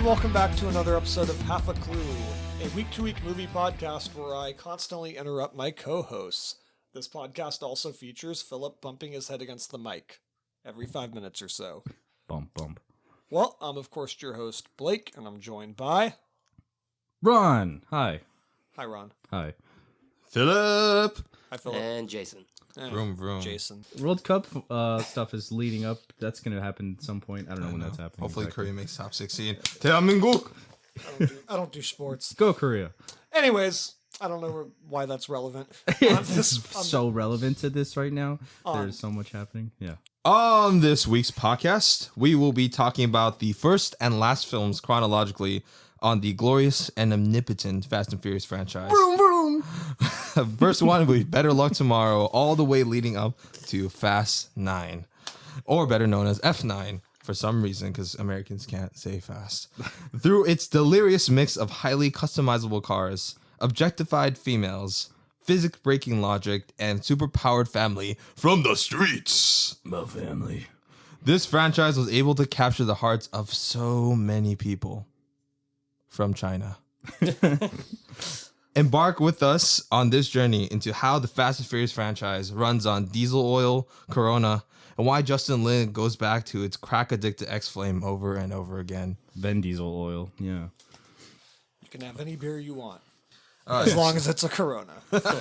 and welcome back to another episode of Half a Clue, a week-to-week movie podcast where I constantly interrupt my co-hosts. This podcast also features Philip bumping his head against the mic every 5 minutes or so. Bump, bump. Well, I'm of course your host, Blake, and I'm joined by... Ron! Hi. Hi, Ron. Hi. Philip! Hi, Philip. And Jason. Vroom, vroom. Jason. World Cup stuff is leading up. That's going to happen at some point. I don't know when that's happening. Hopefully exactly. Korea makes top 16. 대한민국! I don't do sports. Go Korea. Anyways, I don't know why that's relevant. It's so relevant to this right now. There's so much happening. Yeah. On this week's podcast, we will be talking about the first and last films chronologically on the glorious and omnipotent Fast and Furious franchise. Vroom, vroom. First one will be Better Luck Tomorrow, all the way leading up to Fast 9, or better known as F9 for some reason, because Americans can't say fast. Through its delirious mix of highly customizable cars, objectified females, physics-breaking logic, and super-powered family from the streets. My family. This franchise was able to capture the hearts of so many people from China. Embark with us on this journey into how the Fast and Furious franchise runs on diesel oil, Corona, and why Justin Lin goes back to its crack-addicted X-Flame over and over again. Vin Diesel oil. Yeah. You can have any beer you want. As long as it's a Corona.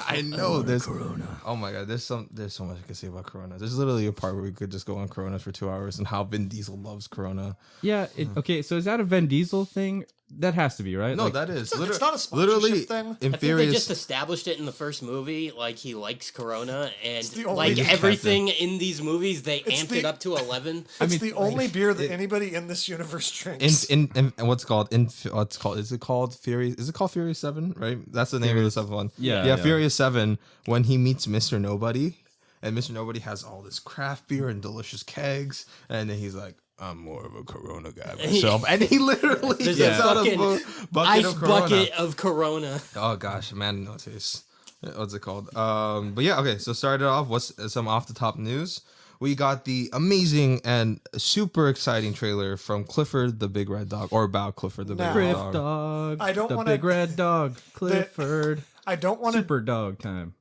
I know there's Corona. Oh my god, there's so much I can say about Corona. There's literally a part where we could just go on Corona for 2 hours and how Vin Diesel loves Corona. Yeah. Okay. So is that a Vin Diesel thing? That has to be, right? No, Like, that is It's not a sponsorship literally thing. in I think they Furious. just established it in the first movie, like he likes Corona, and the only- like They just everything in these movies, they It's amped the- it up to 11. It's the only beer that anybody in this universe drinks. in what's called what's called is it called Fury? Is it called Furious 7? Right, that's the name of the seventh one. Yeah. Furious 7. When he meets Mr. Nobody, and Mr. Nobody has all this craft beer and delicious kegs, and then he's like, "I'm more of a Corona guy myself," and he literally There's gets a out fucking a bucket Ice of Corona. bucket of Corona. Oh gosh, man, no taste. What's it called? But yeah, okay. So started off. What's some off the top news? We got the amazing and super exciting trailer from Clifford the Big Red Dog, or about Clifford the Big Now- Red Griff Dog. dog. I don't the wanna- big red dog. Clifford. I don't want to... Super dog time.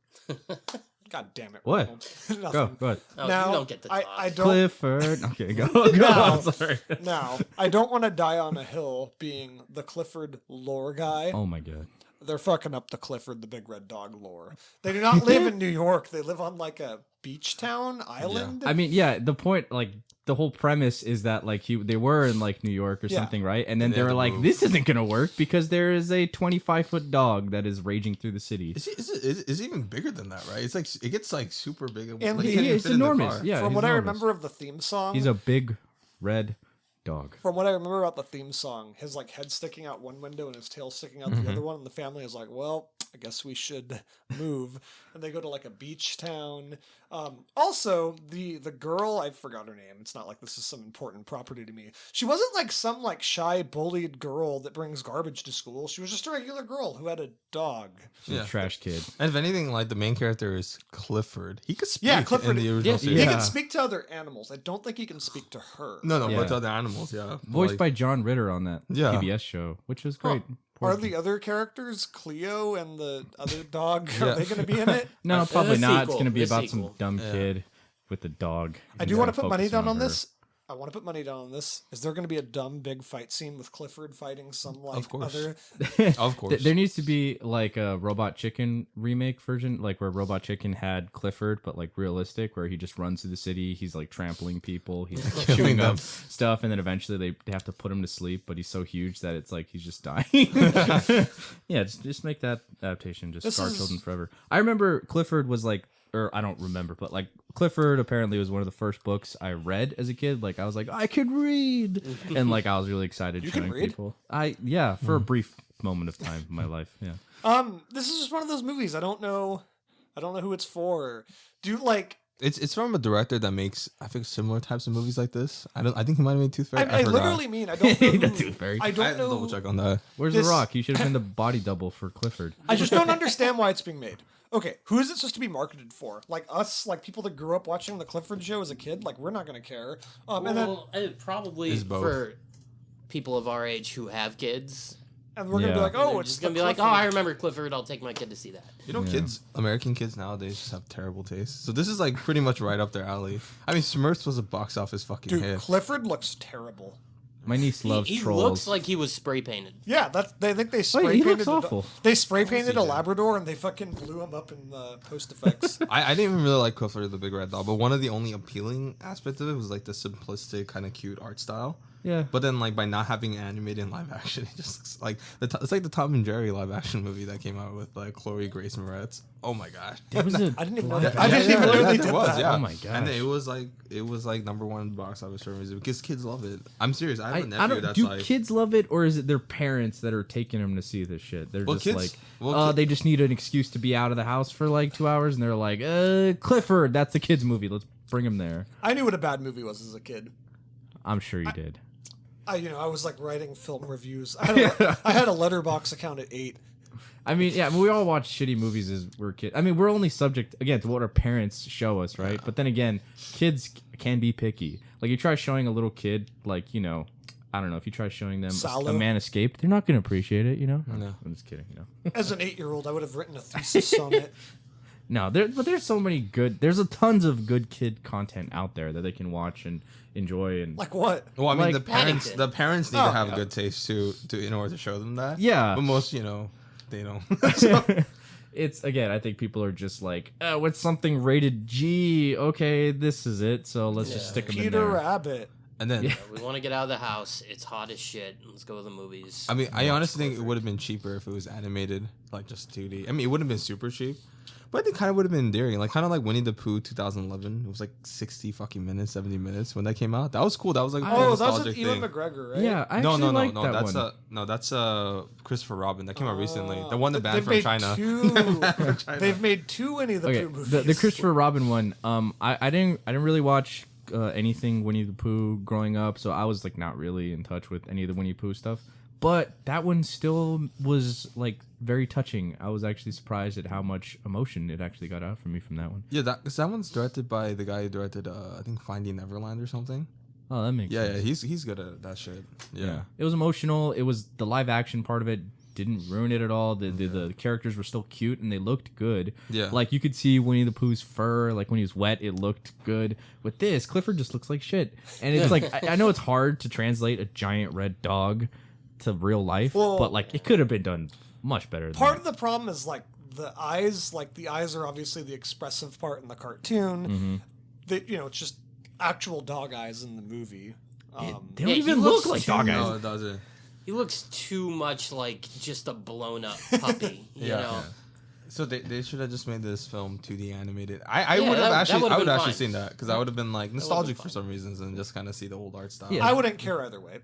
God damn it. What? Ronald. Nothing. Go ahead. Oh, Now, you don't get to talk. I don't... Clifford. Okay, go. Go. Now- I'm sorry. Now, I don't want to die on a hill being the Clifford lore guy. Oh my god. They're fucking up the Clifford the Big Red Dog lore. They do not live in New York. They live on like a beach town island. I mean, yeah, the point, like, the whole premise is that, like, they were in, like, New York or Yeah. something, right? And then they they were had to like, move. this isn't gonna work because there is a 25-foot dog that is raging through the city. Is it even bigger than that, right? It's like it gets like super big. And like, the- you can't even It's fit in the enormous. car. Yeah, From he's what I enormous. remember of the theme song, He's a big red dog. from what I remember about the theme song, his like head sticking out one window and his tail sticking out the other one, and the family is like, "Well, I guess we should move," and they go to like a beach town. Also, the girl, I forgot her name. It's not like this is some important property to me. She wasn't like some like shy bullied girl that brings garbage to school. She was just a regular girl who had a dog. She's Yeah. a trash kid. And if anything, like the main character is Clifford. He could speak Yeah, Clifford- in the original yeah, series. He Yeah. can speak to other animals. I don't think he can speak to her. No, Yeah. but to other animals, yeah. Voiced Like, by John Ritter on that Yeah. PBS show, which was great. Are the other characters, Cleo and the other dog, are Yeah. they going to be in it? No, The probably not. It's sequel, gonna be the about some sequel. dumb Yeah. kid with a dog. I do He's want to gonna put money focus down on her. this. I want to put money down on this. Is there going to be a dumb big fight scene with Clifford fighting some like Of course. other? Of course. There needs to be like a Robot Chicken remake version, like where Robot Chicken had Clifford, but like realistic, where he just runs through the city. He's like trampling people. He's like, Killing chewing them. up stuff, and then eventually they have to put him to sleep. But he's so huge that it's like he's just dying. Yeah, just make that adaptation. Just This scar is- children forever. I remember Clifford was like, or I don't remember, but like Clifford apparently was one of the first books I read as a kid. Like I was like, I could read, and like I was really excited You can showing read? people. For a brief moment of time in my life. Yeah. This is just one of those movies. I don't know who it's for. Do you like? It's from a director that makes, I think, similar types of movies like this. I think he might have made Tooth Fairy. I forgot. literally mean I don't know. The who- Tooth Fairy. I I don't have to know. double check on that. Where's This- The Rock? He should have been the body double for Clifford. I just don't understand why it's being made. Okay, who is it supposed to be marketed for? Like us, like people that grew up watching the Clifford Show as a kid. Like we're not gonna care. And then Well, probably It's both. for people of our age who have kids. And we're gonna be Yeah. like, They're oh, it's just the gonna be like, oh, Clifford. I remember Clifford. I'll take my kid to see that. You know, Yeah. kids, American kids nowadays just have terrible taste. So this is like pretty much right up their alley. I mean, Smurfs was a box office fucking Dude, hit. Clifford looks terrible. My niece loves He trolls. looks like he was spray painted. Yeah, they think they spray Wait, he painted. looks awful. They spray painted a Labrador and they fucking blew him up in post effects. I didn't even really like Clifford the Big Red Dog, but one of the only appealing aspects of it was like the simplistic, kind of cute art style. Yeah. But then, like, by not having animated in live action, it just looks like it's like the Tom and Jerry live action movie that came out with like Chloe Grace Moretz. Oh my gosh. There was a I didn't even know live that. I didn't even know they there did was, that. yeah. Oh my And gosh. it was like number one box office for music because kids love it. I'm serious. I have a I nephew don't. that's Do like. kids love it, or is it their parents that are taking them to see this shit? They're Well, just kids- like, well, they just need an excuse to be out of the house for like 2 hours, and they're like, Clifford, that's a kids movie. Let's bring him there. I knew what a bad movie was as a kid. I'm sure you did. I was like writing film reviews. I had a letterbox account at 8. I mean, yeah, we all watch shitty movies as we're kids. I mean, we're only subject again to what our parents show us, right? But then again, kids can be picky. Like you try showing a little kid, like I don't know, if you try showing them Salo. a Man Escaped, they're not gonna appreciate it. No. I'm just kidding. As an 8-year-old, I would have written a thesis on it. No, but there's so many good. There's a tons of good kid content out there that they can watch and enjoy. And Like what? Well, I mean, like the parents Paddington. need to Oh, have yeah. good taste to in order to show them that. Yeah. But most, they don't. it's again, I think people are just like, oh, it's something rated G. Okay, this is it. So let's just Yeah. stick them in Peter there. Rabbit. And then, Yeah. We want to get out of the house. It's hot as shit. Let's go to the movies. I mean, I honestly think it would have been cheaper if it was animated, like just 2D. I mean, it wouldn't have been super cheap, but it kind of would have been endearing. Like, kind of like Winnie the Pooh 2011. It was like 60 fucking minutes, 70 minutes when that came out. That was cool. That was like a Oh, that was nostalgic with Ewan thing. McGregor, right? Yeah, I No, actually no, no, like no. that That's one. Christopher Robin. That came out recently. Oh, The one the band they've from made China. They've made 2 Winnie the Okay, Pooh movies. the Christopher Robin one. I didn't really watch anything Winnie the Pooh growing up, so I was like not really in touch with any of the Winnie the Pooh stuff. But that one still was like very touching. I was actually surprised at how much emotion it actually got out from me from that one. Yeah, that one's directed by the guy who directed, I think, Finding Neverland or something. Oh, that makes Yeah, sense. yeah, he's good at that shit. Yeah. It was emotional. It was the live action part of it didn't ruin it at all. The characters were still cute and they looked good. Yeah. Like you could see Winnie the Pooh's fur. Like when he was wet, it looked good. With this, Clifford just looks like shit. And it's like I know it's hard to translate a giant red dog to real life, Well- but like it could have been done much better. Part than of the problem is like the eyes. Like the eyes are obviously the expressive part in the cartoon. It's just actual dog eyes in the movie. They don't Yeah, he even look looks like too- dog eyes. No, it doesn't. He looks too much like just a blown up puppy. You know? Yeah. So they should have just made this film 2D animated. I Yeah, would have that actually would've I would been have actually fine. seen that because I would have been like nostalgic for fine. some reasons and just kind of see the old art style. Yeah. I wouldn't care either way.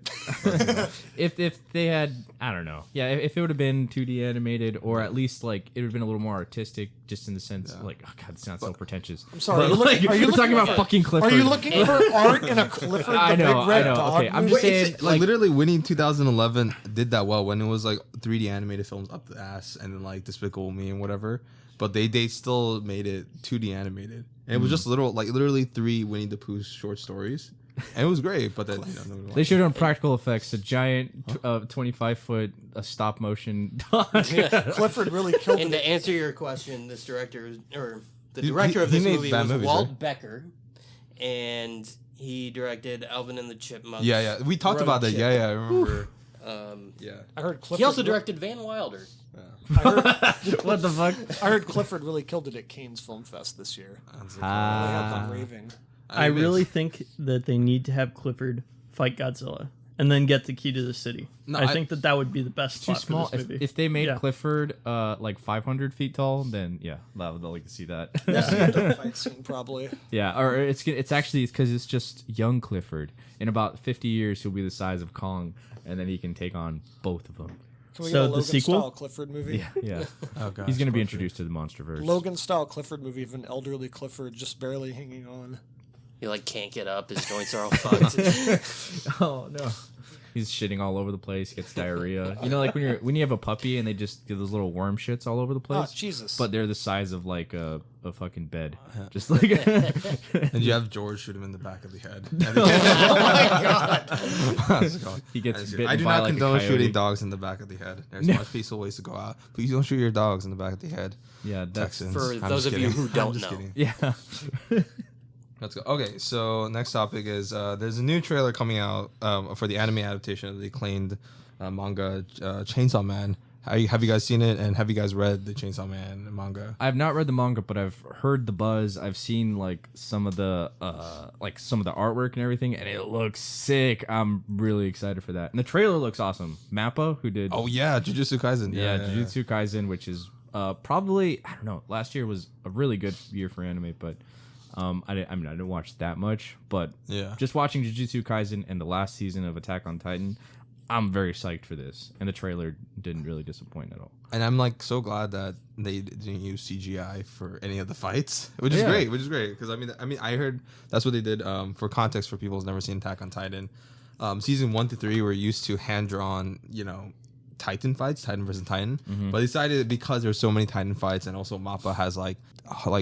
If they had, I don't know, yeah, if it would have been 2D animated, or at least like it would have been a little more artistic, just in the sense like, oh god, it sounds so pretentious. I'm sorry, like, are you we're talking looking- about fucking Clifford? Are you looking for art in a Clifford the I know, Big Red I know. Dog Okay, I'm movie? just saying, Like like, literally, Winnie 2011 did that well when it was like 3D animated films up the ass, and then like Despicable Me and whatever. But they still made it 2D animated, and it was just literally 3 Winnie the Pooh short stories, and it was great. But then nobody they showed on practical effects a giant 25-foot stop motion dog. Clifford really killed And it. to answer your question, this director or the He- director of he this made movie bad was movies, Walt right? Becker, and he directed Alvin and the Chipmunks. Yeah, we talked Road about that. Trip. Yeah, I remember. Yeah. I heard Clifford. He also directed Van Wilder. What the fuck? I heard Clifford really killed it at Cannes Film Fest this year. They had them raving. I really think that they need to have Clifford fight Godzilla and then get the key to the city. No, I think that would be the best Too spot small. for this movie. If they made Yeah. Clifford like 500 feet tall, then yeah, I would like to see that. Fight scene, probably. Yeah, or it's actually because it's just young Clifford. In about 50 years, he'll be the size of Kong, and then he can take on both of them. Can we So get a the Logan sequel? style Clifford movie? Yeah, Oh god, he's gonna be introduced to the MonsterVerse. Logan style Clifford movie of an elderly Clifford just barely hanging on. He like can't get up. His joints are all fucked. Oh no. He's shitting all over the place. Gets diarrhea. You know, like when you have a puppy and they just get those little worm shits all over the place. Oh, Jesus. But they're the size of like a fucking bed. Just like. And you have George shoot him in the back of the head. Oh my god. What's it called? He gets bitten I do by, not like, a condone coyote. shooting dogs in the back of the head. There's much peaceful ways to go out. Please don't shoot your dogs in the back of the head. Yeah, that's Texans. For I'm those just of you kidding. who don't I'm just know. kidding. yeah. Let's go. Okay, so next topic is there's a new trailer coming out for the anime adaptation of the acclaimed manga Chainsaw Man. Have you guys seen it, and have you guys read the Chainsaw Man manga? I've not read the manga, but I've heard the buzz. I've seen like some of the artwork and everything, and it looks sick. I'm really excited for that. And the trailer looks awesome. Mappa, who did Oh yeah, Jujutsu Kaisen. yeah, Jujutsu Kaisen, which is probably, I don't know. Last year was a really good year for anime, but I didn't watch that much. But Yeah. just watching Jujutsu Kaisen and the last season of Attack on Titan, I'm very psyched for this. And the trailer didn't really disappoint at all. And I'm like so glad that they didn't use CGI for any of the fights, which is Yeah. great. Which is great because I mean I heard that's what they did. For context, for people who's never seen Attack on Titan, season 1 to 3 were used to hand drawn, Titan fights, Titan versus Titan. But they decided because there's so many Titan fights and also Mappa has like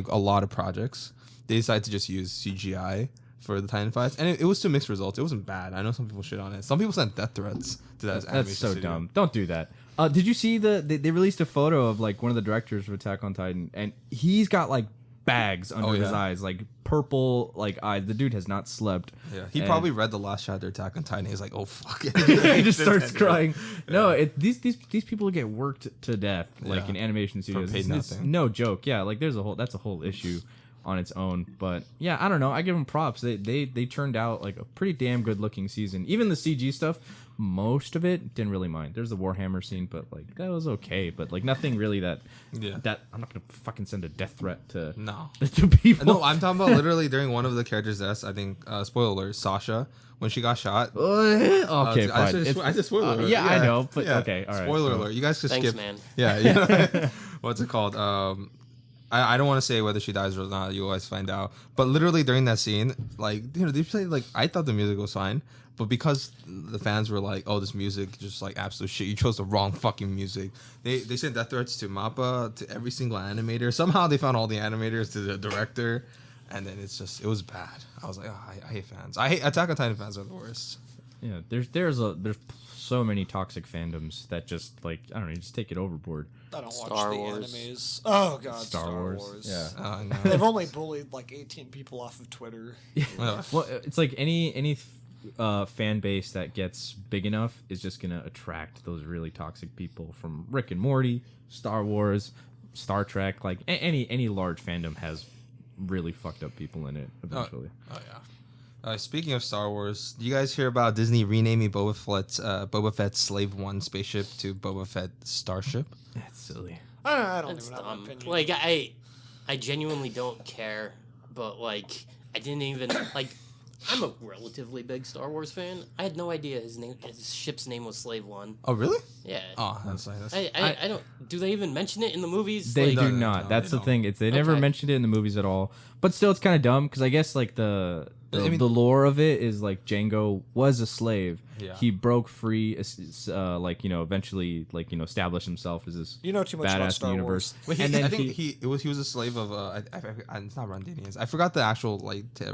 a lot of projects, they decided to just use CGI for the Titan fights, and it was to mixed results. It wasn't bad. I know some people shit on it. Some people sent death threats to that. That's animation so studio. dumb. Don't do that. Did you see they released a photo of like one of the directors of Attack on Titan, and he's got like bags under his yeah. eyes, like purple like eyes. The dude has not slept. Yeah, he And probably read the last chapter of Attack on Titan. He's like, "Oh fuck!" he just starts crying. No, these people get worked to death like Yeah. in animation studios. paid It's nothing. no joke. Yeah, like that's a whole issue on its own. But yeah, I don't know. I give them props. They turned out like a pretty damn good looking season. Even the CG stuff, most of it didn't really mind. There's the Warhammer scene, but like that was okay. But like nothing really that I'm not gonna fucking send a death threat to No. to people. No, I'm talking about literally during one of the characters' deaths. I think spoiler alert: Sasha, when she got shot. Okay, I fine. said spoiler alert. yeah, I know, but okay, all right. Spoiler alert. You guys could Thanks, skip. man. Yeah. What's it called? I don't want to say whether she dies or not. You always find out. But literally during that scene, like they played like I thought the music was fine, but because the fans were like, "Oh, this music just like absolute shit. You chose the wrong fucking music." They sent death threats to Mappa, to every single animator. Somehow they found all the animators, to the director, and then it was bad. I was like, oh, I hate fans. I hate Attack on Titan fans are the worst. Yeah, there's so many toxic fandoms that just like I don't know, just take it overboard. I don't watch Star the Wars. animes. Oh god, Star Star Wars. Wars. Yeah. I know. They've only bullied like 18 people off of Twitter. Well, it's like any fan base that gets big enough is just gonna attract those really toxic people from Rick and Morty, Star Wars, Star Trek. Like any large fandom has really fucked up people in it eventually. Oh yeah. Speaking of Star Wars, do you guys hear about Disney renaming Boba Fett's Slave One spaceship to Boba Fett Starship? That's silly. I don't That's even have an dumb. opinion. Like I genuinely don't care, but like I didn't even like. I'm a relatively big Star Wars fan. I had no idea his ship's name was Slave One. Oh really? Yeah. Oh, that's like that's. I don't. Do they even mention it in the movies? They Like, do no, not. no, That's they the thing. They never Okay. mentioned it in the movies at all. But still, it's kind of dumb because I guess like the lore of it is like Django was a slave. Yeah. He broke free, eventually established himself as this You know too much badass about in Star the universe. Wars. But and then I think he was a slave of it's not Rondanians. I forgot the actual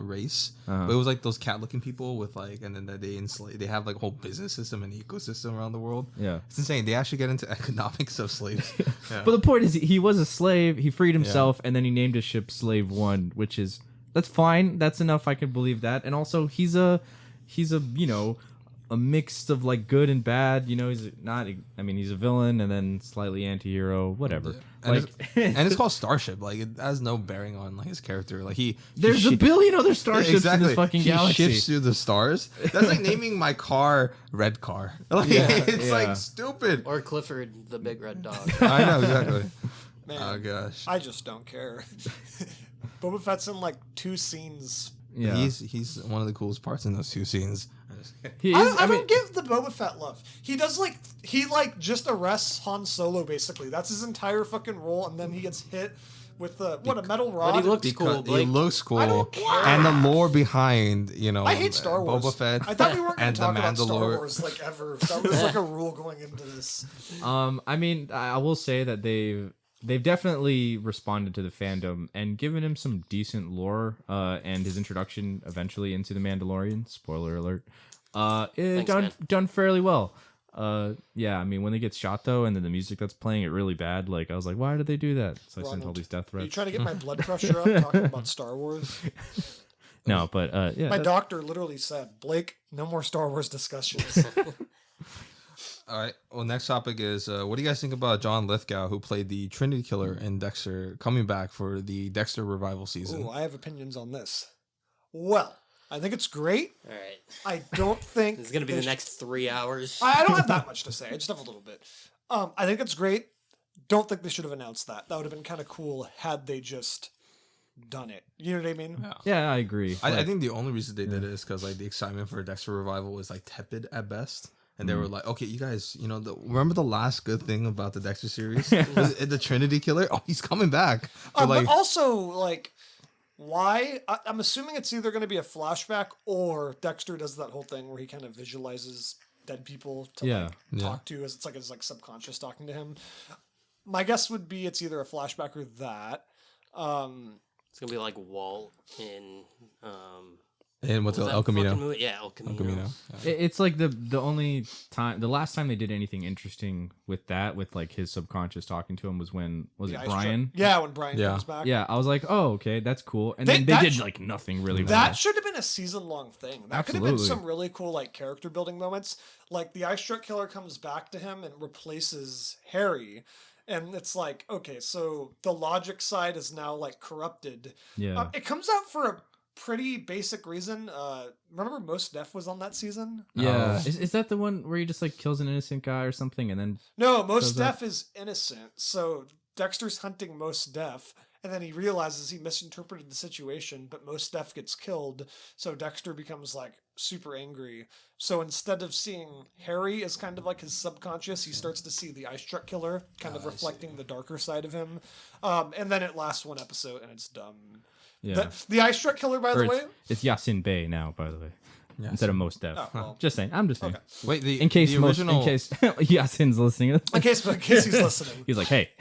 race, but it was like those cat-looking people with like, and then they enslave. They have like a whole business system and ecosystem around the world. Yeah. It's insane. They actually get into economics of slaves. Yeah. But the point is, he was a slave. He freed himself, and then he named his ship Slave One, which is that's fine. That's enough. I can believe that. And also, he's a a mix of like good and bad. He's not. I mean, he's a villain and then slightly anti-hero. Whatever. And, Like, it's called Starship. Like it has no bearing on like his character. Like there's a billion other starships in this fucking he galaxy. shifts through the stars. That's like naming my car Red Car. Like it's yeah. like stupid. Or Clifford the Big Red Dog. I know exactly. Man, Oh gosh. I just don't care. Boba Fett's in like 2 scenes. Yeah. He's one of the coolest parts in those 2 scenes. He I is- I mean, don't give the Boba Fett love. He does he just arrests Han Solo basically. That's his entire fucking role, and then he gets hit with the what a metal rod. But he looks Because cool. Blake. it looks cool, I don't care. and the lore behind, I hate Star Wars. Boba Fett. I thought we weren't going and to the talk about Star Mandalore. Wars like ever. That was like a rule going into this. I mean, I will say that they've definitely responded to the fandom and given him some decent lore. And his introduction eventually into the Mandalorian. Spoiler alert. Thanks, man. Done fairly well. Yeah, I mean, when they get shot though, and then the music that's playing it really bad. Like I was like, why did they do that? So I sent all Ronald, these death Are you threats. trying to get my blood pressure up talking about Star Wars? No, but yeah, My that- doctor literally said, Blake, no more Star Wars discussions. All right. Well, next topic is what do you guys think about John Lithgow, who played the Trinity Killer in Dexter, coming back for the Dexter revival season? Ooh, I have opinions on this. Well, I think it's great. All right. I don't think This is gonna be they the next 3 hours. I don't have that much to say. I just have a little bit. I think it's great. Don't think they should have announced that. That would have been kind of cool had they just done it. You know what I mean? yeah, I agree. I Like, think the only reason they did it is because like the excitement for a Dexter revival was like tepid at best. And they were like, okay, you guys, you know, remember the last good thing about the Dexter series? The Trinity Killer? Oh, he's coming back. But, like, But also, like, why? I'm assuming it's either going to be a flashback or Dexter does that whole thing where he kind of visualizes dead people to Yeah. like talk to as it's like his like subconscious talking to him. My guess would be it's either a flashback or that. It's gonna be like Walt in and what's what was the that El Camino? fucking movie? Yeah, El Camino. El Camino. It's like the last time they did anything interesting with that, with like his subconscious talking to him, was when The it ice Brian? truck. Yeah, when Brian Yeah. comes back. Yeah, I was like, oh, okay, that's cool. And They- then they that did sh- like nothing really. with That should have been a season-long thing. That could have been Absolutely. some really cool like character building moments. Like the ice truck killer comes back to him and replaces Harry. And it's like, okay, so the logic side is now like corrupted. Yeah. It comes out for a pretty basic reason. Remember Mos Def was on that season? Yeah, Oh. is that the one where he just like kills an innocent guy or something, and then No, Mos Does that- Def is innocent. So Dexter's hunting Mos Def, and then he realizes he misinterpreted the situation, but Mos Def gets killed. So Dexter becomes like super angry. So instead of seeing Harry as kind of like his subconscious, he starts to see the ice truck killer, kind of reflecting the darker side of him. And then it lasts one episode, and it's dumb. yeah, The ice truck killer, by or the way. it's Yasin Bey now, by the way, instead of Mos Def. Oh, well. Just saying, I'm just saying. Okay. Wait, In case the in original. case Yasin's listening, In case he's listening. he's like, hey,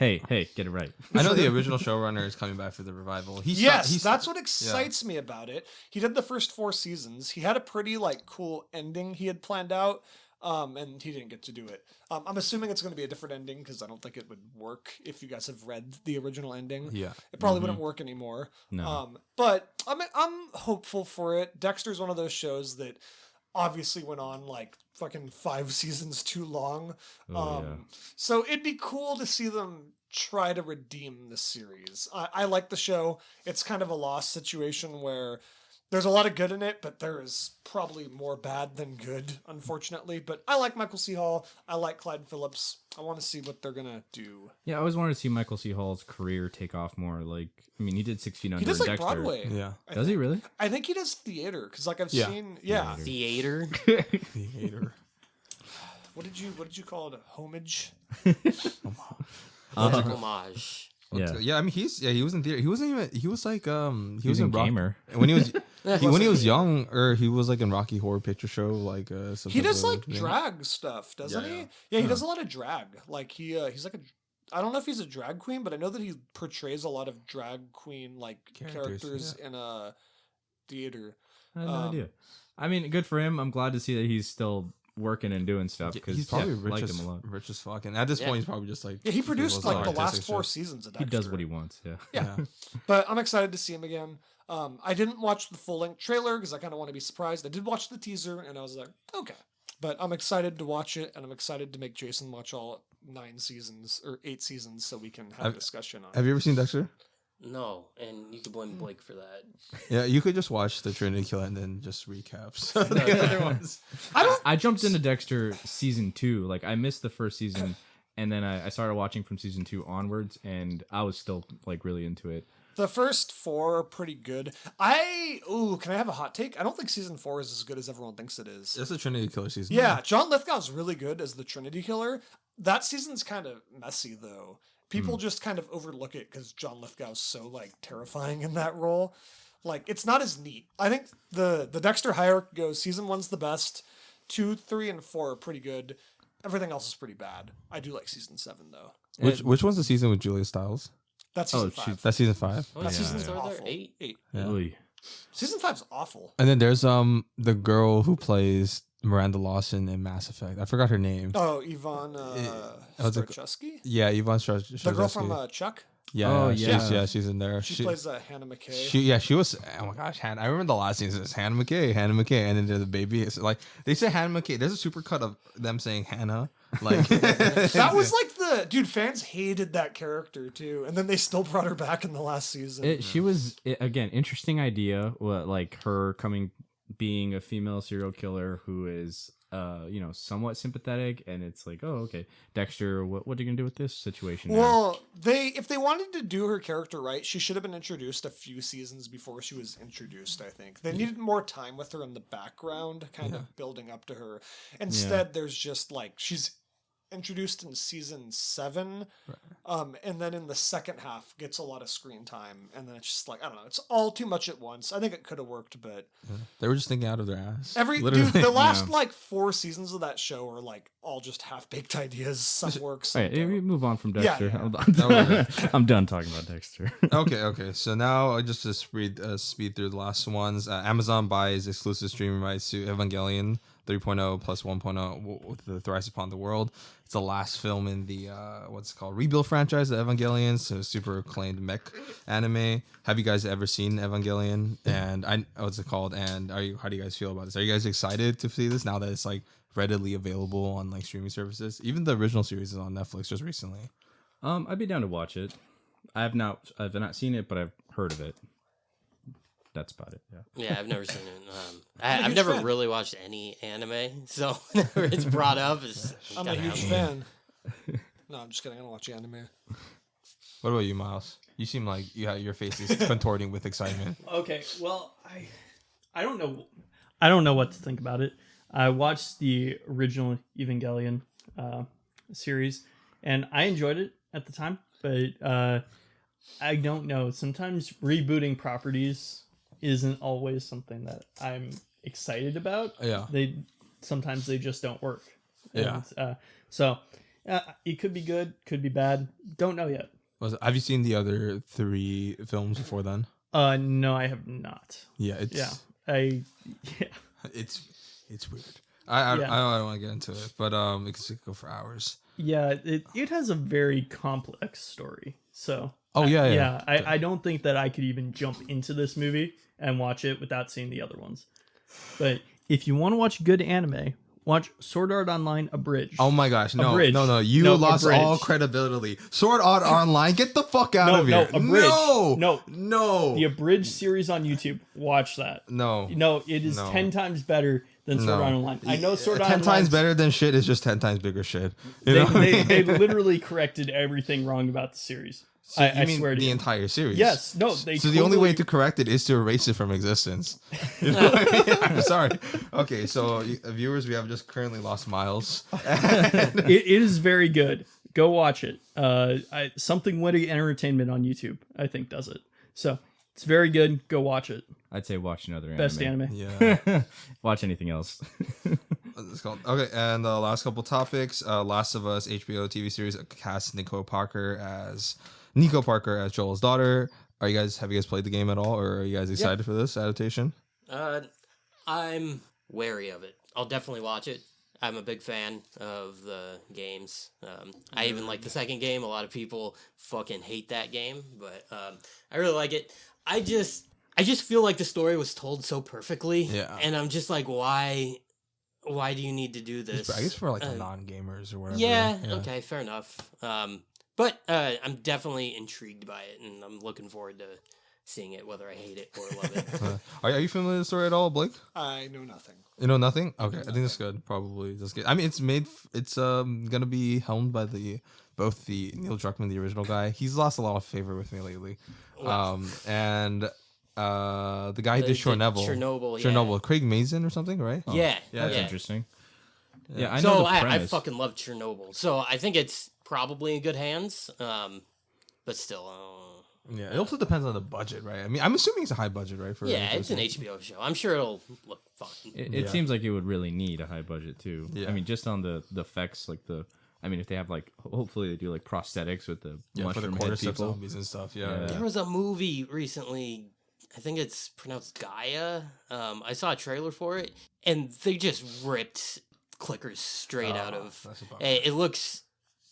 get it right. I know the original showrunner is coming back for the revival. Yes, that's what excites me about it. He did the first 4 seasons. He had a pretty like cool ending he had planned out, and he didn't get to do it. I'm assuming it's going to be a different ending because I don't think it would work if you guys have read the original ending. Yeah. It probably wouldn't work anymore. No. But I'm hopeful for it. Dexter's one of those shows that obviously went on like fucking 5 seasons too long. Oh, yeah. So it'd be cool to see them try to redeem the series. I like the show. It's kind of a lost situation where there's a lot of good in it, but there is probably more bad than good, unfortunately. But I like Michael C. Hall. I like Clyde Phillips. I want to see what they're gonna do. Yeah, I always wanted to see Michael C. Hall's career take off more. Like, I mean, he did 6 Feet Under He does and like Dexter. Broadway. Yeah. Does he really? I think he does theater because like I've Yeah. seen. Yeah. Theater. Theater. What did you call it? A homage? Homage. Yeah. Yeah, I mean he was in theater. He wasn't even he was like he was in in Rock- Gamer. when he was when he was young, or he was like in Rocky Horror Picture Show, like He does like drag stuff, doesn't Yeah, he? yeah. Yeah, he does a lot of drag. Like he's like a. I don't know if he's a drag queen, but I know that he portrays a lot of drag queen like characters in a theater. I had no idea. I mean, good for him. I'm glad to see that he's still working and doing stuff because He's probably like rich him a lot. as fuck, and at this Yeah. point he's probably just like Yeah, he produced like the last artistic 4 shit. seasons of He Dexter. does what he wants. Yeah. Yeah. But I'm excited to see him again. I didn't watch the full length trailer because I kind of want to be surprised. I did watch the teaser and I was like, okay. But I'm excited to watch it, and I'm excited to make Jason watch all 9 seasons or 8 seasons so we can have a discussion on it. Have you ever seen Dexter? No, and you could blame Blake for that. Yeah, you could just watch the Trinity Killer and then just recaps the other ones. I jumped into Dexter season 2. Like, I missed the first season, and then I started watching from season 2 onwards, and I was still like really into it. The first 4 are pretty good. Can I have a hot take? I don't think season 4 is as good as everyone thinks it is. It's the Trinity Killer season. Yeah, John Lithgow's really good as the Trinity Killer. That season's kind of messy though. People just kind of overlook it because John Lithgow's so like terrifying in that role. Like it's not as neat. I think the Dexter hierarchy goes season 1's the best, 2, 3, and 4 are pretty good. Everything else is pretty bad. I do like season 7 though. Which one's the season with Julia Stiles? That's season 5. That's season 5. How many That seasons season's are there? awful. 8? 8. Oy. Season 5's awful. And then there's the girl who plays Miranda Lawson in Mass Effect. I forgot her name. Oh, Yvonne was it- Straczewski? Yeah, Yvonne The girl from Chuck? Yeah, Oh, yeah, she's in there. She plays Hannah McKay. She was. Oh my gosh, Hannah! I remember the last scene says Hannah McKay, and then there's the baby. It's like they say Hannah McKay. There's a super cut of them saying Hannah. Like That was like fans hated that character too, and then they still brought her back in the last season. She was again interesting idea. Like her being a female serial killer who is somewhat sympathetic, and it's like, oh, okay, Dexter, what are you gonna do with this situation now? Well, if they wanted to do her character right, she should have been introduced a few seasons before she was introduced. I think they needed more time with her in the background, kind of building up to her. Instead, there's just like she's introduced in season 7, and then in the second half gets a lot of screen time, and then it's just like I don't know, it's all too much at once. I think it could have worked, but they were just thinking out of their ass. dude, the last like 4 seasons of that show are like all just half-baked ideas. Some work, some All right, we don't. move on from Dexter. yeah. I'm done talking about Dexter. Okay. So now I just to speed through the last ones. Amazon buys exclusive streaming rights to Evangelion 3.0 plus 1.0 with the Thrice Upon the World. It's the last film in the what's it called Rebuild franchise of Evangelion, so super acclaimed mech anime. Have you guys ever seen Evangelion? And what's it called? And how do you guys feel about this? Are you guys excited to see this now that it's like readily available on like streaming services? Even the original series is on Netflix just recently. I'd be down to watch it. I've not seen it, but I've heard of it. That's about it. Yeah. Yeah, I've never seen it. I've never really watched any anime, so whenever it's brought up, I'm a huge fan. No, I'm just kidding. I don't watch anime. What about you, Miles? You seem like your face is contorting with excitement. Okay, well, I don't know. I don't know what to think about it. I watched the original Evangelion series, and I enjoyed it at the time. But I don't know. Sometimes rebooting properties isn't always something that I'm excited about. Yeah. Sometimes they just don't work. Yeah. And, it could be good, could be bad. Don't know yet. Have you seen the other 3 films before then? No, I have not. Yeah, it's it's weird. I don't want to get into it, but it could go for hours. Yeah, it has a very complex story. So Yeah. I don't think that I could even jump into this movie and watch it without seeing the other ones. But if you want to watch good anime, watch Sword Art Online Abridged. Oh my gosh, no. You No, lost Abridged. all credibility. Sword Art Online, get the fuck out of here. Abridged. No. The Abridged series on YouTube. Watch that. No. It is No. 10 times better than Sword Art Online. I know Sword Art 10 Online. times better than shit is just 10 times bigger shit. You know? They literally corrected everything wrong about the series. So I you mean swear to the you. entire series? Yes. No. So the only way to correct it is to erase it from existence. You know what I mean? I'm sorry. Okay, so viewers, we have just currently lost Miles. It is very good. Go watch it. Something Witty Entertainment on YouTube, I think, does it. So it's very good. Go watch it. I'd say watch another anime. Best anime. Yeah. Watch anything else. It's called. Okay, and the last couple topics. Last of Us HBO TV series cast Nico Parker as Joel's daughter. Have you guys played the game at all, or are you guys excited for this adaptation? I'm wary of it. I'll definitely watch it. I'm a big fan of the games. I even like the second game. A lot of people fucking hate that game, but I really like it. I just feel like the story was told so perfectly. Yeah. And I'm just like, why do you need to do this? I guess for like the non-gamers or whatever. Yeah, okay, fair enough. But I'm definitely intrigued by it, and I'm looking forward to seeing it, whether I hate it or love it. Are you familiar with the story at all, Blake? I know nothing. You know nothing? Okay, I think that's good. Probably that's good. I mean, it's gonna be helmed by both the Neil Druckmann, the original guy. He's lost a lot of favor with me lately. And the guy who did Chernobyl, Craig Mazin or something, right? Yeah, That's interesting. Yeah, I know So the I premise. fucking love Chernobyl. So I think it's probably in good hands. But still, Yeah, it also depends on the budget, right? I mean, I'm assuming it's a high budget, right? For yeah, it's an HBO show. I'm sure it'll look fun. It Yeah. seems like it would really need a high budget too. Yeah. I mean, just on the effects, like I mean, if they have like, hopefully they do like prosthetics with the Yeah, for the mushroom head cordyceps people. zombies and stuff. Yeah, Yeah. There was a movie recently. I think it's pronounced Gaia. I saw a trailer for it, and they just ripped clickers straight out of. that's about It looks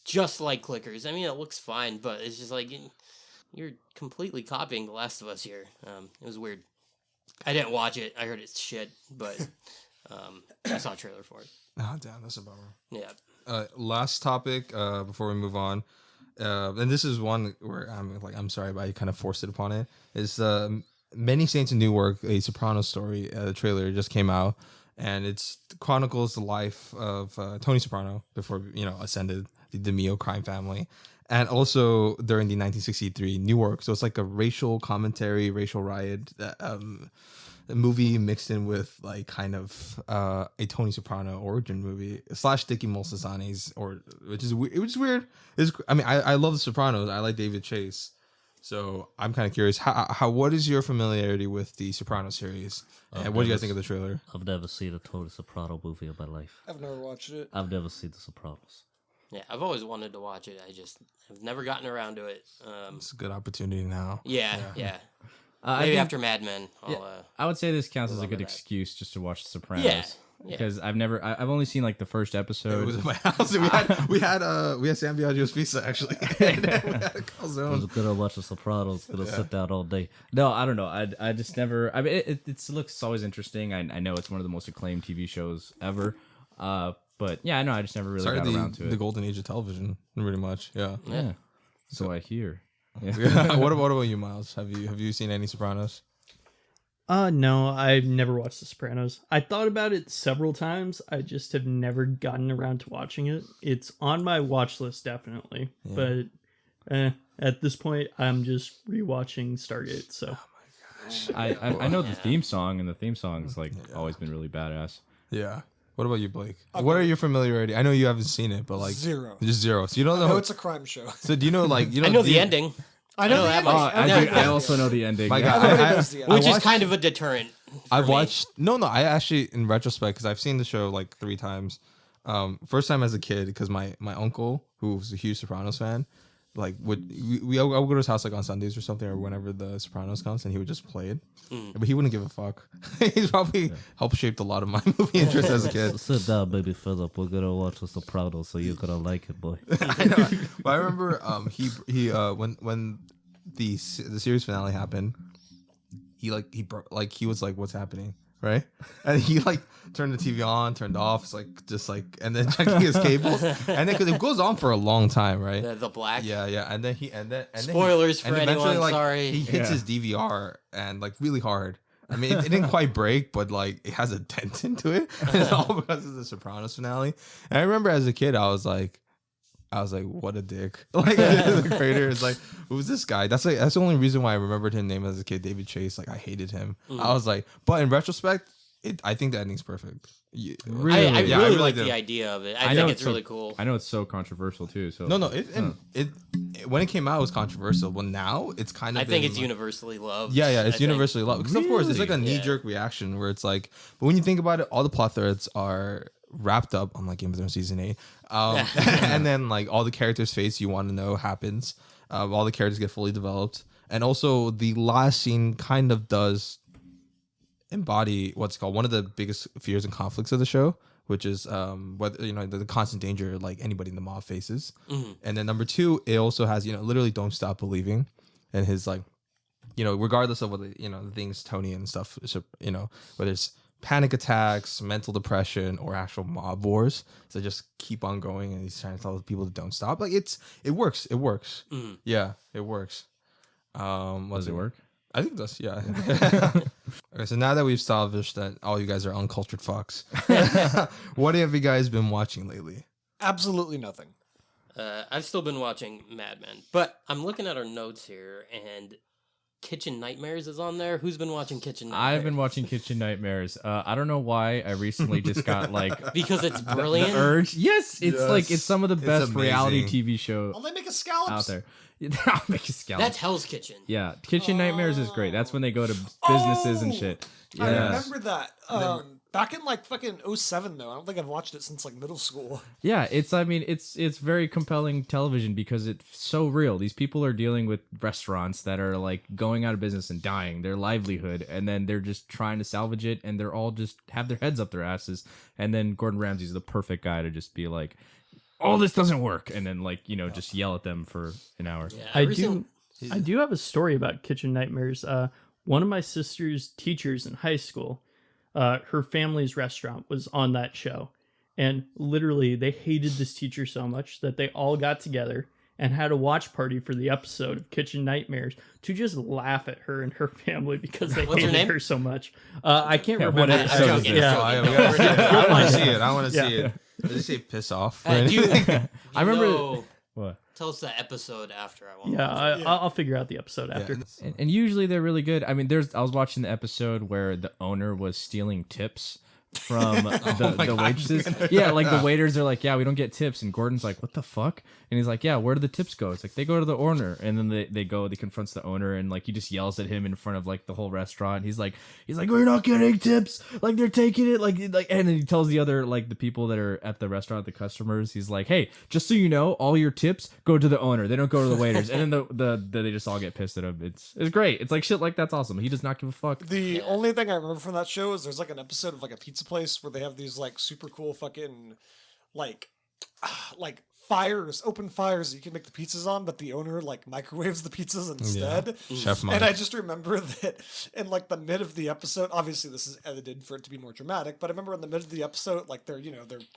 just like clickers. I mean, it looks fine, but it's just like you're completely copying The Last of Us here. It was weird. I didn't watch it. I heard it's shit, but I saw a trailer for it. Oh, damn, that's a bummer. Yeah. Last topic before we move on, and this is one where I'm sorry, but I kind of forced it upon it. Is Many Saints in Newark, a Sopranos story. The trailer just came out, and it's chronicles the life of Tony Soprano before ascended the DeMio crime family, and also during the 1963 Newark. So it's like a racial commentary, racial riot. A movie mixed in with like kind of a Tony Soprano origin movie / Dicky Moltisanti's, which is weird. I love The Sopranos. I like David Chase, so I'm kind of curious. What is your familiarity with the Soprano series, and what do you guys think of the trailer? I've never seen a Tony Soprano movie in my life. I've never watched it. I've never seen The Sopranos. Yeah, I've always wanted to watch it. I've never gotten around to it. It's a good opportunity now. Yeah. I Maybe think- after Mad Men, I'll. I would say this counts as a Remember good that. excuse just to watch The Sopranos. Yeah. Because I've only seen like the first It episode. was at my house. And we had San Biagio's pizza actually. And then we had a I was calzone. gonna watch The Sopranos. Gonna sit down all day. No, I don't know. I just never. I mean, it looks always interesting. I know it's one of the most acclaimed TV shows ever. But yeah, I know. I just never really Started got around to the it. golden age of television, pretty much. Yeah. Yeah. So I hear. What about you, Miles? Have you seen any Sopranos? No, I've never watched The Sopranos. I thought about it several times. I just have never gotten around to watching it. It's on my watch list, definitely. But at this point, I'm just rewatching Stargate. So I know the theme song, and the theme song's like always been really badass. Yeah. What about you, Blake? What are your familiarity? I know you haven't seen it, but like Zero. just zero. So you don't No, know. it's a crime show. So do you know like I know the ending. I know that the much. ending. I also know the ending. My yeah. God, Everybody knows the ending. Which is watched- kind of a deterrent. I've me. watched no. I actually, in retrospect, because I've seen the show like 3 times. First time as a kid, because my uncle, who was a huge Sopranos fan, like I would go to his house like on Sundays or something, or whenever the Sopranos comes, and he would just play it, but he wouldn't give a fuck. He's probably helped shaped a lot of my movie interest as a kid. Sit down, baby Philip. We're gonna watch The Sopranos, so you're gonna like it, boy. I know. But I remember he when the series finale happened, he was like, what's happening, right? And he like turned the TV on, turned off, it's like just like, and then checking his cables, and then because it goes on for a long time, right? The black. Yeah, and then Spoilers for eventually, anyone, like, sorry. he hits his DVR and like really hard. I mean, it didn't quite break, but like it has a dent into it. And it's all because of the Sopranos finale. And I remember as a kid, I was like, what a dick. Like the creator is like, who's this guy? That's the only reason why I remembered his name as a kid, David Chase. Like I hated him. I was like, but in retrospect, I think the ending's perfect. I Really? Yeah, I really really like do. the idea of it. I I know think it's it's so- really cool. I know it's so controversial too. So No, it when it came out, it was controversial. Well, now it's kind of. I think been, it's like- universally loved. Yeah, I it's think. universally loved. Because of course, it's like a Really? knee-jerk reaction where it's like, but when you think about it, all the plot threads are wrapped up on like Game of Thrones season 8, and then like all the characters' face you want to know happens. All the characters get fully developed, and also the last scene kind of does embody what's called one of the biggest fears and conflicts of the show, which is whether the constant danger like anybody in the mob faces. And then number 2, it also has literally don't stop believing, and his like regardless of what the things Tony and stuff, whether it's panic attacks, mental depression, or actual mob wars, so just keep on going, and he's trying to tell people to don't stop. Like it works. Yeah, it works. does it work? I think it does, yeah. Okay, so now that we've established that all you guys are uncultured fucks, what have you guys been watching lately? Absolutely nothing. I've still been watching Mad Men, but I'm looking at our notes here, and Kitchen Nightmares is on there. Who's been watching Kitchen Nightmares? I've been watching Kitchen Nightmares. I don't know why. I recently just got like because it's the brilliant. urge. Yes, it's Yes. like it's some of the It's best reality amazing. TV show Oh, they make a scallops out there. I'll make a scallop. That's Hell's Kitchen. Yeah, Kitchen Nightmares is great. That's when they go to businesses and Oh! shit. I Yeah. remember that. Back in like fucking 07 though. I don't think I've watched it since like middle school. Yeah, it's very compelling television because it's so real. These people are dealing with restaurants that are like going out of business and dying, their livelihood, and then they're just trying to salvage it, and they're all just have their heads up their asses. And then Gordon Ramsay's the perfect guy to just be like, "Oh, this doesn't work," and then like just yell at them for an hour. Yeah, I do have a story about Kitchen Nightmares. One of my sister's teachers in high school, her family's restaurant was on that show. And literally, they hated this teacher so much that they all got together and had a watch party for the episode of Kitchen Nightmares to just laugh at her and her family because they What's her hated name? her so much. I can't Yeah, remember. what episode I'm is joking. this? Yeah. I want to see it. I want to Yeah. see it. Did you say piss off? or Do you, anything? I remember- know- What? Tell us the episode after I want. Yeah, I'll figure out the episode after. And usually they're really good. I mean, I was watching the episode where the owner was stealing tips from the waitresses. Yeah, like the waiters are like, "Yeah, we don't get tips," and Gordon's like, "What the fuck?" And he's like, "Yeah, where do the tips go?" It's like they go to the owner, and then they confronts the owner, and like he just yells at him in front of like the whole restaurant. He's like, "We're not getting tips. Like they're taking it. Like," and then he tells the other like the people that are at the restaurant, the customers. He's like, "Hey, just so you know, all your tips go to the owner. They don't go to the waiters." And then they just all get pissed at him. It's great. It's like shit like that's awesome. He does not give a fuck. The only thing I remember from that show is there's like an episode of like a pizza place where they have these like super cool fucking like open fires that you can make the pizzas on, but the owner like microwaves the pizzas instead. Chef Mike. And I just remember that in like the mid of the episode, obviously this is edited for it to be more dramatic, but I remember in the mid of the episode, like they're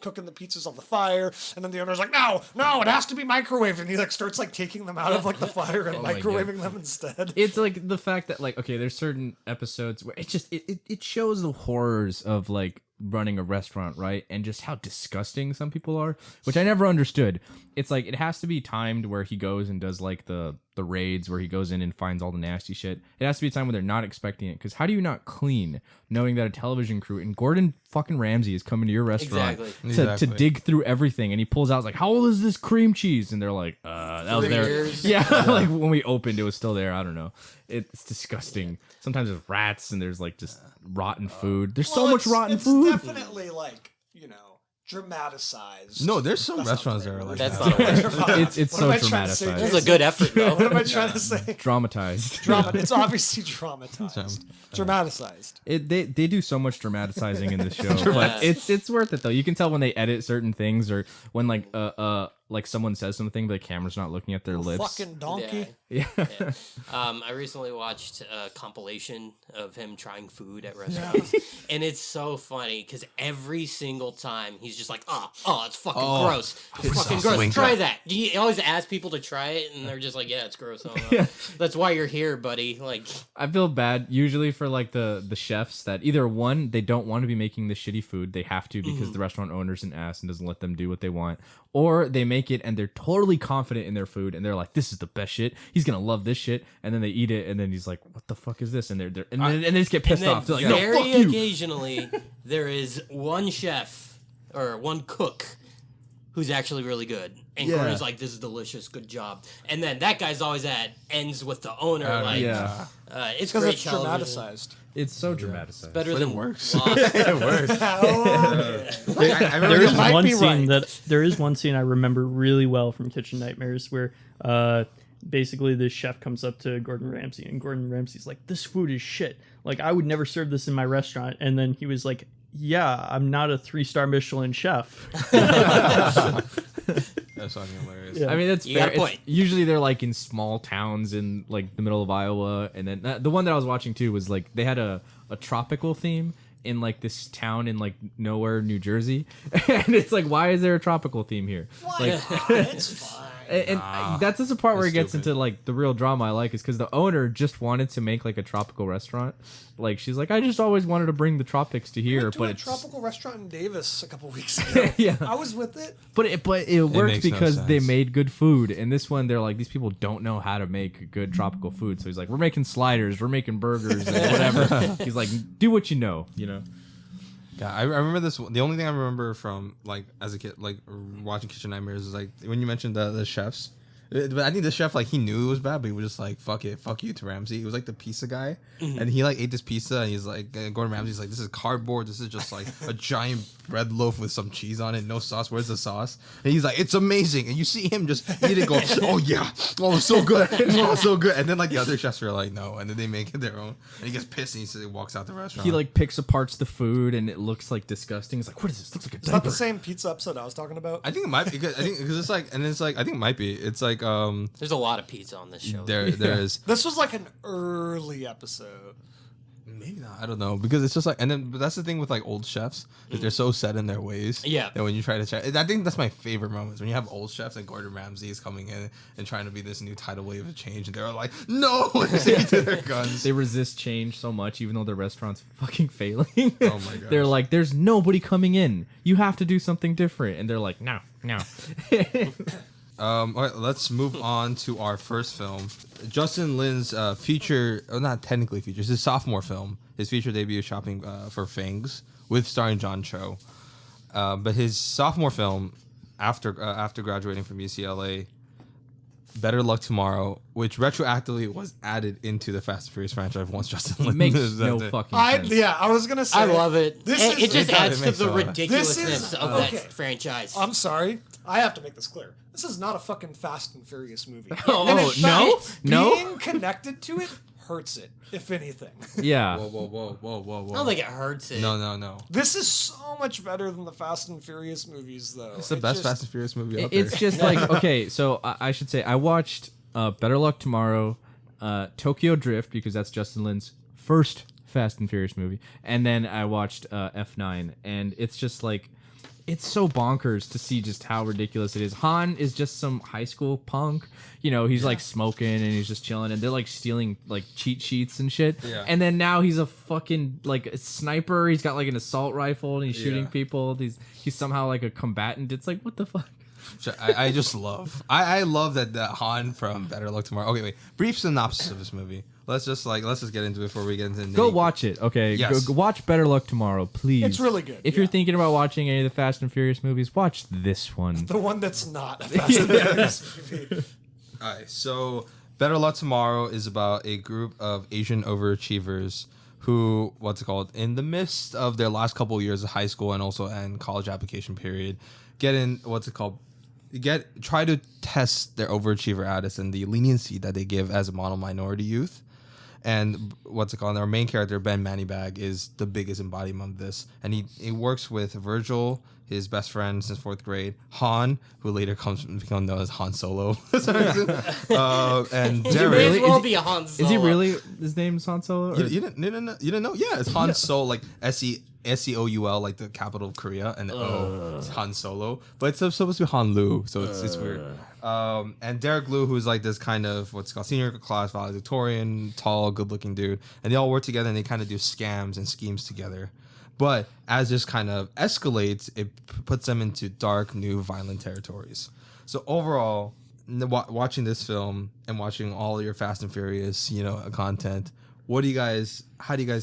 cooking the pizzas on the fire, and then the owner's like, no, it has to be microwaved, and he like starts like taking them out of like the fire and my God. microwaving them instead. It's like the fact that like okay, there's certain episodes where it shows the horrors of like running a restaurant, right? And just how disgusting some people are, which I never understood. It's like it has to be timed where he goes and does like the raids where he goes in and finds all the nasty shit. It has to be a time when they're not expecting it, because how do you not clean knowing that a television crew and Gordon fucking Ramsay is coming to your restaurant Exactly. to dig through everything, and he pulls out, it's like, how old is this cream cheese? And they're like, that was 3 there. years. Yeah, like when we opened, it was still there. I don't know. It's disgusting. Sometimes there's rats and there's like just rotten food. There's so Well, much rotten it's food. definitely like, dramatized. No, there's some That's not restaurants the that right are word. like That's that. not a word. It's What so am I trying to say, dramatized. This is a good effort, though. What am I trying to say? Dramatized. It's obviously dramatized. Dramatized. They do so much dramatizing in this show, but it's worth it though. You can tell when they edit certain things, or when like someone says something, but the camera's not looking at their lips. Fucking donkey. Yeah. I recently watched a compilation of him trying food at restaurants, and it's so funny because every single time he's just like, "Oh, it's fucking gross, it's fucking sauce gross. winker." Try that." He always asks people to try it, and they're just like, "Yeah, it's gross." I don't know. That's why you're here, buddy. Like, I feel bad usually for like the chefs that either one, they don't want to be making the shitty food, they have to because the restaurant owner's an ass and doesn't let them do what they want, or they make it and they're totally confident in their food and they're like, this is the best shit, he's gonna love this shit, and then they eat it and then he's like, what the fuck is this, and then they just get pissed and then off. They're like, no, very fuck you. occasionally there is one chef or one cook who's actually really good, and Yeah. Gordon's like, "This is delicious, good job." And then that guy's always ends with the owner, like, Yeah, it's Because great it's television. dramatized. it's so dramatized. Better But than it works. Lost. It works. There is might one be scene right. there is one scene I remember really well from Kitchen Nightmares where basically this chef comes up to Gordon Ramsay and Gordon Ramsay's like, "This food is shit. Like, I would never serve this in my restaurant." And then he was like, "Yeah, I'm not a 3-star Michelin chef." That's fucking hilarious. Yeah. I mean, that's You fair. got a point. Usually they're like in small towns in like the middle of Iowa, and then the one that I was watching too was like they had a tropical theme in like this town in like nowhere, New Jersey, and it's like, why is there a tropical theme here? Why not? It's fine. And that's the part where it That's gets stupid. into like the real drama I like is because the owner just wanted to make like a tropical restaurant. Like she's like, I just always wanted to bring the tropics to We here, went to but a it's tropical restaurant in Davis a couple weeks ago. Yeah. I was with it. but it worked makes no because they sense. made good food. And this one, they're like, these people don't know how to make good tropical food. So he's like, we're making sliders, we're making burgers, and whatever. He's like, do what you know, you know. Yeah, I remember this. The only thing I remember from like as a kid, like watching Kitchen Nightmares, is like when you mentioned the chefs. But I think the chef, like, he knew it was bad, but he was just like, fuck it, fuck you to Ramsay. He was like the pizza guy, and he like ate this pizza, and he's like, Gordon Ramsay's like, this is cardboard. This is just like a giant bread loaf with some cheese on it, no sauce. Where's the sauce? And he's like, it's amazing. And you see him just eat it, go, oh yeah, oh it's so good, oh it's so good. And then like the other chefs are like, no, and then they make it their own. And he gets pissed, and he walks out the restaurant. He like picks apart the food, and it looks like disgusting. He's like, what is this? Looks like a Is that the diaper. same pizza episode I was talking about? I think it might be because it's like, and it's like, I think it might be. It's like There's a lot of pizza on this show. there is. This was like an early episode. Maybe not. I don't know because it's just like, and then but that's the thing with like old chefs that they're so set in their ways. Yeah. That when you try to check, I think that's my favorite moments when you have old chefs and Gordon Ramsay is coming in and trying to be this new tidal wave of change, and they're like, no, and stick to their guns. They resist change so much, even though their restaurant's fucking failing. Oh my gosh. They're like, there's nobody coming in. You have to do something different. And they're like, no. All right, let's move on to our first film. Justin Lin's feature, not technically features, his sophomore film, his feature debut, Shopping for Fangs, with starring John Cho. But his sophomore film, after graduating from UCLA, Better Luck Tomorrow, which retroactively was added into the Fast and Furious franchise once Justin Lin Makes is no there. fucking sense. I was gonna say. I love it. This It is- just It adds to makes the a lot. ridiculousness of okay. that franchise. I'm sorry. I have to make this clear. This is not a fucking Fast and Furious movie. Oh, And in no? fact, No? Being connected to it hurts it, if anything. Yeah. Whoa. I don't think it hurts it. No. This is so much better than the Fast and Furious movies, though. It's the best Fast and Furious movie out It's there. just like, okay, so I should say I watched Better Luck Tomorrow, Tokyo Drift, because that's Justin Lin's first Fast and Furious movie, and then I watched F9, and it's just like, it's so bonkers to see just how ridiculous it is. Han is just some high school punk, you know, he's like smoking and he's just chilling, and they're like stealing like cheat sheets and shit. Yeah. And then now he's a fucking like a sniper. He's got like an assault rifle and he's shooting Yeah. people. He's somehow like a combatant. It's like, what the fuck? I just love. I love that Han from Better Luck Tomorrow. Okay, wait. Brief synopsis of this movie. Let's just get into it before we get into. Go watch it, okay? Yes. Go watch Better Luck Tomorrow, please. It's really good, If yeah. you're thinking about watching any of the Fast and Furious movies, watch this one. The one that's not a Fast and Furious movie. All right, so Better Luck Tomorrow is about a group of Asian overachievers who, in the midst of their last couple of years of high school and also and college application period, get in try to test their overachiever status and the leniency that they give as a model minority youth. And our main character, Ben Mannybag, is the biggest embodiment of this. And he works with Virgil, his best friend since 4th grade, Han, who later comes to become known as Han Solo, for some reason, and He Derek. may as Really? well Is he- be a Han Solo. Is he really? His name's Han Solo? Or- You didn't know? Yeah, it's Han Solo, like SEOUL, like the capital of Korea, and it's Han Solo, but it's supposed to be Han Lu, so it's weird. And Derek Liu, who's like this kind of senior class valedictorian, tall, good-looking dude, and they all work together and they kind of do scams and schemes together. But as this kind of escalates, it puts them into dark, new, violent territories. So overall, watching this film and watching all your Fast and Furious, content, how do you guys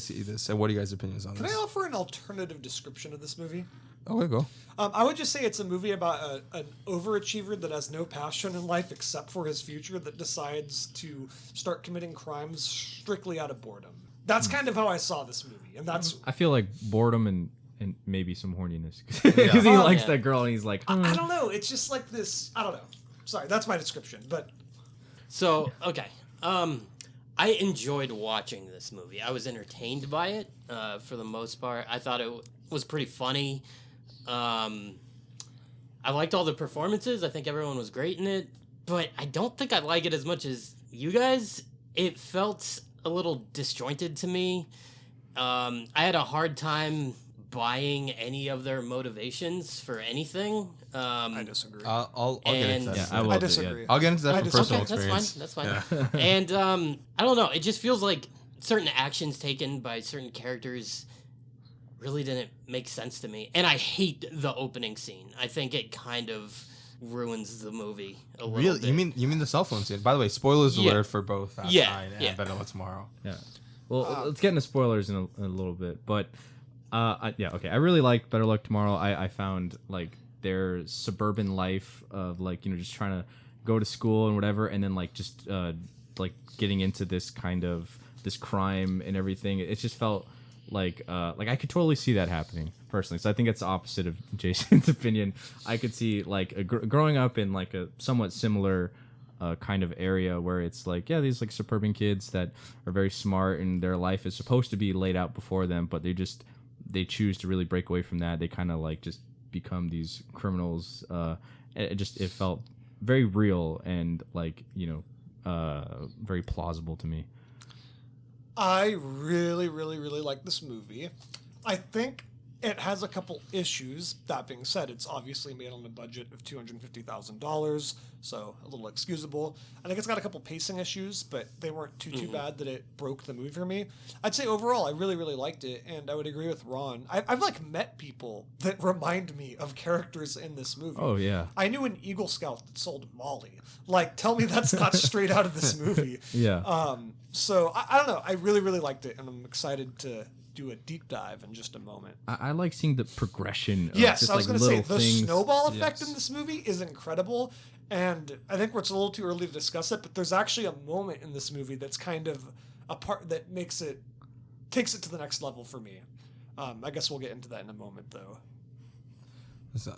see this, and what are you guys' opinions on Can this? I offer an alternative description of this movie? Okay, go. I would just say it's a movie about an overachiever that has no passion in life except for his future, that decides to start committing crimes strictly out of boredom. That's kind of how I saw this movie, and that's I feel like boredom and maybe some horniness. Because he Oh, likes yeah. that girl and he's like, I don't know. It's just like this. I don't know. Sorry, that's my description. But So, okay. I enjoyed watching this movie. I was entertained by it for the most part. I thought it was pretty funny. I liked all the performances. I think everyone was great in it. But I don't think I like it as much as you guys. It felt a little disjointed to me. I had a hard time buying any of their motivations for anything. I disagree. I'll get into And- that. Yeah, I will. I disagree. I'll get into that I from disagree. personal Okay, experience. that's fine. And I don't know. It just feels like certain actions taken by certain characters really didn't make sense to me. And I hate the opening scene. I think it kind of ruins the movie a little Really? bit. You mean the cell phone scene? By the way, spoilers Yeah. alert for both Fast Yeah, 9 and yeah. Better Luck Tomorrow. Yeah. Well, let's get into spoilers in a little bit, but yeah, okay. I really liked Better Luck Tomorrow. I found like their suburban life of like just trying to go to school and whatever, and then like just like getting into this kind of this crime and everything. It just felt like I could totally see that happening personally. So I think it's the opposite of Jason's opinion. I could see like growing up in like a somewhat similar kind of area where it's like, yeah, these like suburban kids that are very smart and their life is supposed to be laid out before them, but they choose to really break away from that. They kind of like just become these criminals. It felt very real and like very plausible to me. I really, really, really like this movie. I think it has a couple issues. That being said, it's obviously made on a budget of $250,000, so a little excusable. I think it's got a couple pacing issues, but they weren't too bad that it broke the movie for me. I'd say overall, I really, really liked it, and I would agree with Ron. I've like met people that remind me of characters in this movie. Oh yeah. I knew an Eagle Scout that sold Molly. Like, tell me that's not straight out of this movie. Yeah. So I don't know. I really, really liked it, and I'm excited to do a deep dive in just a moment. I like seeing the progression of Yes, just I was like going to say little the things. snowball effect Yes. in this movie is incredible, and I think it's a little too early to discuss it. But there's actually a moment in this movie that's kind of a part that takes it to the next level for me. I guess we'll get into that in a moment, though. So,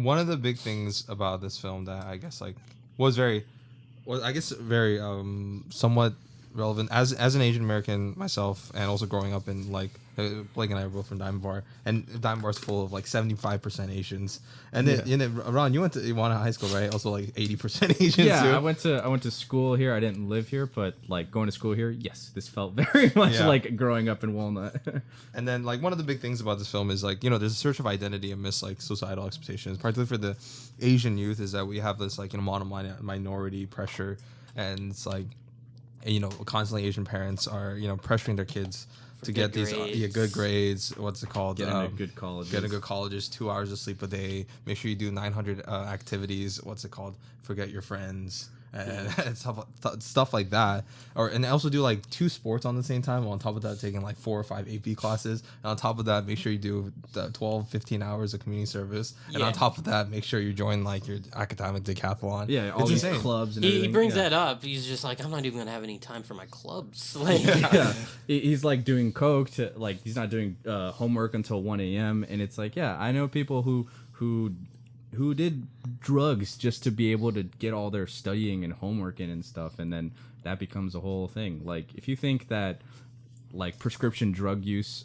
one of the big things about this film that I guess was very somewhat relevant as an Asian American myself, and also growing up in Blake and I are both from Diamond Bar, and Diamond Bar's full of 75% Asians. And then Ron, you went to Iwana High School, right? Also 80% Asians. Yeah, too. I went to school here. I didn't live here, but like going to school here, yes, this felt very much Yeah. like growing up in Walnut. And then one of the big things about this film is there's a search of identity amidst societal expectations, particularly for the Asian youth, is that we have this minority pressure, and it's constantly Asian parents are pressuring their kids to get good these grades. good grades. What's it called? Get into good colleges. Get into good colleges. 2 hours of sleep a day. Make sure you do 900 activities. What's it called? Forget your friends. And stuff like that, and also do 2 sports on the same time. On top of that, taking 4 or 5 AP classes, and on top of that, make sure you do 12-15 hours of community service, and on Yeah. top of that, make sure you join your academic decathlon. Yeah, all it's these insane. clubs and He everything. brings yeah. that up. He's just like, I'm not even gonna have any time for my clubs. Like, Yeah, he's like doing coke to he's not doing homework until 1 a.m. and it's I know people who did drugs just to be able to get all their studying and homework in and stuff, and then that becomes a whole thing. If you think that prescription drug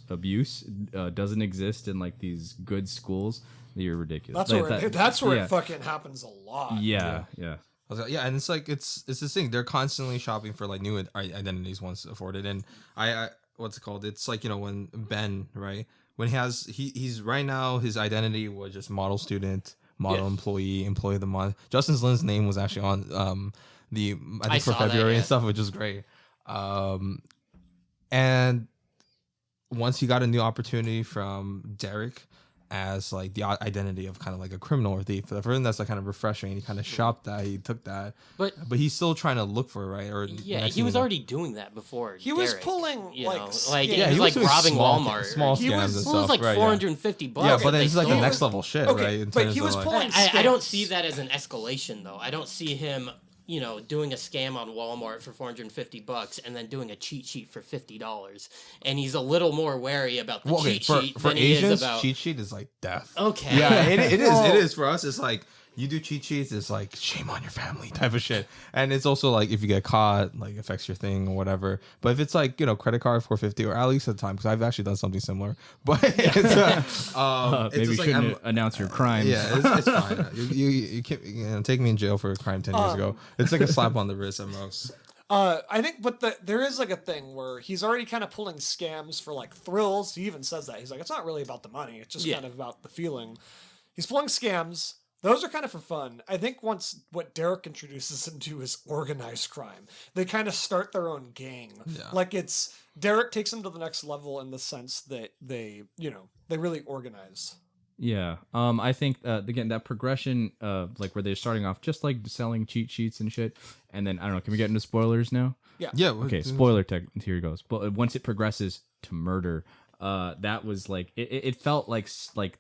abuse doesn't exist in these good schools, you're ridiculous. That's where yeah. it fucking happens a lot. Yeah. I was like, yeah, and it's it's this thing. They're constantly shopping for new identities once afforded, and I what's it called? It's when Ben, right, when he's right now, his identity was just model student, model employee of the month. Justin Lin's name was actually on I think for saw that, February yeah. and stuff, which is great. And once he got a new opportunity from Derek as the identity of kind of a criminal or thief, for him that's kind of refreshing. He kind of shopped that, he took that, but he's still trying to look for it, right? Or yeah, next he thing was you know- already doing that before. He was Derek, pulling, you know, scams. he Yeah, was doing robbing small Walmart. small He scams was- and Well, it was stuff, right? Yeah. $450. Yeah, but that then it's they the stole. next level shit, Okay, right? In but terms he of, was pulling I don't scams. see that as an escalation, though. I don't see him, doing a scam on Walmart for $450 and then doing a cheat sheet for $50. And he's a little more wary about the Well, okay, cheat for sheet for than he is Asians, about. cheat sheet is death. Okay. Yeah, it is. Well- It is for us. It's you do cheat sheets. It's shame on your family type of shit. And it's also if you get caught, affects your thing or whatever. But if it's credit card $450, or at least at the time, because I've actually done something similar. But it's it's Maybe you just shouldn't announce your crimes. yeah, it's fine. You can't take me in jail for a crime 10 years ago. It's a slap on the wrist at most. I think, but there is like a thing where he's already kind of pulling scams for like thrills. He even says that. He's like, it's not really about the money. It's just Yeah. kind of about the feeling. He's pulling scams. Those are kind of for fun. I think once what Derek introduces him to is organized crime. They kind of start their own gang. Yeah. Like it's Derek takes them to the next level in the sense that they really organize. Yeah. I think again that progression like where they're starting off just like selling cheat sheets and shit, and then I don't know. Can we get into spoilers now? Yeah. Okay. Spoiler tech. Here goes. But once it progresses to murder, that was like it felt like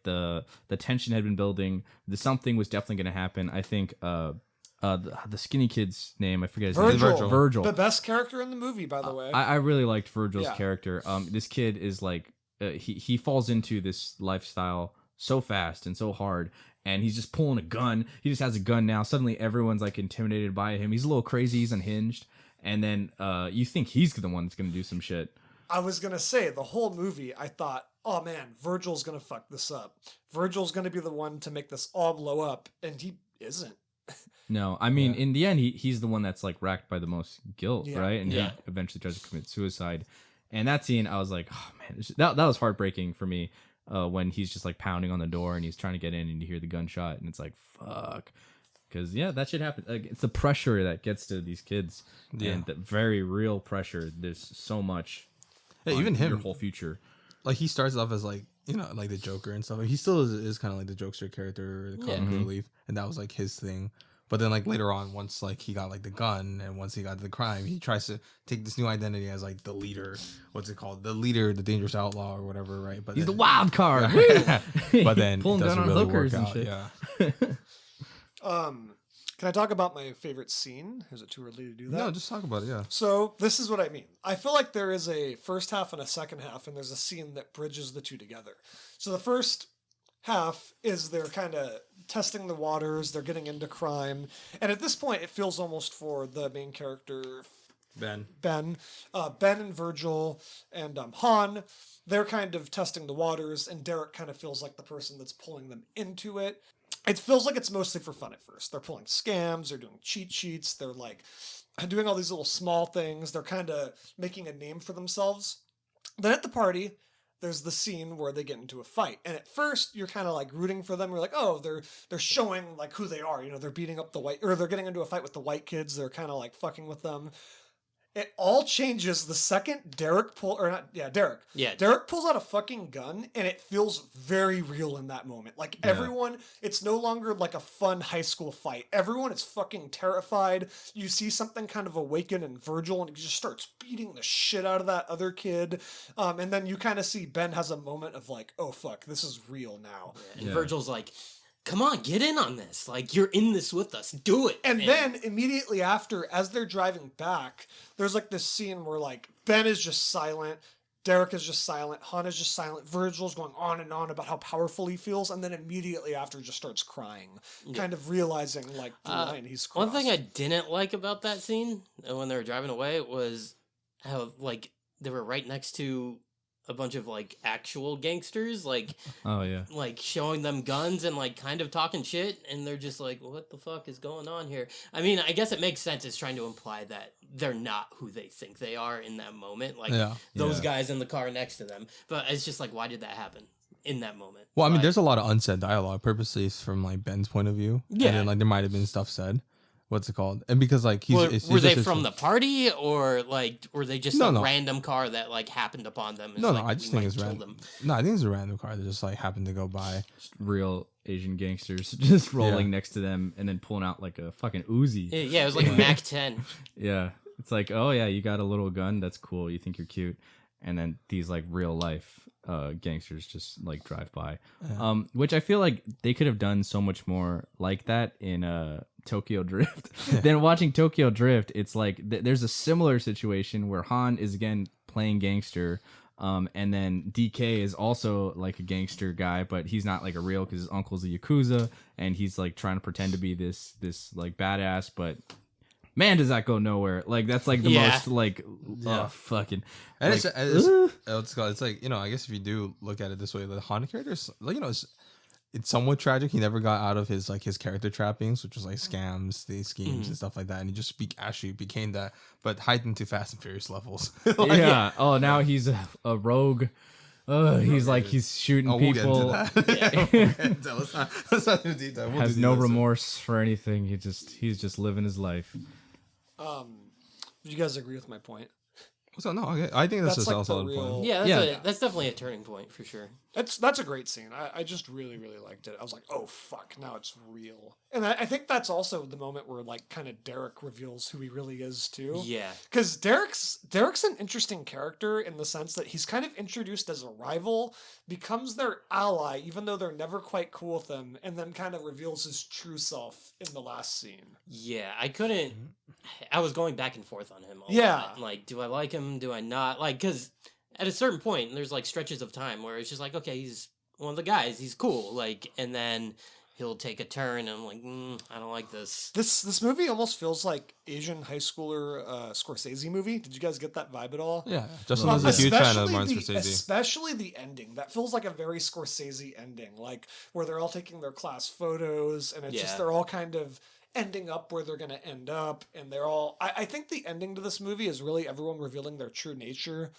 the tension had been building. Something was definitely going to happen. I think the skinny kid's name, I forget his name. Virgil. The best character in the movie, by the way. I really liked Virgil's Yeah. character. This kid is like he falls into this lifestyle so fast and so hard, and he's just pulling a gun. He just has a gun now. Suddenly everyone's like intimidated by him. He's a little crazy. He's unhinged, and then you think he's the one that's gonna do some shit. I was gonna say the whole movie. I thought, oh man, Virgil's gonna fuck this up. Virgil's gonna be the one to make this all blow up, and he isn't. No, I mean, in the end, he's the one that's like racked by the most guilt, Yeah. right? And Yeah. he eventually tries to commit suicide. And that scene, I was like, oh man, that was heartbreaking for me. When he's just like pounding on the door and he's trying to get in and you hear the gunshot and it's like, fuck. Because that should happen. Like, it's the pressure that gets to these kids, and the very real pressure. There's so much. Yeah, on even him. your whole future. Like he starts off as like like the Joker and stuff. He still is kind of like the jokester character, the comic relief, and that was like his thing. But then like later on, once like he got like the gun and once he got the crime, he tries to take this new identity as like the leader. What's it called? The leader, the dangerous outlaw or whatever, right? But He's the then- wild card. but then Pulling it down doesn't on really hookers work and out. shit. Yeah. Can I talk about my favorite scene? Is it too early to do that? No, just talk about it. Yeah. So this is what I mean. I feel like there is a first half and a second half, and there's a scene that bridges the two together. So the first half is they're kind of testing the waters, they're getting into crime, and at this point it feels almost for the main character Ben. Ben and Virgil and Han, they're kind of testing the waters, and Derek kind of feels like the person that's pulling them into it. It feels like it's mostly for fun at first. They're pulling scams, they're doing cheat sheets, they're like doing all these little small things. They're kind of making a name for themselves. Then at the party, there's the scene where they get into a fight. And at first, you're kind of like rooting for them. You're like, oh, they're showing like who they are. You know, they're beating up they're getting into a fight with the white kids. They're kind of like fucking with them. It all changes the second Derek Derek. Yeah. Derek pulls out a fucking gun, and it feels very real in that moment. Like everyone, it's no longer like a fun high school fight. Everyone is fucking terrified. You see something kind of awaken in Virgil, and he just starts beating the shit out of that other kid. And then you kind of see Ben has a moment of like, oh fuck, this is real now. And Virgil's like, come on, get in on this. Like, you're in this with us. Do it. And then immediately after, as they're driving back, there's like this scene where like Ben is just silent, Derek is just silent, Han is just silent, Virgil's going on and on about how powerful he feels, and then immediately after just starts crying, kind of realizing like the line he's crossed. One thing I didn't like about that scene when they were driving away was how, like, they were right next to a bunch of, like, actual gangsters, like, Oh yeah. like showing them guns and like kind of talking shit, and they're just like, what the fuck is going on here? I mean, I guess it makes sense. It's trying to imply that they're not who they think they are in that moment, like those guys in the car next to them. But it's just like, why did that happen in that moment? Well, I mean, Why? there's a lot of unsaid dialogue purposely from like Ben's point of view. Yeah. And then like there might have been stuff said. What's it called? And because like Were they just- from the party, or like were they just No, a no. random car that like happened upon them? It's No, like, I just we think might it's kill random. them. No, I think it's a random car that just like happened to go by. Just real Asian gangsters just rolling Yeah. next to them and then pulling out like a fucking Uzi. Yeah, it was like Mac 10. Yeah. It's like, oh yeah, you got a little gun. That's cool. You think you're cute. And then these like real life gangsters just like drive by. Which I feel like they could have done so much more like that in Tokyo Drift. Then watching Tokyo Drift, it's like there's a similar situation where Han is again playing gangster. And then DK is also like a gangster guy, but he's not like a real because his uncle's a Yakuza and he's like trying to pretend to be this like badass, but man, does that go nowhere. Like that's like the Yeah. most like fucking And like, it's like, I guess if you do look at it this way, the Honda character is like, it's somewhat tragic. He never got out of his character trappings, which was like scams, the schemes and stuff like that, and he just actually became that, but heightened to Fast and Furious levels. yeah. Oh, now he's a rogue. He's shooting Oh, we'll get people. into that. Let's not do deep dive. We'll Has do no this. remorse for anything. He's just living his life. Do you guys agree with my point? So no, okay. I think that's That's a like the solid real- point. Yeah, Yeah. that's definitely a turning point for sure. That's a great scene. I just really, really liked it. I was like, oh fuck, now it's real. And I think that's also the moment where like kind of Derek reveals who he really is too. Yeah. Because Derek's an interesting character in the sense that he's kind of introduced as a rival, becomes their ally, even though they're never quite cool with him, and then kind of reveals his true self in the last scene. Yeah, I couldn't. I was going back and forth on him. Yeah. Lot. Like, do I like him? Do I not? Like, because at a certain point, there's like stretches of time where it's just like, okay, he's one of the guys. He's cool. Like, and then he'll take a turn, and I'm like, I don't like this. This movie almost feels like Asian high schooler Scorsese movie. Did you guys get that vibe at all? Yeah, Justin was a huge fan of Martin Scorsese. Especially the ending. That feels like a very Scorsese ending, like where they're all taking their class photos, and it's just Yeah. they're all kind of ending up where they're going to end up, and they're all. I think the ending to this movie is really everyone revealing their true nature.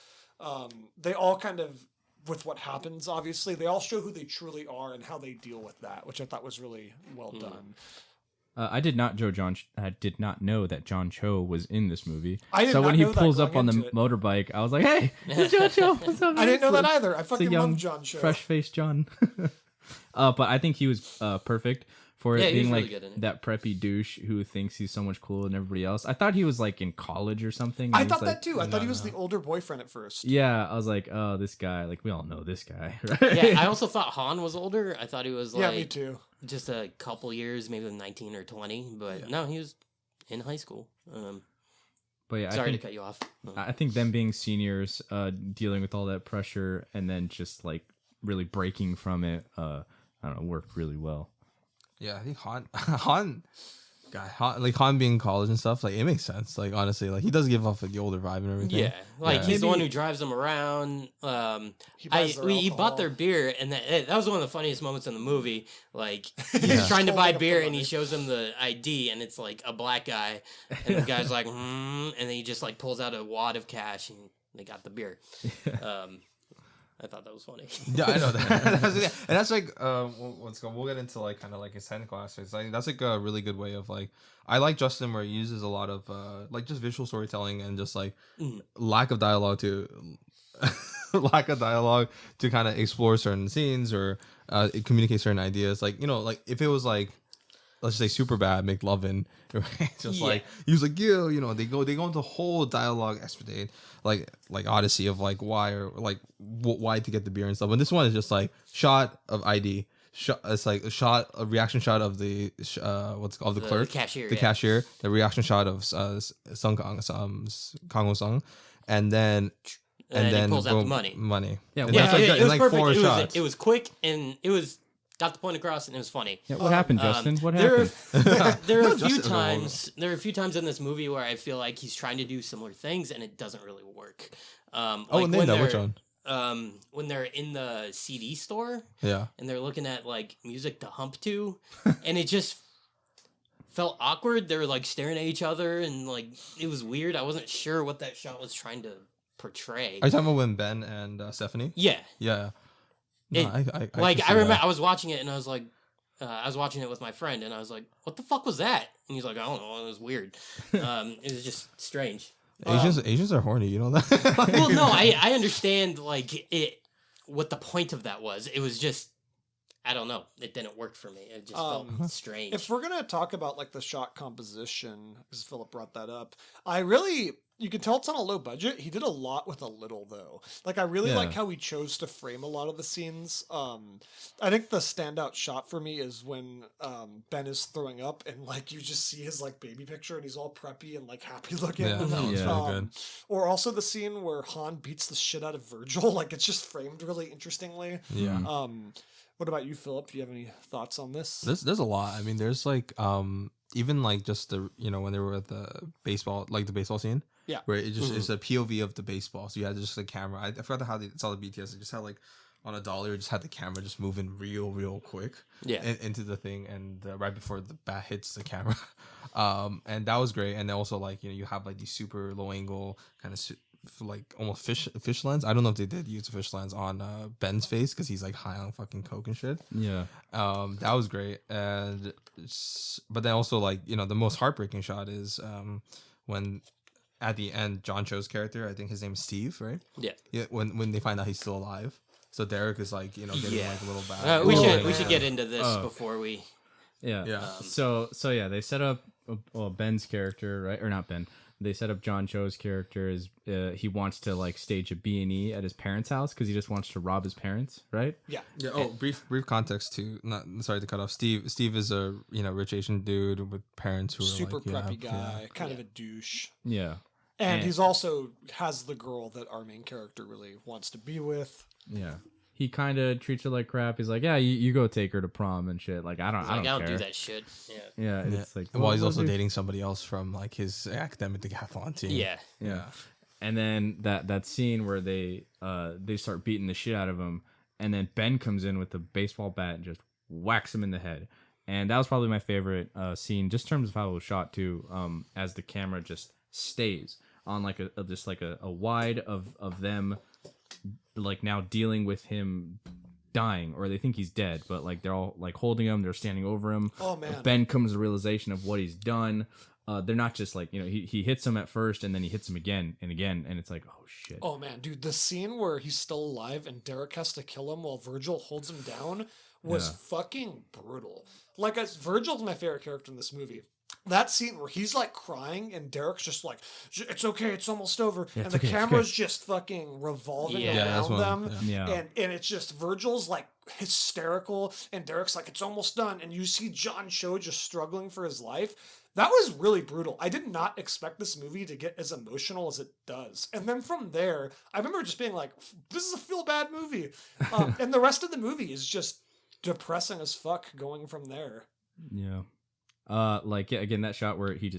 They all kind of, with what happens, obviously, they all show who they truly are and how they deal with that, which I thought was really well done. I did not know that John Cho was in this movie. I did so not when he know that pulls up going on the into it. motorbike, I was like, "Hey, it's John Cho! What's up?" I didn't know man?" that either. I It's a fucking young, love John Cho. fresh-faced John. But I think he was perfect for Yeah, it he was being really like good in it. that preppy douche who thinks he's so much cooler than everybody else. I thought he was like in college or something. I and he was thought like, that too. I thought he was the older boyfriend at first. Yeah, I was like, oh, this guy. Like we all know this guy, right? Yeah, I also thought Han was older. I thought he was Yeah, like me too. just a couple years, maybe 19 or 20. But no, he was in high school. But yeah, Sorry I think, to cut you off. I think them being seniors, dealing with all that pressure, and then just like really breaking from it, I don't know, worked really well. Yeah, I think Han being in college and stuff, like it makes sense. Like honestly, like he does give off like the older vibe and everything. Yeah, like Yeah. he's the one Maybe- who drives them around. He buys their He bought alcohol. their beer, and that was one of the funniest moments in the movie. Like he's Yeah. trying to buy Holding up beer, the and he money. shows him the ID, and it's like a black guy, and the guy's like, and then he just like pulls out a wad of cash, and they got the beer. I thought that was funny. Yeah, I know that. And that's like, what's going? We'll get into like kind of like his technical aspects. I think that's like a really good way of like. I like Justin where he uses a lot of like just visual storytelling and just like lack of dialogue to kind of explore certain scenes or communicate certain ideas. Like like if it was like. Let's just say Superbad, McLovin, right? Just like he was like, they go into whole dialogue expedite, like Odyssey of like why or like why to get the beer and stuff. And this one is just like shot of ID, it's like a reaction shot of the what's called the clerk, cashier, the yeah. cashier, the reaction shot of Sung Kang Sung, and then And then he pulls out the boom, money. Yeah, And well, that's like it in was like perfect. 4 It was, shots. it was quick, and it was got the point across, and it was funny. Yeah, what happened, Justin? What there happened? Are, there are a Justin few as a whole. times. There are a few times in this movie where I feel like he's trying to do similar things, and it doesn't really work. Oh, Like and then that which they're- one? When they're in the CD store Yeah. and they're looking at like music to hump to, and it just felt awkward. They were like staring at each other, and like it was weird. I wasn't sure what that shot was trying to portray. Are you talking about when Ben and Stephanie? Yeah, Yeah. No, It- I like can I see remember that. I was watching it and I was like, I was watching it with my friend and I was like, what the fuck was that? And he's like, I don't know, it was weird. It was just strange. Asians are horny, you know that? Well, no, I understand like what the point of that was. It was just, I don't know, it didn't work for me. It just felt strange. If we're gonna talk about like the shot composition, because Philip brought that up, you can tell it's on a low budget. He did a lot with a little though. Like I really like how he chose to frame a lot of the scenes. I think the standout shot for me is when Ben is throwing up and like you just see his like baby picture and he's all preppy and like happy looking. Yeah, that was Yeah. really good. Or also the scene where Han beats the shit out of Virgil. Like it's just framed really interestingly. Yeah. What about you, Philip? Do you have any thoughts on this? There's a lot. I mean, there's like even like just the when they were at the baseball, like the baseball scene. Yeah. Where it just it's a POV of the baseball. So you had just the camera. I forgot how they saw the BTS. They just had like on a dolly, or just had the camera just moving real quick. Yeah. Into the thing, and right before the bat hits the camera, and that was great. And then also like you have like these super low angle kind of like almost fish lens. I don't know if they did use a fish lens on Ben's face because he's like high on fucking coke and shit. Yeah. That was great. And but then also like the most heartbreaking shot is when at the end John Cho's character, I think his name is Steve, right? Yeah. When they find out he's still alive. So Derek is like, getting Yeah. like a little bad. We should get into this before we. Yeah. Yeah. So yeah, they set up Ben's character, right? Or not Ben. They set up John Cho's character as he wants to like stage a B&E at his parents' house because he just wants to rob his parents, right? Yeah. Yeah. Oh, brief context too. Not sorry to cut off. Steve is a rich Asian dude with parents who are Super like, preppy guy, kind of a douche. Yeah. And he's also has the girl that our main character really wants to be with. Yeah. He kind of treats her like crap. He's like, yeah, you go take her to prom and shit. Like, I don't I care. do that shit. Yeah. Yeah. It's like, Well, he's what also was it? dating somebody else from like his academic decathlon team. Yeah. Yeah. And then that scene where they start beating the shit out of him, and then Ben comes in with the baseball bat and just whacks him in the head. And that was probably my favorite scene, just in terms of how it was shot too. As the camera just stays on like a wide of them, like now dealing with him dying, or they think he's dead, but like they're all like holding him, they're standing over him. Oh man. Ben comes to the realization of what he's done. They're not just like, he hits him at first and then he hits him again and again, and it's like, oh shit. Oh man, dude, the scene where he's still alive and Derek has to kill him while Virgil holds him down was fucking brutal. Like, Virgil's my favorite character in this movie. That scene where he's like crying and Derek's just like, it's okay, it's almost over, and the okay, it's camera's just fucking revolving that's around one, them, yeah. and it's just Virgil's like hysterical, and Derek's like, it's almost done, and you see John Cho just struggling for his life. That was really brutal. I did not expect this movie to get as emotional as it does. And then from there, I remember just being like, this is a feel-bad movie. And the rest of the movie is just depressing as fuck going from there. Yeah. Again, that shot where he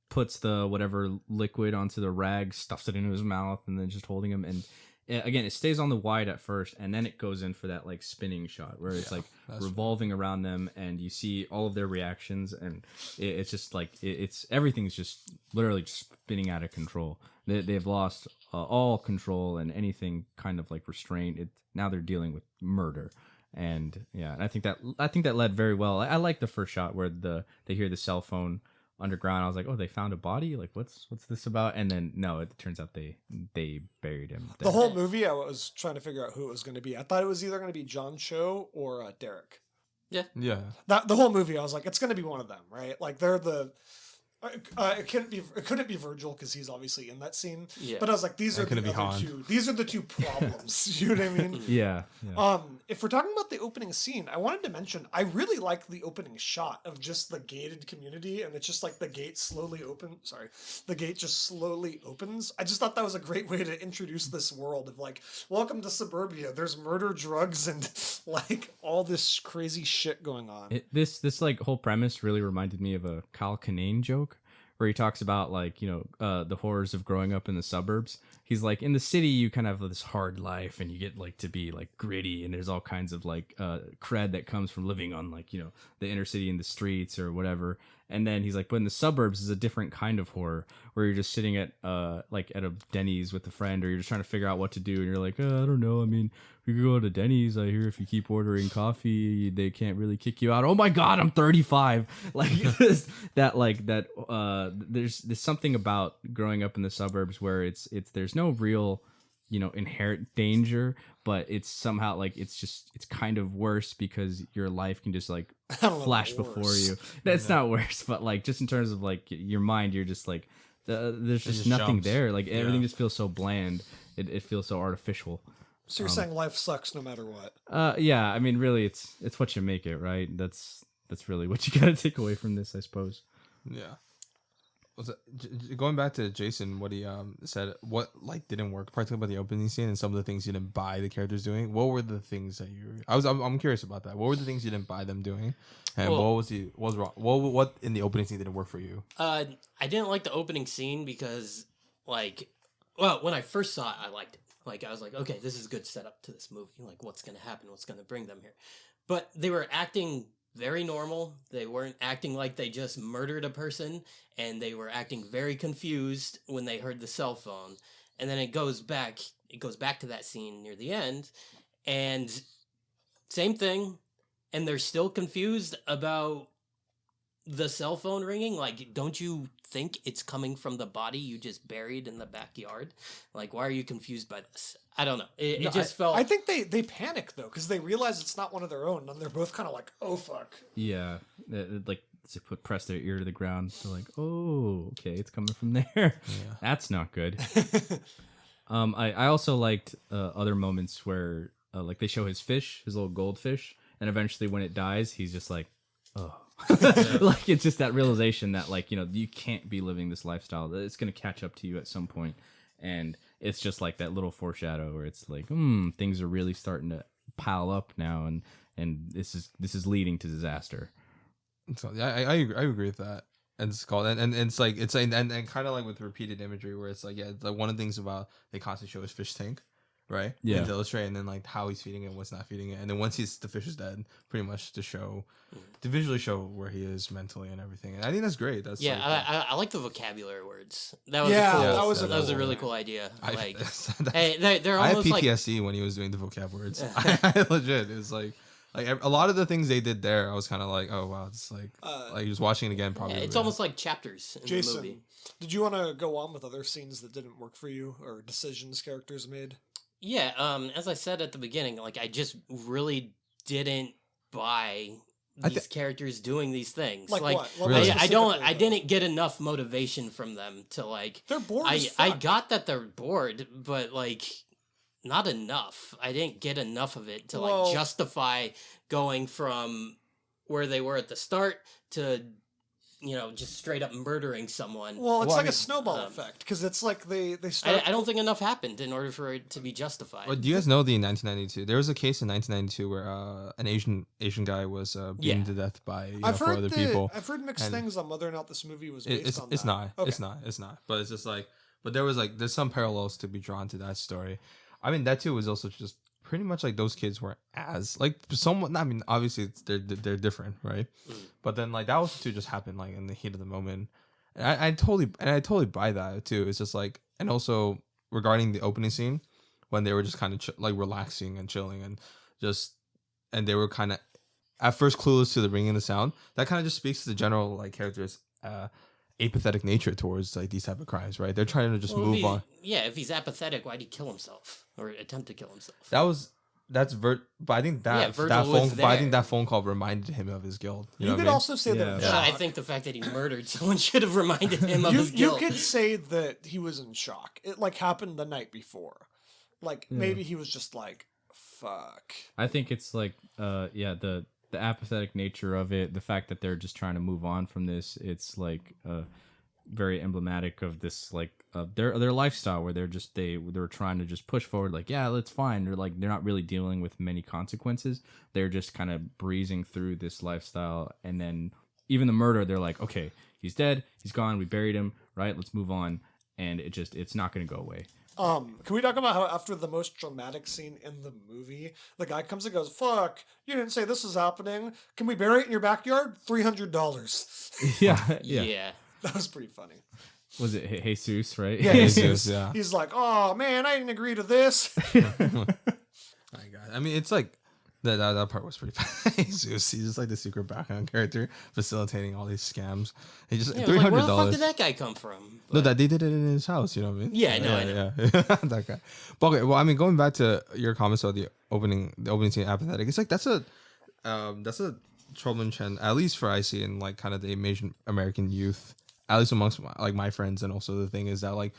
puts the whatever liquid onto the rag, stuffs it into his mouth, and then just holding him. And again, it stays on the wide at first, and then it goes in for that like spinning shot where it's like revolving around them, and you see all of their reactions, and it's just like it's everything's just literally just spinning out of control. They've lost all control and anything kind of like restraint. Now they're dealing with murder. And yeah, I think that led very well. I like the first shot where they hear the cell phone underground. I was like, oh, they found a body? Like, what's this about? And then no, it turns out they buried him. The whole movie, I was trying to figure out who it was going to be. I thought it was either going to be John Cho or Derek. Yeah. The whole movie, I was like, it's going to be one of them, right? Like they're the. It couldn't be Virgil because he's obviously in that scene. Yeah. But I was like, these are the other Han. two. These are the two problems. You know what I mean? Yeah. If we're talking about the opening scene, I wanted to mention I really like the opening shot of just the gated community, and it's just like the gate the gate just slowly opens. I just thought that was a great way to introduce this world of like, welcome to suburbia. There's murder, drugs, and like all this crazy shit going on. This like whole premise really reminded me of a Kyle Kinane joke where he talks about like, the horrors of growing up in the suburbs. He's like, in the city, you kind of have this hard life and you get like to be like gritty, and there's all kinds of like cred that comes from living on like, the inner city and the streets or whatever. And then he's like, but in the suburbs is a different kind of horror where you're just sitting at like at a Denny's with a friend, or you're just trying to figure out what to do, and you're like, I don't know. I mean, we could go to Denny's. I hear if you keep ordering coffee, they can't really kick you out. Oh my God, I'm 35. Like there's something about growing up in the suburbs where there's no real, inherent danger, but it's somehow like it's kind of worse because your life can just like flash before you. That's not worse, but like just in terms of like your mind, you're just like there's just nothing jumps. there. Like everything just feels so bland. It feels so artificial. So you're saying life sucks no matter what? Yeah, I mean, really, it's what you make it, right? That's really what you gotta take away from this, I suppose. Yeah. Going back to Jason, what he said, what like didn't work, particularly about the opening scene and some of the things you didn't buy the characters doing. What were the things that I'm curious about that. What were the things you didn't buy them doing, and what was wrong? What in the opening scene didn't work for you? I didn't like the opening scene because, like, well, when I first saw it, I liked it. Like I was like, okay, this is a good setup to this movie. Like what's gonna happen? What's gonna bring them here? But they were acting very normal. They weren't acting like they just murdered a person, and they were acting very confused when they heard the cell phone. And then it goes back to that scene near the end, and same thing, and they're still confused about the cell phone ringing. Like, don't you think it's coming from the body you just buried in the backyard? Like, why are you confused by this? I don't know. It No, just felt. I think they panic though because they realize it's not one of their own, and they're both kind of like, "Oh fuck." Yeah, like to press their ear to the ground. So like, oh, okay, it's coming from there. That's not good. I also liked other moments where like they show his fish, his little goldfish, and eventually when it dies, he's just like, oh. Like it's just that realization that like, you know, you can't be living this lifestyle. It's gonna catch up to you at some point, and it's just like that little foreshadow where it's like, things are really starting to pile up now, and this is leading to disaster. So yeah, I agree with that. And it's called and it's like and kind of like with repeated imagery where it's like, yeah, it's like one of the things about they constantly show his fish tank, right? Yeah. To illustrate, and then like how he's feeding it, what's not feeding it, and then once the fish is dead, pretty much to visually show where he is mentally and everything. And I think that's great. That's Yeah, like, I like the vocabulary words. That was Yeah, a cool, that was a that was a cool really one. cool idea. I, Like, that's- hey, they're I had almost like PTSD when he was doing the vocab words. I legit, it was like a lot of the things they did there, I was kind of like, oh wow, it's like just watching it again. Probably it's almost like chapters in the movie. Jason, did you want to go on with other scenes that didn't work for you or decisions characters made? Yeah, as I said at the beginning, like I just really didn't buy these characters doing these things. Like what? What Really? was I specifically, though? didn't get enough motivation from them to like. They're bored as I fuck. got that they're bored, but like not enough. I didn't get enough of it to Well- like justify going from where they were at the start to, you know, just straight up murdering someone. Well, it's Well, I like a mean, snowball effect because it's like they start. I don't think enough happened in order for it to be justified. Well, do you guys know the in 1992? There was a case in 1992 where an Asian guy was beaten Yeah. to death by I've four heard other people. I've heard mixed and- things on whether or not this movie was based It's on it's that. not Okay. it's not. But it's just like, but there's some parallels to be drawn to that story. I mean, that too was also just pretty much like those kids were as like somewhat. I mean, obviously they're different, right? But then like that also too just happened like in the heat of the moment. And I totally buy that too. It's just like, and also regarding the opening scene when they were just kind of like relaxing and chilling and they were kind of at first clueless to the ringing the sound. That kind of just speaks to the general like characters apathetic nature towards like these type of crimes, right? They're trying to just Well, move on. Yeah, if he's apathetic, why'd he kill himself or attempt to kill himself? But I think that Virgil was but I think there. that phone call reminded him of his guilt. You You know could what I mean? also say that. Yeah. in I shock. think the fact that he murdered someone should have reminded him of you his guilt. could say that he was in shock. It like happened the night before. Like maybe he was just like, "Fuck." I think it's like the apathetic nature of it, the fact that they're just trying to move on from this, it's like very emblematic of this like their lifestyle where they're trying to just push forward, like, yeah, that's fine. They're not really dealing with many consequences. They're just kind of breezing through this lifestyle, and then even the murder, they're like, okay, he's dead, he's gone, we buried him, right? Let's move on. And it's not gonna go away. Can we talk about how after the most dramatic scene in the movie, the guy comes and goes, "Fuck, you didn't say this is happening. Can we bury it in your backyard? $300." Yeah. yeah. That was pretty funny. Was it Jesus, right? Yeah, Jesus, yeah. He's like, "Oh man, I didn't agree to this." My God. I mean, it's like that part was pretty funny. Zeus, he's just like the secret background character facilitating all these scams. He just Yeah, I was like, where the fuck $300. did that guy come from? No, that they did it in his house. You know what I mean? Yeah, I know, I know. Yeah. That guy. But okay, well, I mean, going back to your comments about the opening scene, apathetic. It's like that's a troubling trend, at least for I see in like kind of the Asian American youth, at least amongst my friends. And also the thing is that like,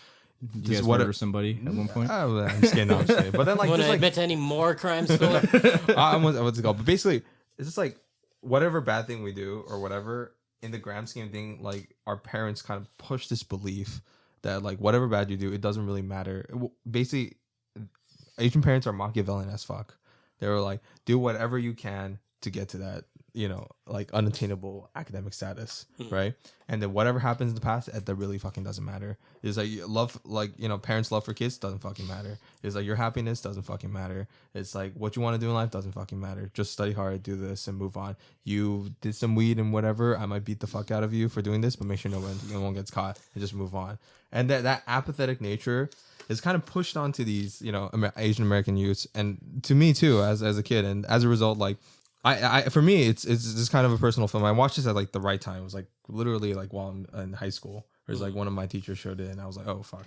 You guys murder somebody at one point? I'm just kidding. I'm just kidding. But then like, Want just to like admit to any more crimes, Philip? what's it called? But basically, it's just like whatever bad thing we do or whatever in the grand scheme of thing, like our parents kind of push this belief that like whatever bad you do, it doesn't really matter. Basically, Asian parents are Machiavellian as fuck. They were like, do whatever you can to get to that, like unattainable academic status, right? And then whatever happens in the past, that really fucking doesn't matter. It's like love, like parents' love for kids doesn't fucking matter. It's like your happiness doesn't fucking matter. It's like what you want to do in life doesn't fucking matter. Just study hard, do this, and move on. You did some weed and whatever. I might beat the fuck out of you for doing this, but make sure no one gets caught and just move on. And that apathetic nature is kind of pushed onto these Asian American youths, and to me too as a kid, and as a result, like. I for me it's just kind of a personal film. I watched this at like the right time. It was like literally like while I'm in high school. It was like one of my teachers showed it and I was like, oh fuck.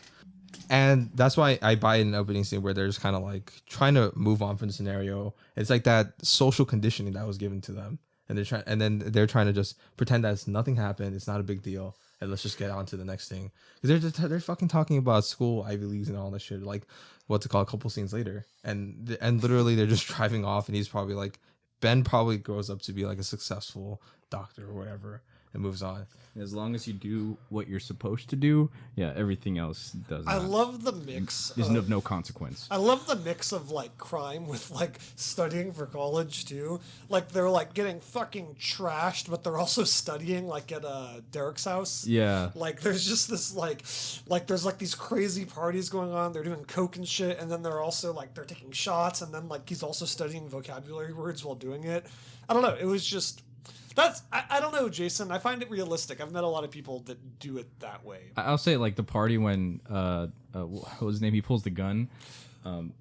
And that's why I buy an opening scene where they're just kind of like trying to move on from the scenario. It's like that social conditioning that was given to them. And they're trying to just pretend that nothing happened. It's not a big deal. And let's just get on to the next thing. Because they're fucking talking about school, Ivy Leagues and all that shit. Like what's it called? A couple scenes later. And literally they're just driving off and he's probably like, Ben probably grows up to be like a successful doctor or whatever and moves on. As long as you do what you're supposed to do, yeah, everything else does I not. love the mix. Is of no consequence. I love the mix of like crime with like studying for college too. Like they're like getting fucking trashed, but they're also studying like at Derek's house. Yeah. Like there's just this like there's like these crazy parties going on. They're doing coke and shit, and then they're also like they're taking shots, and then like he's also studying vocabulary words while doing it. I don't know. It was just. I don't know, Jason. I find it realistic. I've met a lot of people that do it that way. I'll say like the party when what was his name? He pulls the gun.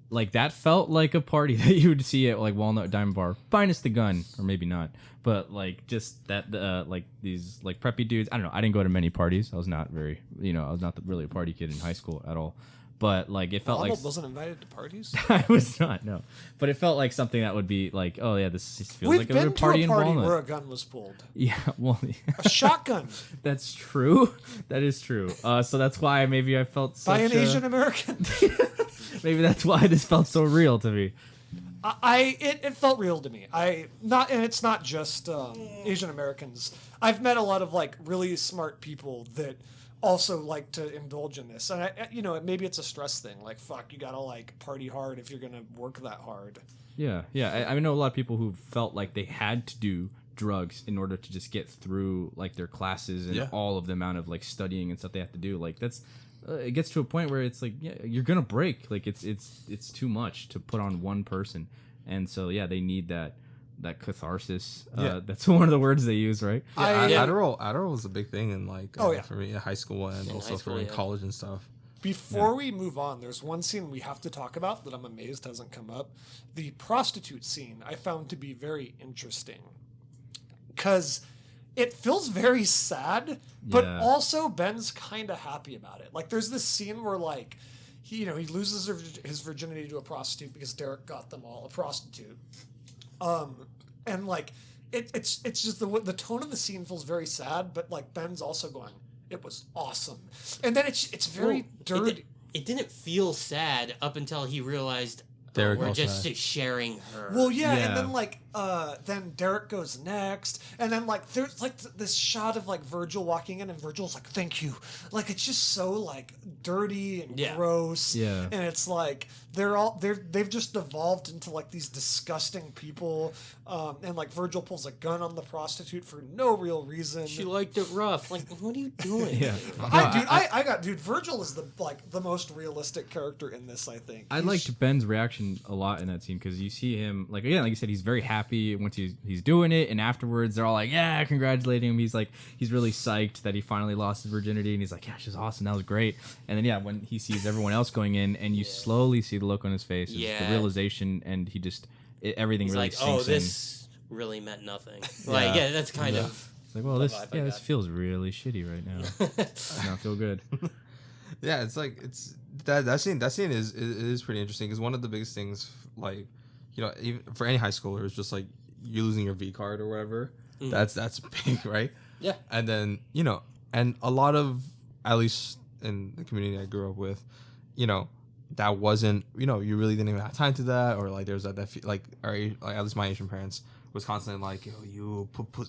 Like that felt like a party that you would see at like Walnut Diamond Bar, minus the gun, or maybe not. But like just that like these like preppy dudes. I don't know. I didn't go to many parties. I was not very I was not really a party kid in high school at all. But like it felt Donald like wasn't invited to parties. I was not, no. But it felt like something that would be like, oh yeah, this feels We've like been a to party a in party Walnut. where a gun was pulled. Yeah, well, A shotgun that's true. That is true. So that's why maybe I felt such by an Asian American. Maybe that's why this felt so real to me. It felt real to me. And it's not just Asian Americans. I've met a lot of like really smart people that also like to indulge in this, and maybe it's a stress thing. Like fuck, you gotta like party hard if you're gonna work that hard. Yeah. I know a lot of people who felt like they had to do drugs in order to just get through like their classes and all of the amount of like studying and stuff they have to do. Like that's it gets to a point where it's like you're gonna break. Like it's too much to put on one person, and so they need that catharsis. That's one of the words they use, right? Adderall was a big thing in like for me in high school and also in college and stuff. Before we move on, there's one scene we have to talk about that I'm amazed hasn't come up. The prostitute scene I found to be very interesting because it feels very sad, but also Ben's kind of happy about it. Like there's this scene where like he loses his virginity to a prostitute because Derek got them all a prostitute. And like it's just the tone of the scene feels very sad, but like Ben's also going, it was awesome, and then it's very dirty. It didn't feel sad up until he realized we're just sharing her. Well, and then like then Derek goes next, and then like there's like this shot of like Virgil walking in, and Virgil's like, "Thank you." Like it's just so like dirty and gross. Yeah, and it's like they've just evolved into like these disgusting people. And like Virgil pulls a gun on the prostitute for no real reason. She liked it rough. Like, what are you doing? Virgil is the most realistic character in this. I think I liked Ben's reaction a lot in that scene because you see him like you said, he's very happy once he's doing it, and afterwards they're all like, yeah, congratulating him. He's really psyched that he finally lost his virginity, and he's like, yeah, she's awesome, that was great. And then when he sees everyone else going in, and you slowly see the look on his face, the realization, and he just. Everything he's really like, sinks this really meant nothing. Like, that's kind of. It's like, well, this feels really shitty right now. I don't feel good. Yeah, it's like that scene is pretty interesting because one of the biggest things, like, even for any high schooler, is just like you're losing your V card or whatever. That's big, right? Yeah. And then and a lot of, at least in the community I grew up with, that wasn't, you really didn't even have time to that, or like there's that like, or like at least my Asian parents was constantly like, yo,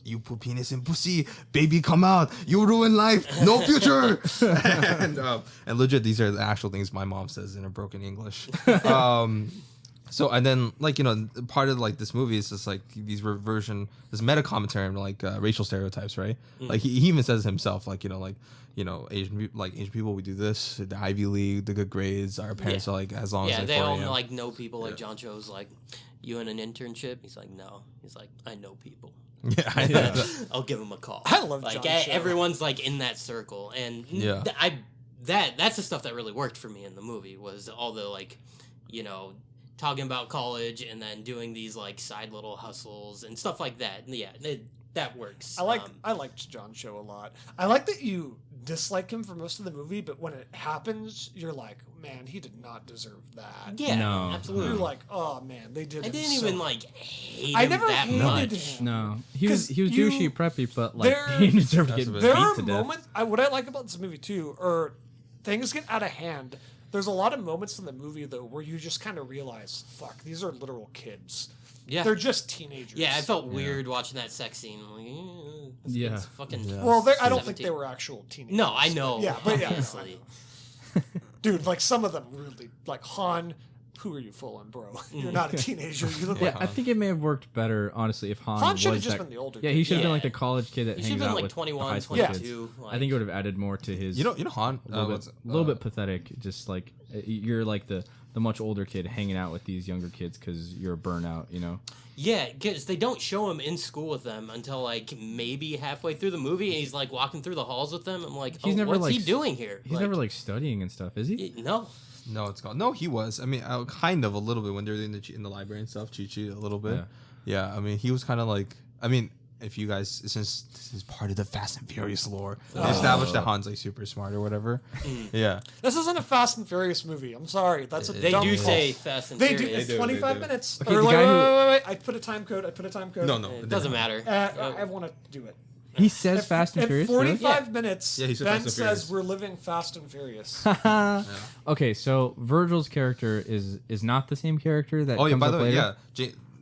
you put penis in pussy, baby, come out, you ruin life, no future. and legit, these are the actual things my mom says in her broken English. So and then like part of like this movie is just like these this meta commentary on like racial stereotypes, right? Like he even says himself like Asian people, we do this, the Ivy League, the good grades, our parents are like as long as they all 4 a.m. like know people. Like John Cho's like, you in an internship? He's like, no. He's like, I know people. Yeah. I'll give him a call. I love like John Cho. everyone's like in that circle, and Yeah. that's the stuff that really worked for me in the movie was all the like, talking about college and then doing these like side little hustles and stuff like that. And yeah, that works. I liked John Cho a lot. I like that you dislike him for most of the movie, but when it happens, you're like, man, he did not deserve that. Yeah, No. absolutely. You're like, oh man, they did. I him didn't so even like hate I him never that hated much. him. No, he was 'Cause douchey, preppy, but like he deserved to get beat There are to death. moments. What I like about this movie too, are things get out of hand. There's a lot of moments in the movie though where you just kind of realize, fuck, these are literal kids. Yeah. They're just teenagers. Yeah, I felt weird watching that sex scene. I'm like, this Yeah. kid's fucking. Yeah. Well, I don't think 17. they were actual teenagers. No, I know. Yeah, but yeah, obviously. dude, like some of them really, like Han. Who are you fooling, bro? You're not a teenager. You look Yeah, like I think it may have worked better, honestly, if Han should have was just that- been the older Yeah, kid. he should have been Yeah. like the college kid that He hangs should have been out like with 21, the high school 22. kids. Like, I think it would have added more to his. Han a little bit pathetic. Just like you're like the much older kid hanging out with these younger kids because you're a burnout. yeah, because they don't show him in school with them until like maybe halfway through the movie, and he's like walking through the halls with them. I'm like, He's never, what's like, he doing here? He's never like studying and stuff, is he? No. No, it's gone. No, he was. I mean, kind of a little bit when they're in the library and stuff. Chi-Chi a little bit. Yeah. I mean, he was kind of like. I mean, if you guys, since this is part of the Fast and Furious lore, they established that Han's like super smart or whatever. Yeah. this isn't a Fast and Furious movie. I'm sorry, that's a They dumb do call. say Fast and They do. Furious. It's 25 do. minutes. Okay, Or the wait, guy wait, who- I put a time code. No. It doesn't matter. I want to do it. He says Fast and Furious. At really? 45 minutes, Yeah, he said Ben Fast and says Furious. we're living Fast and Furious. Okay, so Virgil's character is not the same character that. Oh yeah. comes By up the way,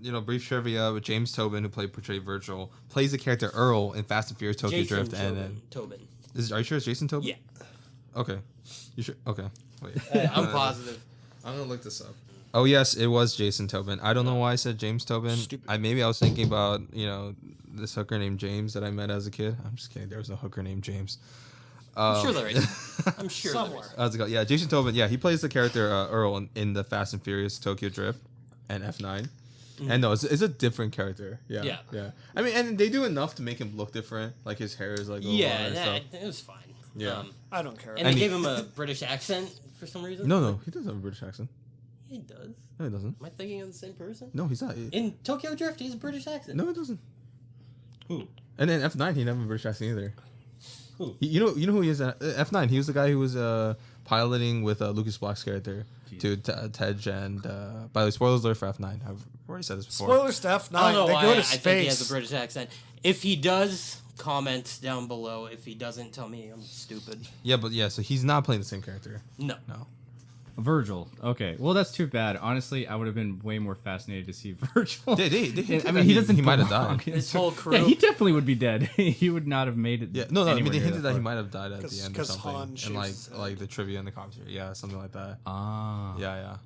later? brief trivia with James Tobin, who portrayed Virgil, plays the character Earl in Fast and Furious Tokyo Jason Drift, and then Tobin. are you sure it's Jason Tobin? Yeah, Okay. You sure? Okay. Wait. I'm positive. I'm gonna look this up. Oh yes, it was Jason Tobin. I don't know why I said James Tobin. Maybe I was thinking about this hooker named James that I met as a kid. I'm just kidding. There was no hooker named James. I'm sure there is. I'm sure there Somewhere. is. How's it go? Yeah, Jason Tobin. Yeah, he plays the character Earl in the Fast and Furious Tokyo Drift and F9. And no, it's a different character. Yeah. Yeah. I mean, and they do enough to make him look different. Like his hair is like a little Yeah, longer and that, stuff. it was fine. Yeah. I don't care. And they gave him a British accent for some reason. No, he doesn't have a British accent. He does. No, he doesn't. Am I thinking of the same person? No, he's not. In Tokyo Drift, he's a British accent. No, he doesn't. Who? And then F9, he didn't have a British accent either. Who? You know who he is? F9. He was the guy who was piloting with Lucas Black's character to Tej and. By the way, spoilers alert for F9. I've already said this before. Spoilers to F9. I don't know They why go to I space. think he has a British accent. If he does, comment down below. If he doesn't, tell me I'm stupid. Yeah, so he's not playing the same character. No. No. Virgil. Okay, well that's too bad. Honestly, I would have been way more fascinated to see Virgil. I mean, he doesn't. He might have belong. died. His whole crew. Yeah, he definitely would be dead. He would not have made it. Yeah, no. I mean, anywhere they near hinted that he far. might have died at the end or 'cause something, Han and shaves his like head. the trivia in the commentary. Yeah, something like that. Ah. Yeah.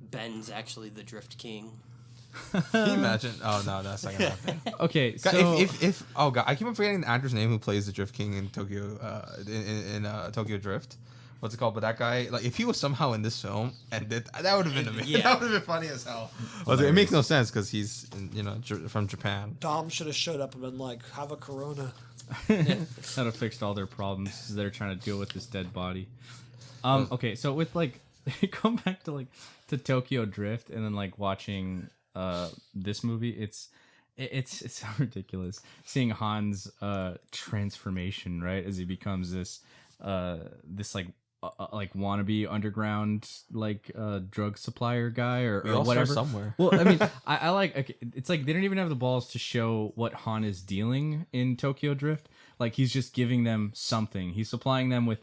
Ben's actually the Drift King. Can you imagine? Oh no, that's not gonna happen. Okay, God, so if oh god, I keep on forgetting the actor's name who plays the Drift King in Tokyo in Tokyo Drift. What's it called? But that guy, like, if he was somehow in this film, and that would have been amazing. Yeah. That would have been funny as hell. I was like, it makes no sense because he's from Japan. Dom should have showed up and been like, have a Corona. that'd have fixed all their problems. 'Cause they're trying to deal with this dead body. Okay, so with like, come back to like to Tokyo Drift, and then like watching this movie, it's so ridiculous seeing Han's transformation, right, as he becomes this like wannabe underground like drug supplier guy or all start whatever somewhere. Well, I mean, I like okay, it's like they don't even have the balls to show what Han is dealing in Tokyo Drift. Like he's just giving them something. He's supplying them with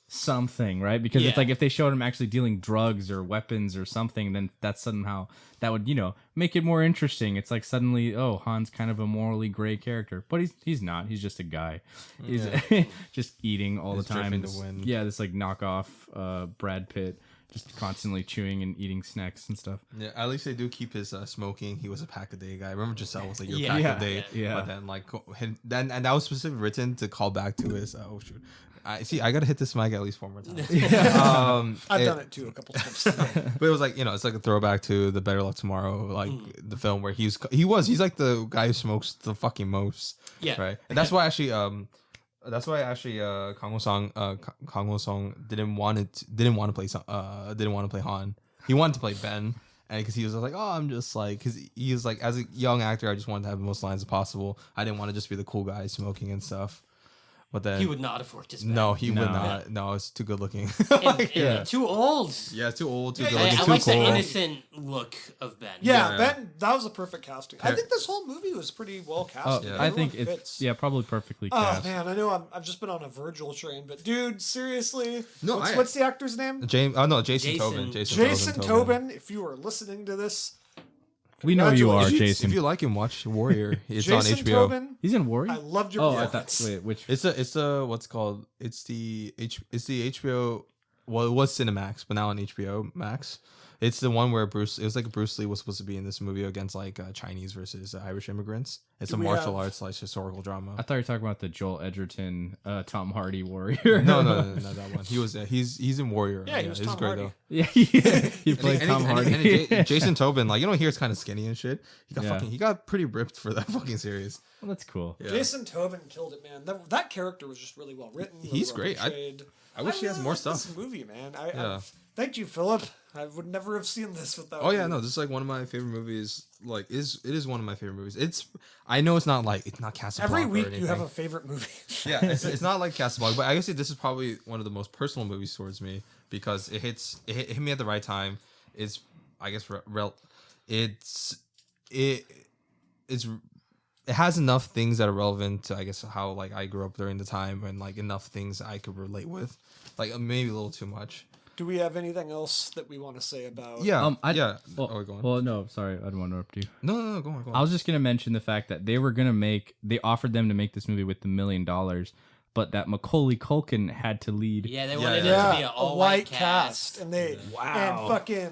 something, right? Because it's Yeah. like if they showed him actually dealing drugs or weapons or something, then that's somehow that would make it more interesting. It's like suddenly, oh, Han's kind of a morally gray character, but he's not. He's just a guy. He's just eating all He's the time. drifting the wind. Yeah, this like knockoff Brad Pitt just constantly chewing and eating snacks and stuff. Yeah, at least they do keep his smoking. He was a pack a day guy. I remember Giselle was like your Yeah. pack Yeah. a day. Yeah. But then like then and that was specifically written to call back to his oh shoot. I see. I gotta hit this mic at least 4 more times. I've done it too a couple times. But it was like it's like a throwback to the Better Luck Tomorrow, like the film where he's like the guy who smokes the fucking most. Yeah. Right. And that's why actually Kang Ho Song didn't want to play Han. He wanted to play Ben. And because he was like, oh, I'm just like, because he was like, as a young actor, I just wanted to have the most lines as possible. I didn't want to just be the cool guy smoking and stuff. But then He would not have worked as Ben. no, he would No. not. No, it's too good looking. And too old. Yeah, too old, too good I, looking, I too like the cool. innocent look of Ben. Yeah, Yeah. Ben, that was a perfect casting. I think this whole movie was pretty well cast. yeah. I think Everyone it's fits. probably perfectly Oh cast. man, I know I've just been on a Virgil train, but dude, seriously, No, what's the actor's name? Jason Jason- Tobin. Jason Tobin. If you are listening to this, We know you are, Congratulations. Jason. If you like him, watch Warrior. It's on Jason HBO. Tobin, He's in Warrior. I loved your Oh, I performance. thought. Wait, which? It's a what's called? It's the HBO. Well, it was Cinemax, but now on HBO Max. It's the one where it was like Bruce Lee was supposed to be in this movie against like Chinese versus Irish immigrants. It's Do a we martial have- arts like historical drama. I thought you were talking about the Joel Edgerton, Tom Hardy Warrior. No, not that one. He was he's in Warrior. Yeah, he was Tom great Hardy. though. yeah, he played And Tom Hardy. Jason Tobin, like he's kind of skinny and shit. Yeah. He got pretty ripped for that fucking series. Well, that's cool. Yeah. Jason Tobin killed it, man. That character was just really well written. really He's well great. portrayed. I wish he has really more like this stuff. movie, man. Yeah. Thank you, Philip. I would never have seen this without. Oh yeah, you. no, this is like one of my favorite movies. Like, it is one of my favorite movies. I know it's not Casablanca. Every or week you anything. have a favorite movie. Yeah, it's not like Casablanca, but I guess this is probably one of the most personal movies towards me because it hit me at the right time. It's I guess it has enough things that are relevant to I guess how like I grew up during the time and like enough things I could relate with, like maybe a little too much. Do we have anything else that we want to say about? Yeah, yeah. Well, Oh, go on. well, no, sorry, I didn't want to interrupt you. No, go on. I was just gonna mention the fact that they offered them to make this movie with $1 million, but that Macaulay Culkin had to lead. Yeah, they Yeah, wanted yeah. it to be an a all-white cast. and they and fucking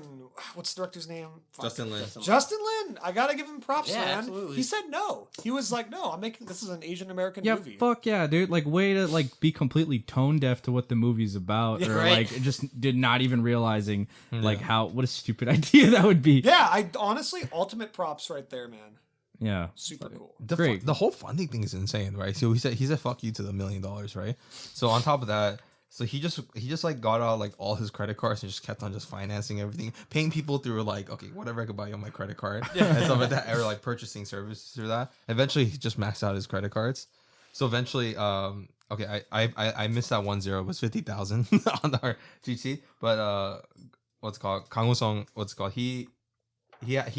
what's the director's name? Fuck. Justin Lin. Justin Lin. I gotta give him props, Yeah, man. absolutely. He said no. He was like, no, I'm making this is an Asian American Yeah, movie. fuck yeah, dude! Like, way to like be completely tone deaf to what the movie's about, Yeah, or right. like just did not even realizing like what a stupid idea that would be. Yeah, I honestly ultimate props right there, man. Yeah. Super cool. Great. The whole funding thing is insane, right? So he said fuck you to the $1 million, right? So on top of that, so he just like got out like all his credit cards and just kept on just financing everything, paying people through like, okay, whatever I could buy you on my credit card and stuff like that, or like purchasing services through that. Eventually he just maxed out his credit cards. So eventually, okay, I missed that 1-0. It was 50,000 on our GT, but what's it called Kang Ho-sung, what's it called he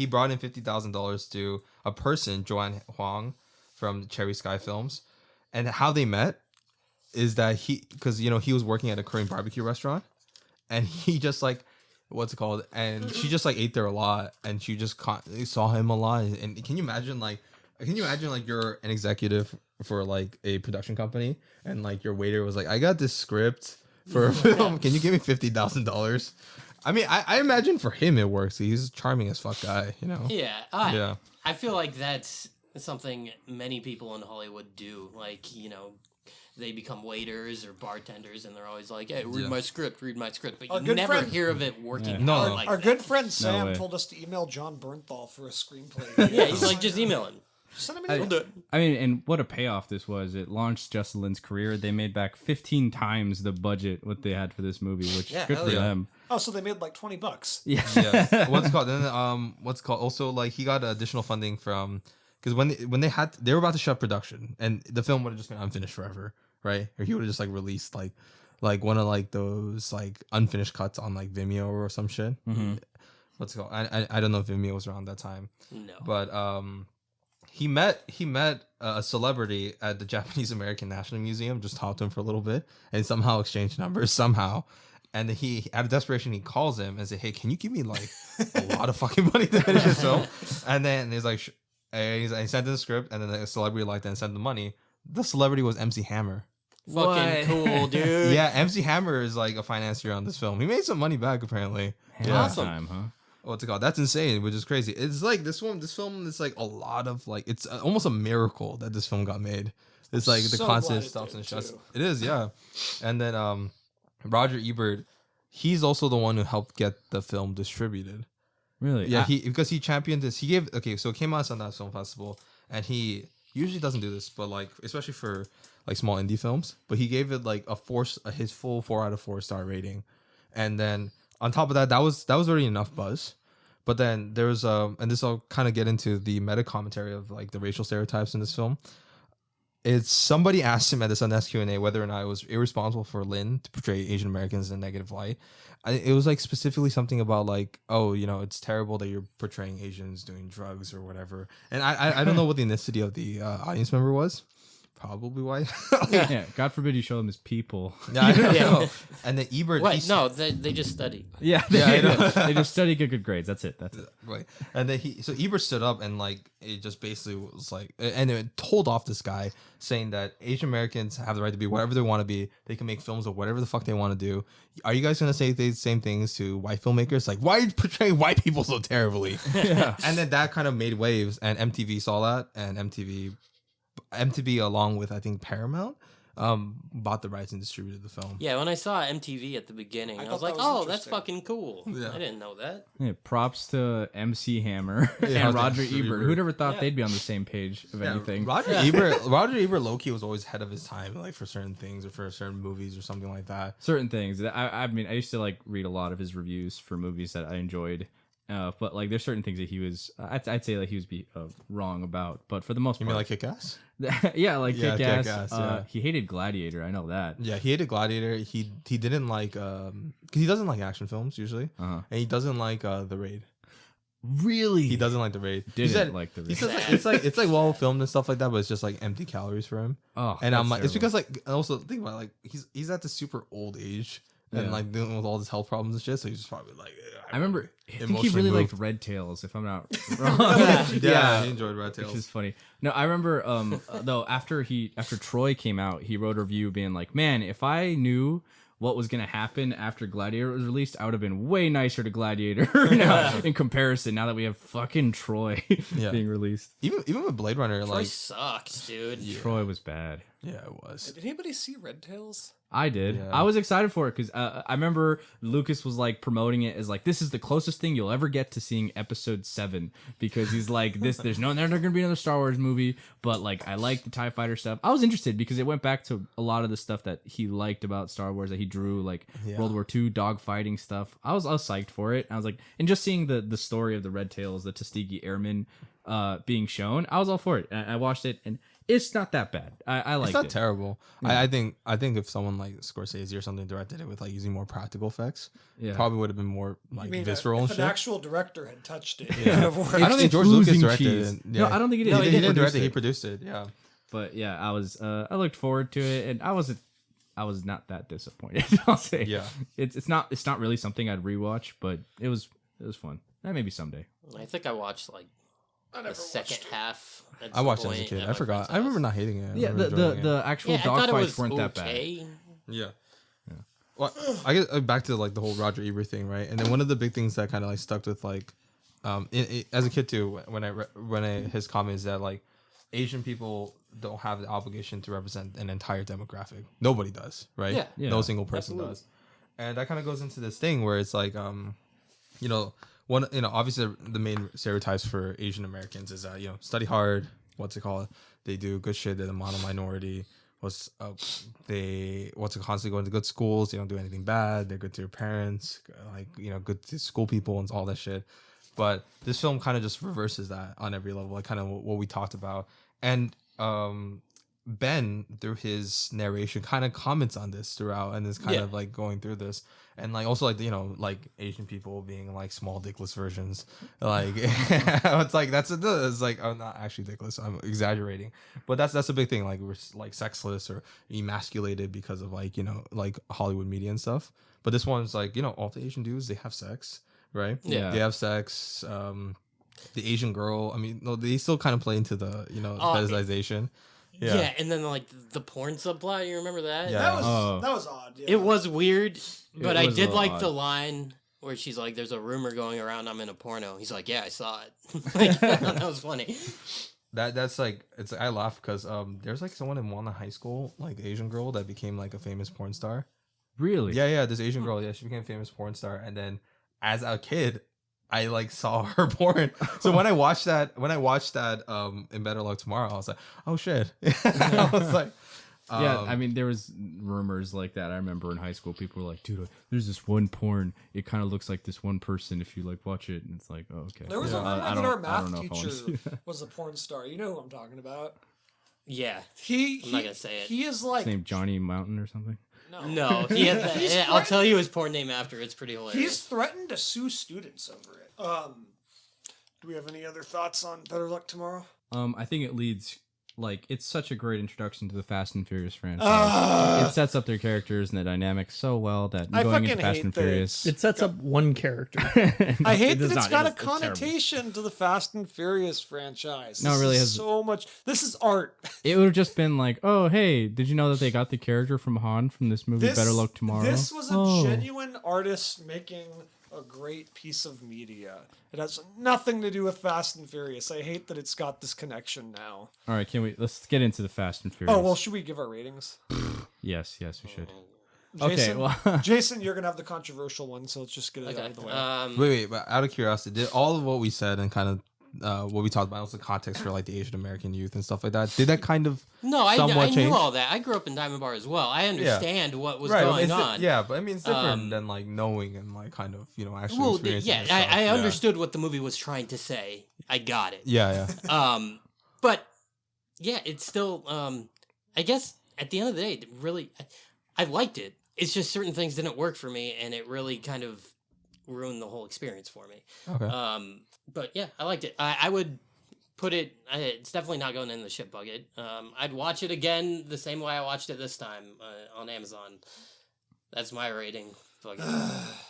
brought in $50,000 to a person, Joanne Huang, from Cherry Sky Films, and how they met is that because he was working at a Korean barbecue restaurant, and he just like what's it called, and she just like ate there a lot, and she just saw him a lot, and can you imagine like you're an executive for like a production company, and like your waiter was like, I got this script for a film, can you give me $50,000? I mean, I imagine for him it works. He's a charming as fuck guy, Yeah, Yeah. I feel like that's something many people in Hollywood do. Like, they become waiters or bartenders, and they're always like, "Hey, read Yeah. my script, read my script." But Our you good never friend- hear of it working No, out no. like Our that. good friend Sam way. told us to email John Bernthal for a screenplay. Yeah, he's like, just email him. Send him I- an email. I mean, and what a payoff this was. It launched Justin Lin's career. They made back 15 times the budget what they had for this movie, which Yeah, good hell for yeah. them. Oh, so they made like $20. Yeah. Yeah. What's it called? Then also like he got additional funding from because when they were about to shut production and the film would have just been unfinished forever, right? Or he would have just like released like one of like those like unfinished cuts on like Vimeo or some shit. What's it called? I don't know if Vimeo was around that time, No. but he met a celebrity at the Japanese American National Museum, just talked to him for a little bit, and somehow exchanged numbers somehow. And then he, out of desperation, he calls him and says, "Hey, can you give me like a lot of fucking money to finish this film?" And then he's like, and he sent in the script, and then the celebrity liked it and sent the money. The celebrity was MC Hammer. Fucking cool, dude. Yeah, MC Hammer is like a financier on this film. He made some money back apparently. Yeah. Awesome. Time, huh? What's it called? That's insane, which is crazy. It's like this film is like a lot of like it's almost a miracle that this film got made. It's like the So constant glad it stops did, and shuts. too. It is, yeah. And then Roger Ebert, he's also the one who helped get the film distributed. Really? Yeah, because he championed this. He gave so it came out at Sundance Film Festival, and he usually doesn't do this, but like especially for like small indie films, but he gave it like his full 4 out of 4 star rating, and then on top of that, that was already enough buzz. But then there's and this I'll kind of get into the meta commentary of like the racial stereotypes in this film. It's somebody asked him at the Sundance Q&A whether or not it was irresponsible for Lin to portray Asian Americans in a negative light. It was like specifically something about like, oh, you know, it's terrible that you're portraying Asians doing drugs or whatever. And I don't know what the ethnicity of the audience member was. Probably white. Yeah. God forbid you show them as people. Yeah, I don't Yeah. know. And then Ebert. Wait, no, they just studied. Yeah. I know. They just study good grades. That's it. Right. And then so Ebert stood up and like it just basically was like, and it told off this guy saying that Asian Americans have the right to be whatever they want to be. They can make films of whatever the fuck they want to do. Are you guys gonna say the same things to white filmmakers? Like, why are you portraying white people so terribly? Yeah. And then that kind of made waves, and MTV saw that, and MTV along with I think Paramount bought the rights and distributed the film. Yeah, when I saw MTV at the beginning, I I, thought was like, that was "Oh, that's interesting. fucking cool." Yeah. I didn't know that. Yeah, props to MC Hammer Yeah, and Roger Roger Ebert. Ebert. Who'd ever thought Yeah. they'd be on the same page of anything? Roger Ebert low-key was always ahead of his time, like for certain things or for certain movies or something like that. Certain things. I mean, I used to like read a lot of his reviews for movies that I enjoyed. But like, there's certain things that he was, I'd say like he was wrong about. But for the most You part, mean like Kick-Ass? yeah, like Yeah, Kick-Ass. Kick-Ass, yeah. He hated Gladiator. I know that. Yeah, he hated Gladiator. He didn't like because he doesn't like action films usually, Uh-huh. and he doesn't like The Raid. Really? He doesn't like The Raid. He Didn't said like The He Raid. says like, it's like well filmed and stuff like that, but it's just like empty calories for him. Oh, And I'm that's like, it's terrible. because like and also think about it, like he's at the super old age and Yeah. like dealing with all this health problems and shit. So he's just probably like. I remember. I think he emotionally really moved. liked Red Tails, if I'm not wrong. Yeah, he enjoyed Red Tails. Which is funny. No, I remember though after Troy came out, he wrote a review being like, "Man, if I knew what was gonna happen after Gladiator was released, I would have been way nicer to Gladiator now, in comparison. Now that we have fucking Troy Yeah. being released, Even with Blade Runner, Troy like sucks, dude. Troy was bad. yeah, it was. Did anybody see Red Tails? I did. Yeah. I was excited for it because I remember Lucas was like promoting it as like, this is the closest thing you'll ever get to seeing Episode 7 because he's like, there's there's not going to be another Star Wars movie, but like I like the TIE Fighter stuff. I was interested because it went back to a lot of the stuff that he liked about Star Wars that he drew, like Yeah. World War II dogfighting stuff. I was psyched for it. I was like, and just seeing the story of the Red Tails, the Tuskegee Airmen being shown, I was all for it. I watched it and it's not that bad. I liked It's not it. terrible. I think if someone like Scorsese or something directed it with like using more practical effects, Yeah. probably would have been more I like mean, visceral if and an shit. actual director had touched it, it Yeah. could have worked. I don't think It's George Lucas oozing directed cheese. it. No, I don't think he did. No, he didn't direct produce it. He it. produced it. Yeah. But yeah, I looked forward to it, and I was not that disappointed. I'll say, Yeah. it's not really something I'd rewatch, but it was fun. Maybe someday. I think I watched like I never the second watched it. half. at I some watched it as a point kid. at I my forgot. friend's I remember house. not hating it. I Yeah, remember enjoying it. the actual Yeah, I thought it dogfights was weren't that bad. okay. Yeah. Well, I guess back to like the whole Roger Ebert thing, right? And then one of the big things that kind of like stuck with like, as a kid too, when his comment is that like Asian people don't have the obligation to represent an entire demographic. Nobody does, right? Yeah. Yeah. No single person Absolutely. does. And that kind of goes into this thing where it's like, you know, obviously the main stereotypes for Asian Americans is that, you know, study hard. What's it called? They do good shit. They're the model minority. They constantly going to good schools. They don't do anything bad. They're good to your parents. Like, you know, good to school people and all that shit. But this film kind of just reverses that on every level, like kind of what we talked about. And Ben, through his narration, kind of comments on this throughout, and is kind Yeah. of like going through this, and like also like, you know, like Asian people being like small dickless versions, like it's like it's like I'm not actually dickless, I'm exaggerating, but that's a big thing. Like we're like sexless or emasculated because of like, you know, like Hollywood media and stuff. But this one's like, you know, all the Asian dudes, they have sex, right? Yeah. They have sex. The Asian girl, I mean, no, they still kind of play into the, you know, Oh, fetishization. Yeah. And then like the porn subplot. You remember that? Yeah. That was odd. Yeah. It was weird, but It I was a did little like the odd. line where she's like, "There's a rumor going around I'm in a porno." He's like, "Yeah, I saw it." Like, that was funny. That's like it's. I laugh because there's like someone in Wana High School, like Asian girl that became like a famous porn star. Really? Yeah, this Asian girl. Yeah, she became a famous porn star, and then as a kid, I like saw her porn. So when I watched that, in Better Luck Tomorrow, I was like, oh shit. I was like, Yeah, I mean, there was rumors like that. I remember in high school, people were like, "Dude, there's this one porn. It kind of looks like this one person if you like watch it." And it's like, "Oh, okay." There was a I rumor that our I math don't know if I wanna see teacher that. was a porn star. You know who I'm talking about. Yeah. I'm not gonna say it. He is His like name Johnny Mountain or something. No, he had that. He's I'll tell you his porn name after. It's pretty hilarious. He's threatened to sue students over it. Do we have any other thoughts on Better Luck Tomorrow? I think it leads like it's such a great introduction to the Fast and Furious franchise. It sets up their characters and the dynamics so well that I going into fucking Fast hate and that Furious, It sets up one character. I hate It that does it's not. got a It's terrible. connotation to the Fast and Furious franchise. No, it This really is has- so much. This is art. It would have just been like, "Oh, hey, did you know that they got the character from Han from this movie, Better Luck Tomorrow?" This was a Oh. genuine artist making a great piece of media. It has nothing to do with Fast and Furious. I hate that it's got this connection now. All right, let's get into the Fast and Furious. Oh, well, should we give our ratings? yes, we should. Jason, Okay, well, Jason, you're going to have the controversial one, so let's just get it Okay. out of the way. wait, but out of curiosity, did all of what we said and kind of what we talked about was the context for like the Asian American youth and stuff like that? Did that kind of No, I somewhat knew change? all that. I grew up in Diamond Bar as well. I understand what was right? going it's on. Yeah, but I mean, it's different Um, than like knowing and like kind of actually Well, experiencing. yeah, it yourself. I understood what the movie was trying to say. I got it. Yeah. But yeah, it's still. I guess at the end of the day, it really, I liked it. It's just certain things didn't work for me, and it really kind of ruined the whole experience for me. Okay. But yeah, I liked it. I would put it. It's definitely not going in the shit bucket. I'd watch it again the same way I watched it this time on Amazon. That's my rating. Fucking-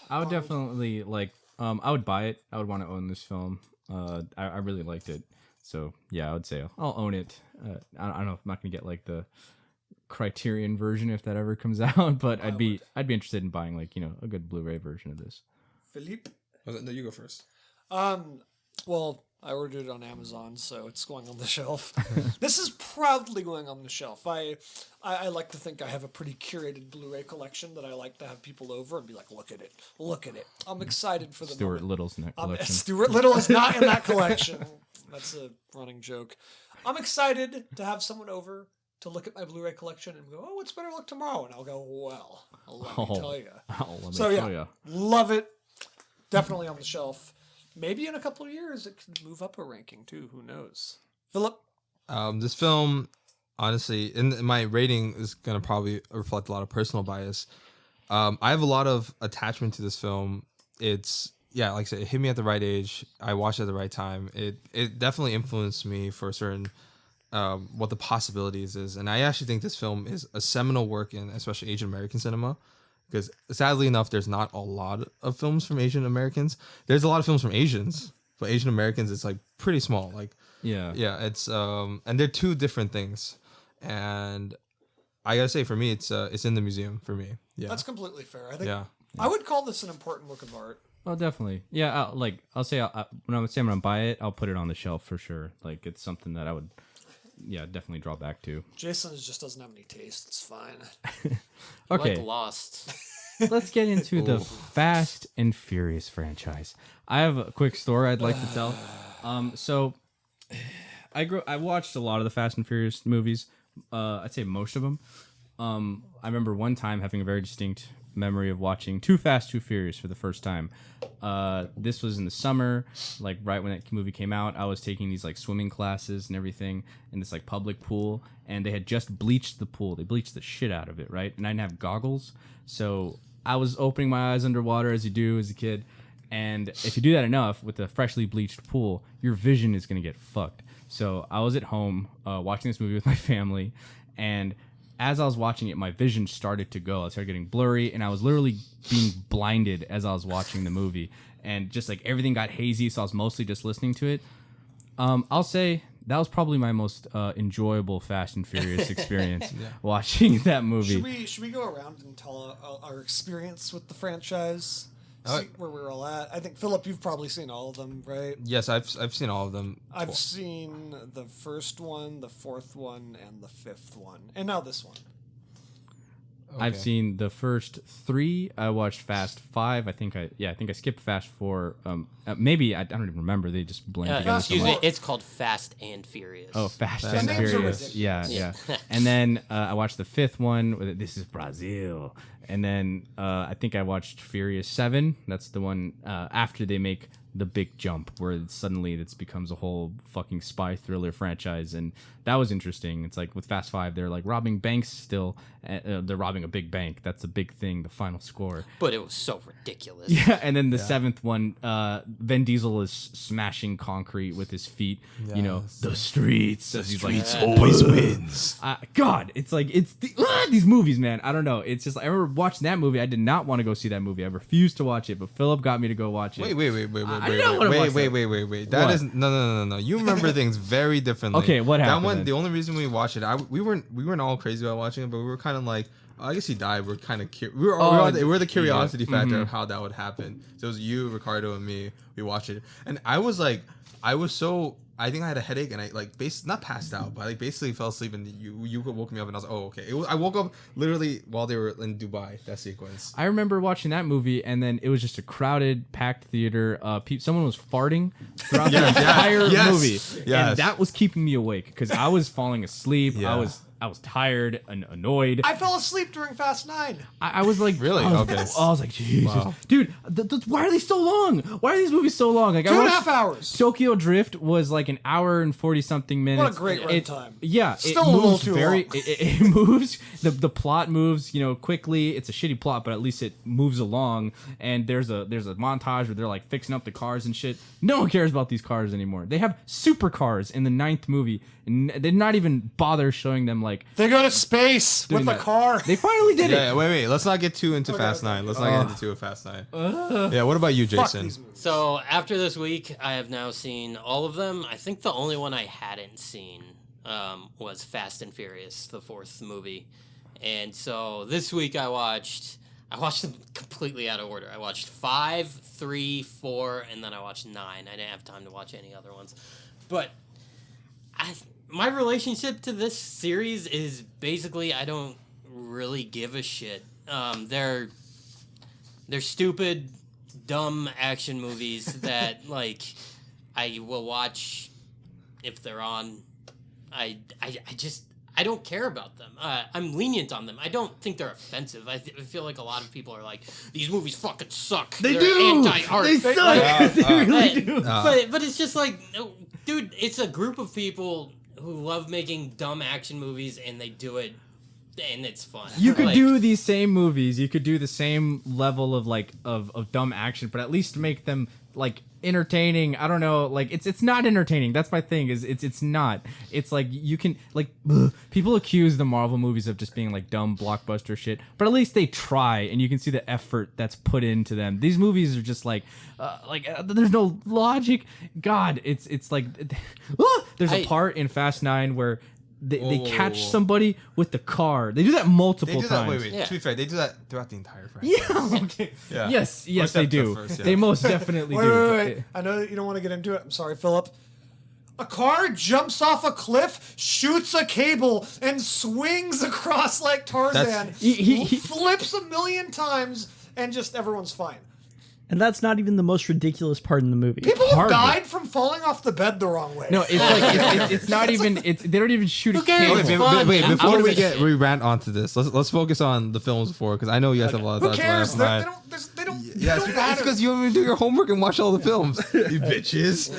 I would definitely like. I would buy it. I would want to own this film. I really liked it. So yeah, I would say I'll own it. I don't know if I'm not gonna get like the Criterion version if that ever comes out, but I'd be interested in buying like a good Blu-ray version of this. Philippe? No, you go first. Well, I ordered it on Amazon, so it's going on the shelf. This is proudly going on the shelf. I like to think I have a pretty curated Blu-ray collection that I like to have people over and be like, look at it. I'm excited for the Stuart moment. Little's in that collection. Stuart Little is not in that collection. That's a running joke. I'm excited to have someone over to look at my Blu-ray collection and go, oh, what's Better Luck Tomorrow? And I'll go, well, let me tell you. Oh, let me So tell yeah, ya. love it. Definitely on the shelf. Maybe in a couple of years it could move up a ranking too. Who knows? Philip? This film, honestly, in my rating is gonna probably reflect a lot of personal bias. I have a lot of attachment to this film. It's like I said, it hit me at the right age. I watched it at the right time. It definitely influenced me for a certain what the possibilities is, and I actually think this film is a seminal work in especially Asian American cinema. Because sadly enough, there's not a lot of films from Asian Americans. There's a lot of films from Asians, but Asian Americans, it's like pretty small. Like, Yeah. it's and they're two different things. And I gotta say, for me, it's in the museum for me. Yeah, That's completely fair. I think yeah. I would call this an important work of art. Oh, definitely. Yeah. I'll say when I'm gonna buy it, I'll put it on the shelf for sure. Like it's something that I would, definitely draw back to. Jason just doesn't have any taste. It's fine. Okay. Like Lost. Let's get into the Fast and Furious franchise. I have a quick story I'd like to tell. So I watched a lot of the Fast and Furious movies. I'd say most of them. I remember one time having a very distinct memory of watching Too Fast, Too Furious for the first time. This was in the summer, like right when that movie came out. I was taking these like swimming classes and everything in this like public pool, and they had just bleached the pool. They bleached the shit out of it, right? And I didn't have goggles, so I was opening my eyes underwater as you do as a kid. And if you do that enough with a freshly bleached pool, your vision is gonna get fucked. So I was at home watching this movie with my family, and as I was watching it, my vision started to go. I started getting blurry, and I was literally being blinded as I was watching the movie. And just like everything got hazy, so I was mostly just listening to it. I'll say that was probably my most enjoyable Fast and Furious experience watching that movie. Should we go around and tell our experience with the franchise? Uh, See where we're all at. I think Philip, you've probably seen all of them, right? Yes, I've seen all of them. I've seen the first one, the fourth one, and the fifth one, and now this one. I've Okay. seen the first 3. I watched Fast 5. I think I skipped Fast 4. Maybe I don't even remember. They just blend together. so Excuse much. me, it's called Fast and Furious. Oh, Fast Fast and and Furious. Furious. Yeah, yeah. And then I watched the 5th one. This is Brazil. And then I think I watched Furious 7. That's the one after they make the big jump where suddenly it becomes a whole fucking spy thriller franchise. And that was interesting. It's like with Fast 5, they're like robbing banks still. They're robbing a big bank. That's a big thing, the final score. But it was so ridiculous. Yeah, and then the 7th one, Vin Diesel is smashing concrete with his feet. You know, Yes. the streets. As he's like, always wins. God, it's like these movies, man. I don't know. It's just I remember watching that movie. I did not want to go see that movie. I refused to watch it, but Philip got me to go watch it. Wait. I don't wanna watch that. Wait. That What? is no. You remember things very differently. Okay, what happened That one, then? the only reason we watched it, we weren't all crazy about watching it, but we were kind of like, I guess he died. We're kind of we're the curiosity factor of how that would happen. So it was you, Ricardo, and me. We watched it, and I think I had a headache, and I not passed out, but I basically fell asleep, and you woke me up, and I was like, oh, okay. I woke up literally while they were in Dubai. That sequence. I remember watching that movie, and then it was just a crowded, packed theater. Someone was farting throughout the entire movie, Yes. and that was keeping me awake because I was falling asleep. Yeah. I was tired and annoyed. I fell asleep during Fast 9. I was like, Really? I was, Okay. I was like, Jesus, Wow. dude, why are they so long? Why are these movies so long? Like, 2.5 hours. Tokyo Drift was like an hour and 40 something minutes. What a great runtime. Yeah, Still it a little moves too very. long. It moves. The plot moves, quickly. It's a shitty plot, but at least it moves along. And there's a montage where they're like fixing up the cars and shit. No one cares about these cars anymore. They have supercars in the 9th movie, and they did not even bother showing them like. They go to space doing with the that. car. They finally did it. Yeah, wait. Let's not get too into Fast 9. Let's not get into too Fast 9. Yeah, what about you, Fuck Jason? these movies. So after this week, I have now seen all of them. I think the only one I hadn't seen was Fast and Furious, the 4th movie. And so this week I watched them completely out of order. I watched 5, 3, 4, and then I watched 9. I didn't have time to watch any other ones. But my relationship to this series is basically I don't really give a shit. They're stupid, dumb action movies that I will watch if they're on. I don't care about them. I'm lenient on them. I don't think they're offensive. I feel like a lot of people are like, these movies fucking suck. They're anti-art. They suck. They really do. But it's just like, no, dude, it's a group of people who love making dumb action movies, and they do it, and it's fun. You could Like, do these same movies. You could do the same level of of dumb action, but at least make them like entertaining. I don't know. Like it's not entertaining. That's my thing. Is it's not. It's like you can like people accuse the Marvel movies of just being like dumb blockbuster shit, but at least they try, and you can see the effort that's put into them. These movies are just like there's no logic. God, it's like there's a I- part in Fast 9 where. They Whoa, whoa, catch whoa. somebody with the car. They do that multiple They do that. times. Wait. Yeah. To be fair, they do that throughout the entire franchise. Yeah. Okay. Yeah. Yes. They Except the do. first, yeah. They most definitely Wait, do. wait. I know that you don't want to get into it. I'm sorry, Philip. A car jumps off a cliff, shoots a cable, and swings across like Tarzan. That's- He- flips a million times, and just everyone's fine. And that's not even the most ridiculous part in the movie. People have Hardly. died from falling off the bed the wrong way. No, it's like it's not even. It's they don't even shoot a cares? cable. It's Wait, fun. before I'm we with we it. rant onto this, let's focus on the films before, because I know you guys have a lot of who thoughts on cares? Fast They 9. don't. They don't. Yeah, they it's don't matter. because you don't even do your homework and watch all the films. You bitches.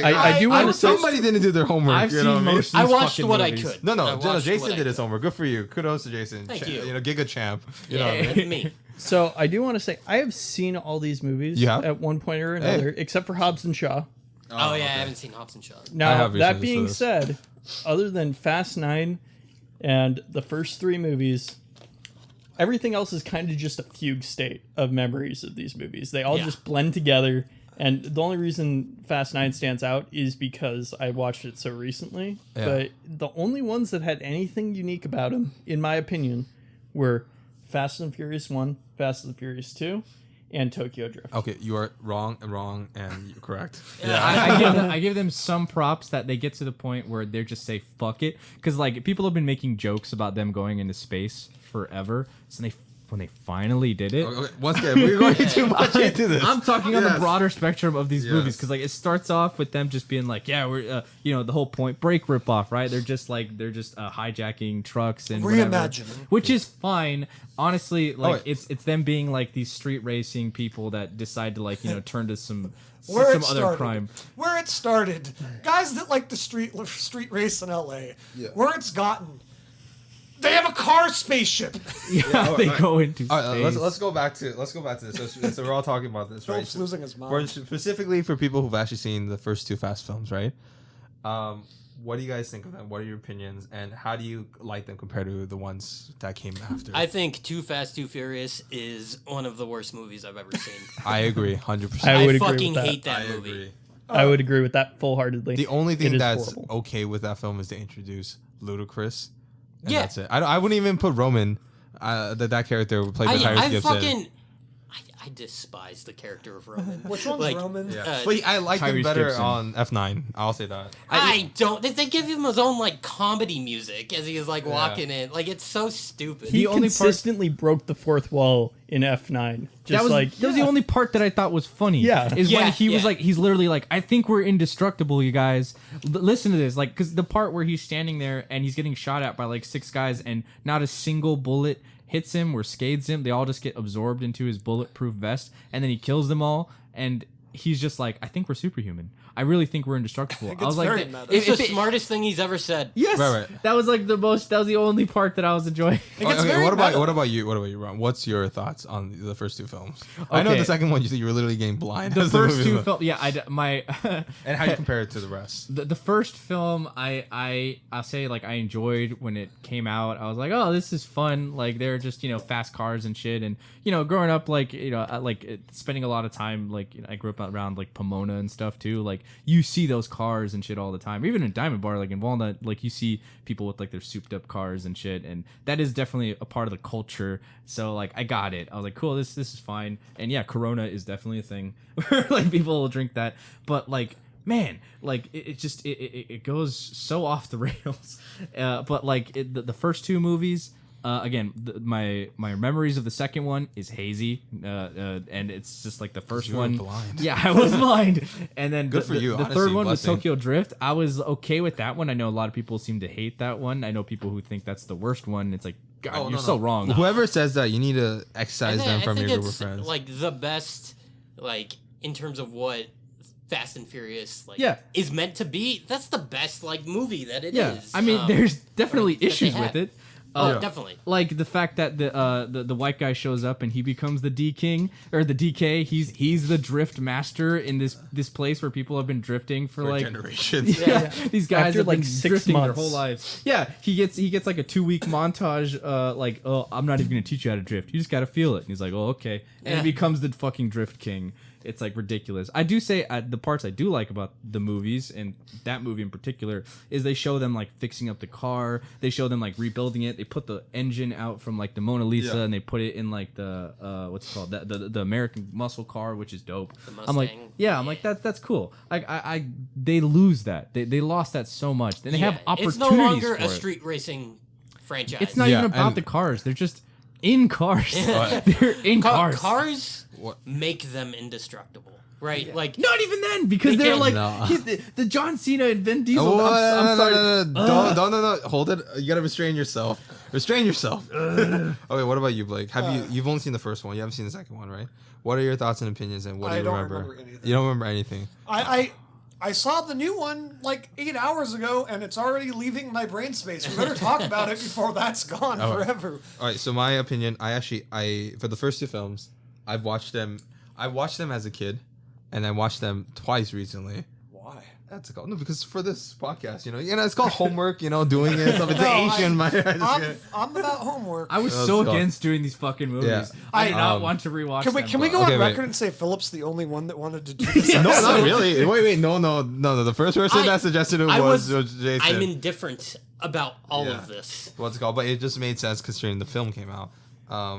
I do want to say Somebody didn't do their homework. I've you seen know what I mean? most. I These watched fucking what movies. I could. No, I watched Jason what did I his could. homework. Good for you. Kudos to Jason. Thank you. Giga champ. You Yeah, know. that's me. So I do want to say I have seen all these movies You have? at one point or another, except for Hobbs and Shaw. Oh, yeah, I haven't seen Hobbs and Shaw. I Now have that reasons being for this. said, other than Fast 9 and the first 3 movies, everything else is kind of just a fugue state of memories of these movies. They all Yeah. just blend together, And the only reason Fast 9 stands out is because I watched it so recently. Yeah. But the only ones that had anything unique about them, in my opinion, were Fast and Furious 1, Fast and Furious 2, and Tokyo Drift. Okay, you are wrong, and you're correct. I give them some props that they get to the point where they're just say fuck it, because like people have been making jokes about them going into space forever. So when they finally did it. Okay, once again, we're going too much into this. I'm talking on the Yes. broader spectrum of these movies Yes. because like it starts off with them just being like, yeah, we're the whole Point Break ripoff, right? They're just hijacking trucks and whatever, Reimagining. which is fine. Honestly, like wait. it's them being like these street racing people that decide to like turn to some Where some it other started. crime. Where it started. Guys that like the street race in LA. Yeah. Where it's gotten. They have a car spaceship. Yeah, they go into All right, space. let's go back to this. So we're all talking about this, right? Philip's losing his For, mind. specifically for people who've actually seen the first two Fast films, right? What do you guys think of them? What are your opinions, and how do you like them compared to the ones that came after? I think Too Fast, Too Furious is one of the worst movies I've ever seen. I agree, 100%. I would agree fucking with that. hate that movie. I would agree with that full-heartedly. The only It thing is that's horrible. okay with that film is to introduce Ludacris. And Yeah. that's it. I wouldn't even put Roman, that character played by Tyrese I Gibson. fucking I despise the character of Roman. Which one's Roman? Yeah. But I like him Tyrese better Gibson. on F9. I'll say that. I don't. They give him his own like comedy music as he is like walking in. Like it's so stupid. He The only part- consistently broke the fourth wall in F9. Just that was the only part that I thought was funny. Yeah. is when Yeah, he was yeah. like, he's literally like, I think we're indestructible, you guys. Listen to this, like, because the part where he's standing there and he's getting shot at by like 6 guys and not a single bullet hits him or scathes him. They all just get absorbed into his bulletproof vest, and then he kills them all. And he's just like, I think we're superhuman. I really think we're indestructible. I gets was like, very th- meta. It's if the it- smartest thing he's ever said. Yes, Right. that was like the most. That was the only part that I was enjoying. It gets very what meta. about you? What about you, Ron? What's your thoughts on the first two films? I know Okay. the second one you were literally getting blind. The as first movie two was. films, yeah, my And how you compare it to the rest? the first film I'll say like I enjoyed when it came out. I was like, oh, this is fun. Like they're just fast cars and shit. And growing up like spending a lot of time like I grew up around like Pomona and stuff too. Like you see those cars and shit all the time. Even in Diamond Bar, like in Walnut, like you see people with like their souped up cars and shit. And that is definitely a part of the culture. So like I got it. I was like, cool, this is fine. And yeah, Corona is definitely a thing where like people will drink that. But like man, like it goes so off the rails. But like the first two movies, again, my memories of the second one is hazy, and it's just like the first You were one. blind. Yeah, I was blind. And then Good for you, The honestly, third one was blessing. Tokyo Drift. I was okay with that one. I know a lot of people seem to hate that one. I know people who think that's the worst one. It's like, God, you're so wrong. Whoever says that, you need to excise them from your think group of it's friends. like the best, like in terms of what Fast and Furious like Yeah. is meant to be. That's the best like movie that it is. Yeah, I mean, there's definitely that they issues have. with it. Oh, definitely. Like the fact that the white guy shows up and he becomes the D King or the DK. He's the drift master in this place where people have been drifting for like generations. Yeah, these guys After, have like, been 6 drifting their months. whole lives. Yeah, he gets like a 2-week montage. Like, oh, I'm not even gonna teach you how to drift. You just gotta feel it. And he's like, oh, okay, and Yeah. he becomes the fucking drift king. It's like ridiculous. I do say the parts I do like about the movies and that movie in particular is they show them like fixing up the car. They show them like rebuilding it. They put the engine out from like the Mona Lisa Yeah. and they put it in like the what's it called the American muscle car, which is dope. The I'm like, Mustang. yeah, I'm like that's cool. I they lose that. They lost that so much. Then they have opportunities It's no longer for a it. street racing franchise. It's not Yeah, even about and- the cars. They're just in cars. They're in cars. Cars What? make them indestructible, right? Like Not even then, because They they're can't- like No. he's the John Cena and Vin Diesel. Oh, I'm sorry. no. Hold it. You gotta restrain yourself. Restrain yourself. Okay, what about you, Blake? You've only seen the first one. You haven't seen the second one, right? What are your thoughts and opinions, and what do I you don't remember? remember anything. You don't remember anything. I saw the new one like 8 hours ago, and it's already leaving my brain space. We better talk about it before that's gone forever. All right. So my opinion, I for the first two films, I've watched them. I watched them as a kid, and I watched them twice recently. Why? That's called no because for this podcast, it's called homework. Doing it. Stuff. It's No, Asian. I'm about homework. I was Let's so go. against doing these fucking movies. Yeah. I did not Um, want to rewatch. Can we them, can we but- go Okay, on wait. record and say Philip's the only one that wanted to do this? No, not episode? really. Wait. No. The first person that suggested it I was was- Jason. I'm indifferent about all Yeah. of this. What's it called? But it just made sense considering the film came out.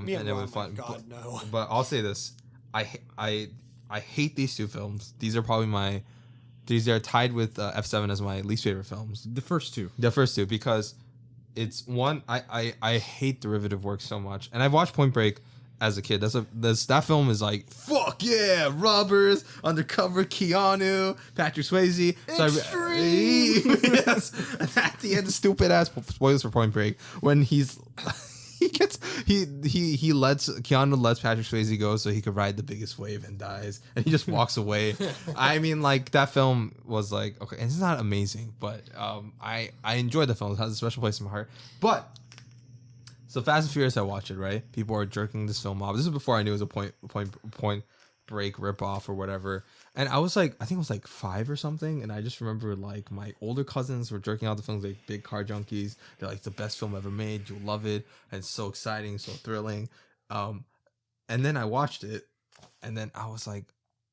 Me And and it Ron, was fun. my God, no. But I'll say this: I hate these two films. These are probably these are tied with F7 as my least favorite films. The first two. The first two because it's one I hate derivative work so much, and I've watched Point Break as a kid. That film is like fuck yeah, robbers, undercover, Keanu, Patrick Swayze. Extreme. Yes. And at the end, the stupid ass spoilers for Point Break when he's. Keanu lets Patrick Swayze go so he could ride the biggest wave and dies, and he just walks away. I mean, like that film was like okay, and it's not amazing, but I enjoyed the film. It has a special place in my heart. But so Fast and Furious, I watched it. Right, people are jerking this film off. This is before I knew it was a Point Break ripoff or whatever. And I was like, I think it was like 5 or something. And I just remember like my older cousins were jerking out the films, like big car junkies. They're like, it's the best film ever made. You'll love it. And it's so exciting, so thrilling. And then I watched it. And then I was like,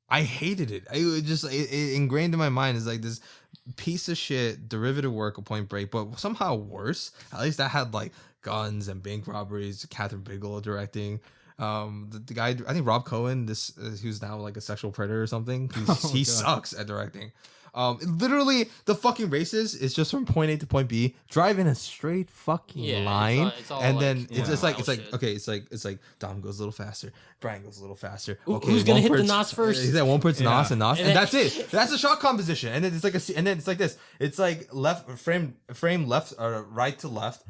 I hated it. It ingrained in my mind is like this piece of shit derivative work of Point Break, but somehow worse. At least that had like guns and bank robberies. Catherine Bigelow directing. The guy, I think Rob Cohen, who's now like a sexual predator or something. He sucks at directing. Literally the fucking races is just from point A to point B, drive in a straight fucking Yeah, line, it's all and like, then yeah, it's like wild shit. okay, it's like Dom goes a little faster, Brian goes a little faster. Who- Okay, who's gonna one hit the person- nos first? He's at one person nos and nos, And and then- that's it. That's the shot composition, and then it's like and then it's like this. It's like left frame left or right to left.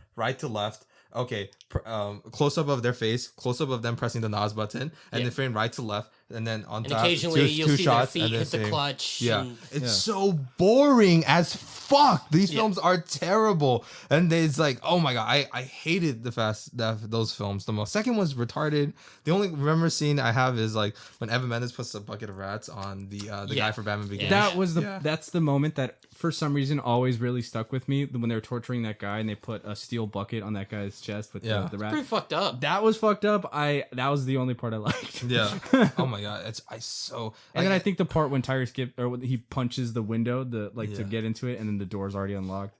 Okay, close up of their face, close up of them pressing the NOS button, and Yeah. then frame right to left, and then on And top, occasionally you'll two see shots, their and feet then hit the same. clutch. Yeah, and- it's so boring as fuck. These Yeah. films are terrible, and it's like, oh my god, I hated those films the most. Second one's retarded. The only remember scene I have is like when Evan Mendes puts a bucket of rats on the guy Yeah. for Batman Begins. That was Yeah. that's the moment that for some reason always really stuck with me when they were torturing that guy and they put a steel bucket on that guy's chest with Yeah. the rat. Pretty fucked up. That was fucked up. That was the only part I liked. Yeah. Oh my god, And then I think the part when Tyrese when he punches the window to Yeah. get into it, and then the door's already unlocked.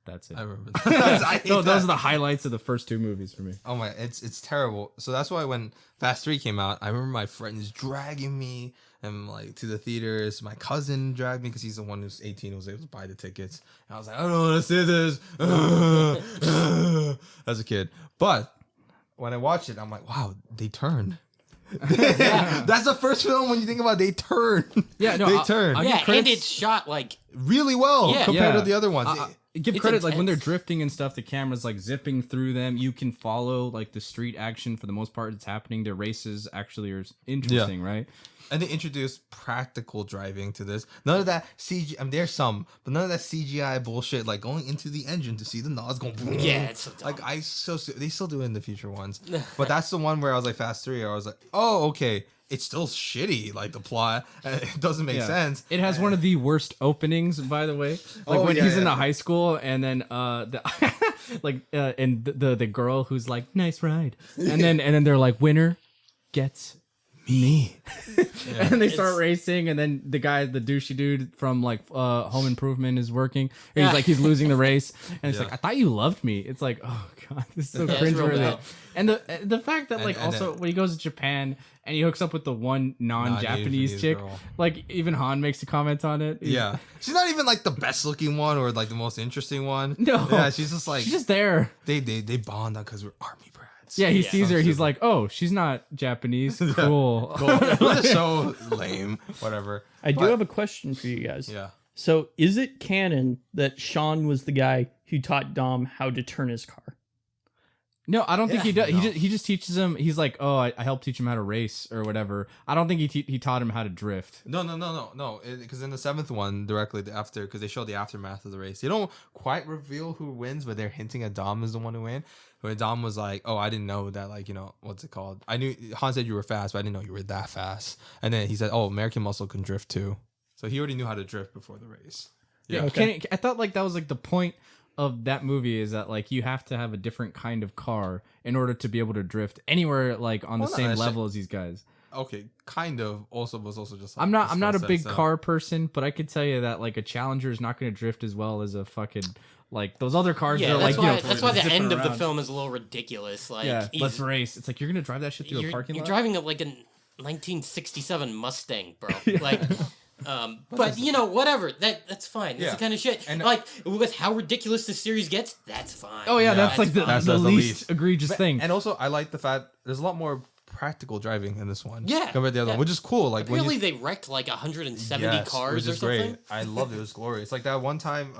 That's it. I remember. I hate Those that. are the highlights of the first two movies for me. Oh my, it's terrible. So that's why when Fast 3 came out, I remember my friends dragging me and like to the theaters. My cousin dragged me because he's the one who's 18 who was able to buy the tickets. And I was like, I don't want to see this as a kid. But when I watched it, I'm like, wow, they turned. That's the first film when you think about it, they turn. Yeah, no, they turn I'll Yeah, give credits- and it's shot like really well Yeah. compared Yeah. to the other ones. Give It's credit like when they're intense. drifting and stuff, the camera's like zipping through them. You can follow like the street action for the most part. It's happening. Their races actually are interesting, right? And they introduced practical driving to this. None of that CGI. I mean, there's some, but none of that CGI bullshit. Like going into the engine to see the NOS going. Boom. Yeah, it's so dumb. like they still do it in the future ones. But that's the one where I was like Fast 3. I was like, oh okay, it's still shitty. Like the plot, it doesn't make Yeah. sense. It has one of the worst openings, by the way. Like Oh, when yeah, he's in yeah. the high school, and then and the girl who's like, "Nice ride," and then they're like, "Winner gets me," and they start racing, and then the douchey dude from like Home Improvement is working. And he's like, he's losing the race, and it's Yeah. like, "I thought you loved me." It's like, oh god, this is so Yeah, it's real cringeworthy. bad. And the fact that like and also then- when he goes to Japan and he hooks up with the one non-Japanese Non-Japanese chick, girl. like even Han makes a comment on it. He's- Yeah, she's not even like the best looking one or like the most interesting one. No. yeah, she's just like she's just there. they bond on because we're army brats. Yeah, he Yeah. sees her. He's like, "Oh, she's not Japanese. Cool." It was so lame. Whatever. I do But- have a question for you guys. Yeah. So, is it canon that Sean was the guy who taught Dom how to turn his car? No, I don't think he does. No. He just teaches him. He's like, "Oh, I helped teach him how to race or whatever." I don't think he taught him how to drift. No. Because in the 7th one, directly after, because they show the aftermath of the race, they don't quite reveal who wins, but they're hinting at Dom is the one who win. Where Dom was like, "Oh, I didn't know that. Like, what's it called? I knew Han said you were fast, but I didn't know you were that fast." And then he said, "Oh, American Muscle can drift too." So he already knew how to drift before the race. Yeah, Okay. I thought like that was like the point of that movie is that like you have to have a different kind of car in order to be able to drift anywhere like on the Well, not same necessarily. level as these guys. Okay, kind of. Also was also just. Like, I'm the not a skill big set, so- car person, but I could tell you that like a Challenger is not going to drift as well as a fucking like those other cars. Yeah, that are that's like why. you know, That's why the zipping end of the around. film is a little ridiculous. Like, Yeah, he's- let's race. It's like you're gonna drive that shit through a parking you're lot. driving like a 1967 Mustang, bro. Like, but you know, whatever. That's fine. That's Yeah. the kind of shit. And- like with how ridiculous this series gets, that's fine. Oh yeah, Yeah. that's like the, fine. the That's the least least. egregious thing. And also, I like the fact there's a lot more practical driving in this one. Yeah, compared to the other yeah. one, which is cool. Like when Apparently you, they wrecked like 170 Yes, cars which or is something. great. I loved it. It was glorious. Like that one time.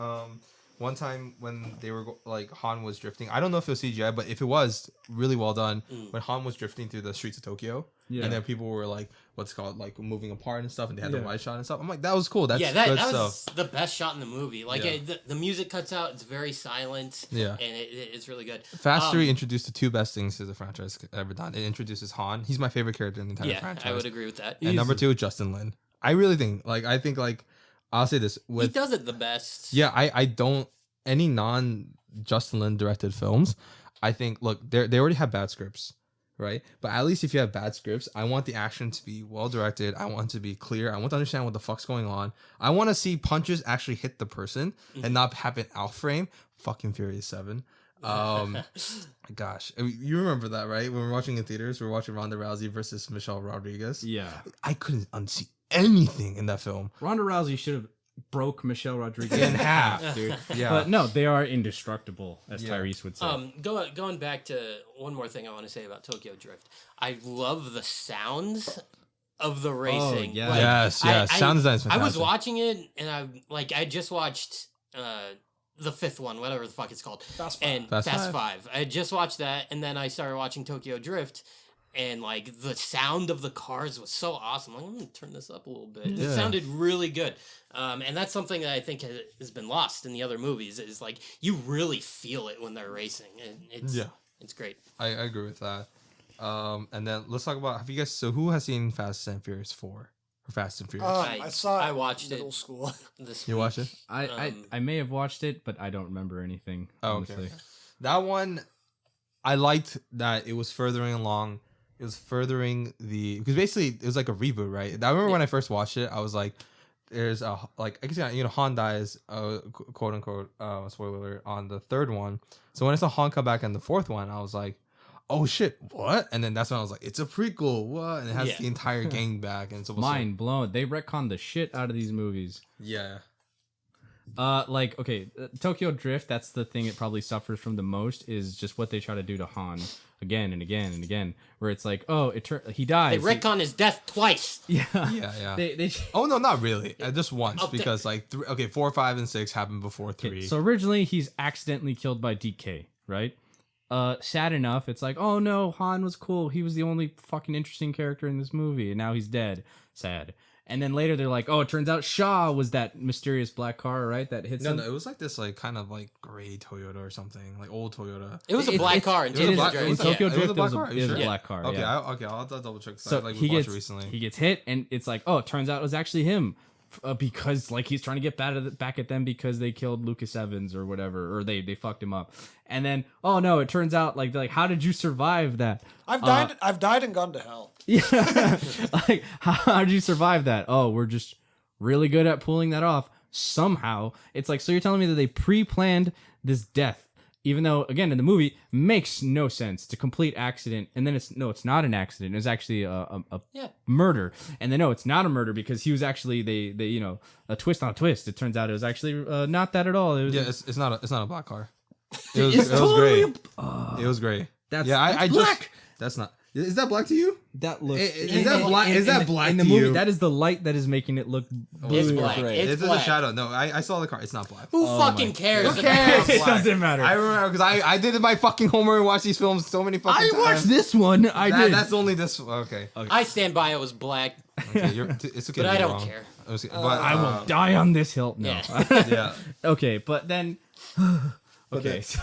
One time when they were like Han was drifting, I don't know if it was CGI, but if it was, really well done. When Han was drifting through the streets of Tokyo, Yeah. and then people were like, what's it called, like moving apart and stuff, and they had the Yeah. wide shot and stuff. I'm like, that was cool. That's Yeah, that good was stuff. the best shot in the movie. Like Yeah. the music cuts out; it's very silent. Yeah. and it's really good. Fast 3 Um, introduced the two best things to the franchise ever done. It introduces Han. He's my favorite character in the entire Yeah, franchise. I would agree with that. And number 2, Justin Lin. I really think, I'll say this He with does it the best. yeah, I don't any non Justin Lin directed films. I think look, they already have bad scripts, right? But at least if you have bad scripts, I want the action to be well directed. I want it to be clear. I want to understand what the fuck's going on. I want to see punches actually hit the person and not happen out frame. Fucking Furious 7. Gosh, I mean, you remember that, right? When we were watching in theaters, we were watching Ronda Rousey versus Michelle Rodriguez. Yeah, I couldn't unsee anything in that film. Ronda Rousey should have broke Michelle Rodriguez In half, dude. Yeah. But no, they are indestructible, as Yeah. Tyrese would say. Going back to one more thing I want to say about Tokyo Drift. I love the sounds of the racing. yeah. Like, Yes, yes. I- Sound design's I was fantastic. watching it and I just watched the fifth one, whatever the fuck it's called. Fast Five. And Fast Fast Five. Five. I just watched that and then I started watching Tokyo Drift. And like the sound of the cars was so awesome. I'm gonna turn this up a little bit. Yeah. It sounded really good, and that's something that I think has been lost in the other movies. Is like you really feel it when they're racing, and it's great. I agree with that. And then let's talk about, have you guys, so who has seen Fast and Furious 4? Or Fast and Furious? I saw it I in watched middle it. school. This You week. watched it? I may have watched it, but I don't remember anything. Oh, honestly. okay. That one, I liked that it was furthering along. It was furthering because basically it was like a reboot, right? I remember when I first watched it, I was like, there's a, like, I guess, you know, Han dies, quote unquote, spoiler alert, on the third one. So when I saw Han come back in the fourth one, I was like, oh shit, what? And then that's when I was like, it's a prequel, what? And it has Yeah. the entire gang back. And it's supposed Mind blown. They retconned the shit out of these movies. yeah. Like, okay, Tokyo Drift, that's the thing it probably suffers from the most is just what they try to do to Han again and again and again, where it's like, oh, he They dies. retcon his death twice. Yeah. Yeah. They Oh no, not really. Just once, Oh, because like 4, 5, and 6 happened before 3. So originally he's accidentally killed by DK, right? Sad enough, it's like, oh no, Han was cool. He was the only fucking interesting character in this movie, and now he's dead. Sad. And then later they're like, oh, it turns out Shaw was that mysterious black car, right? That hits no, him. no, it was like this, like kind of like gray Toyota or something, like old Toyota. It was a black car in It was a Tokyo black- Drift. it was a- Tokyo it was a Drift, black it was car, a, you it was a sure? black car. Okay, yeah. I'll double check. So Like we he watched gets it recently. he gets hit, and it's like, oh, it turns out it was actually him, because like he's trying to get back at them because they killed Lucas Evans or whatever, or they fucked him up, and then oh no, it turns out like how did you survive that? I've died and gone to hell. Yeah, like how did you survive that? Oh, we're just really good at pulling that off somehow. It's like, so you're telling me that they pre-planned this death, even though again in the movie makes no sense. It's a complete accident, and then it's not an accident. It was actually a Yeah. murder, and then no, it's not a murder because he was actually they you know, a twist on a twist. It turns out it was actually not that at all. It was, Yeah, it's not a black car. It was, It's it was totally gray. It was gray. That's- yeah, that's I black. just that's not. Is that black to you? that looks. Is that black? Is that black in the to movie? you? That is the light that is making it look blue It's or black. gray. It's It's in black. the shadow. No, I saw the car. It's not black. Who fucking cares? Who cares? It doesn't matter. I remember because I did my fucking homework and watched these films so many fucking I times. watched this one. I did. That's only this. Okay. I stand by it was black, Okay, it's okay. but to I be don't wrong. care. But, I will die on this hill. No. Yeah. Yeah. Okay, but then. Okay, so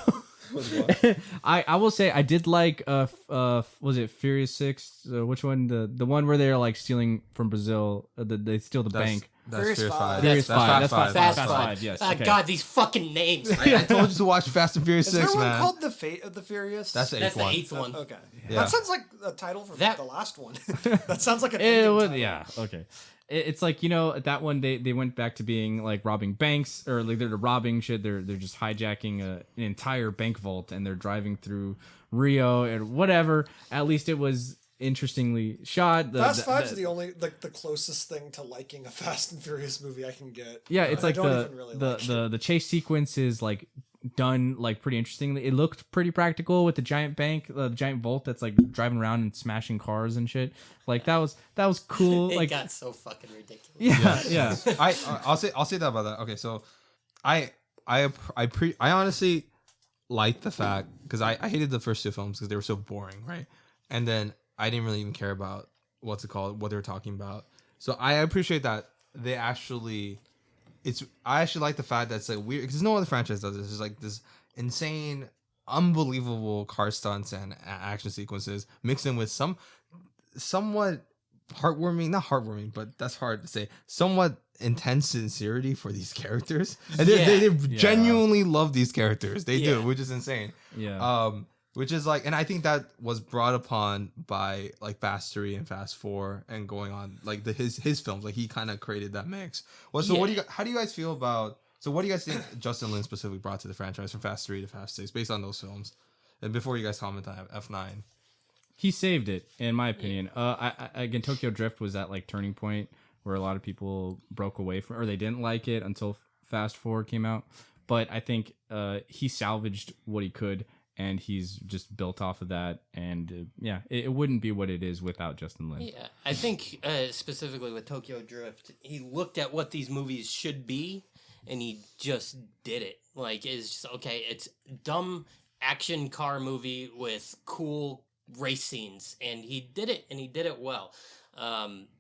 I will say I did like was it Furious 6? Which one? The one where they're like stealing from Brazil? They steal the bank. That's Furious Furious 5. 5. Furious That's 5. That's Fast Fast Fast 5. Yes. Ah, okay. God, these fucking names. I told you to watch Fast and Furious Is there 6, one man. called The Fate of the Furious? That's the That's eighth the one. eighth one. Okay. Yeah. That sounds like a title for That- the last one. That sounds like an It ending would, title. yeah, okay. It's like, you know, that one they went back to being like robbing banks, or like they're robbing shit. They're just hijacking an entire bank vault and they're driving through Rio and whatever. At least it was interestingly shot. Fast Five's the only like the closest thing to liking a Fast and Furious movie I can get. Yeah, it's I like don't the even really the, like it. the chase sequence is like done like pretty interestingly. It looked pretty practical with the giant bank, the giant vault that's like driving around and smashing cars and shit. Like that was cool. It Like got so fucking ridiculous. yeah. I'll say that about that. Okay, so I honestly liked the fact because I hated the first two films because they were so boring, right? And then I didn't really even care about what they were talking about. So I appreciate that they actually. I actually like the fact that it's like weird because no other franchise does this. It's like this insane, unbelievable car stunts and action sequences mixed in with some somewhat heartwarming, not heartwarming, but that's hard to say. Somewhat intense sincerity for these characters, and they genuinely love these characters. They do, which is insane. Yeah. Which is like, and I think that was brought upon by like Fast 3 and Fast 4 and going on like his films. Like he kind of created that mix. Well, so how do you guys feel about? So what do you guys think Justin Lin specifically brought to the franchise from Fast 3 to Fast 6 based on those films? And before you guys comment on F9. He saved it, in my opinion. Again, Tokyo Drift was that like turning point where a lot of people broke away from, or they didn't like it until Fast 4 came out. But I think he salvaged what he could, and he's just built off of that. And it wouldn't be what it is without Justin Lin. Yeah, I think specifically with Tokyo Drift, he looked at what these movies should be, and he just did it. Like, it's just, okay, it's dumb action car movie with cool race scenes, and he did it, and he did it well.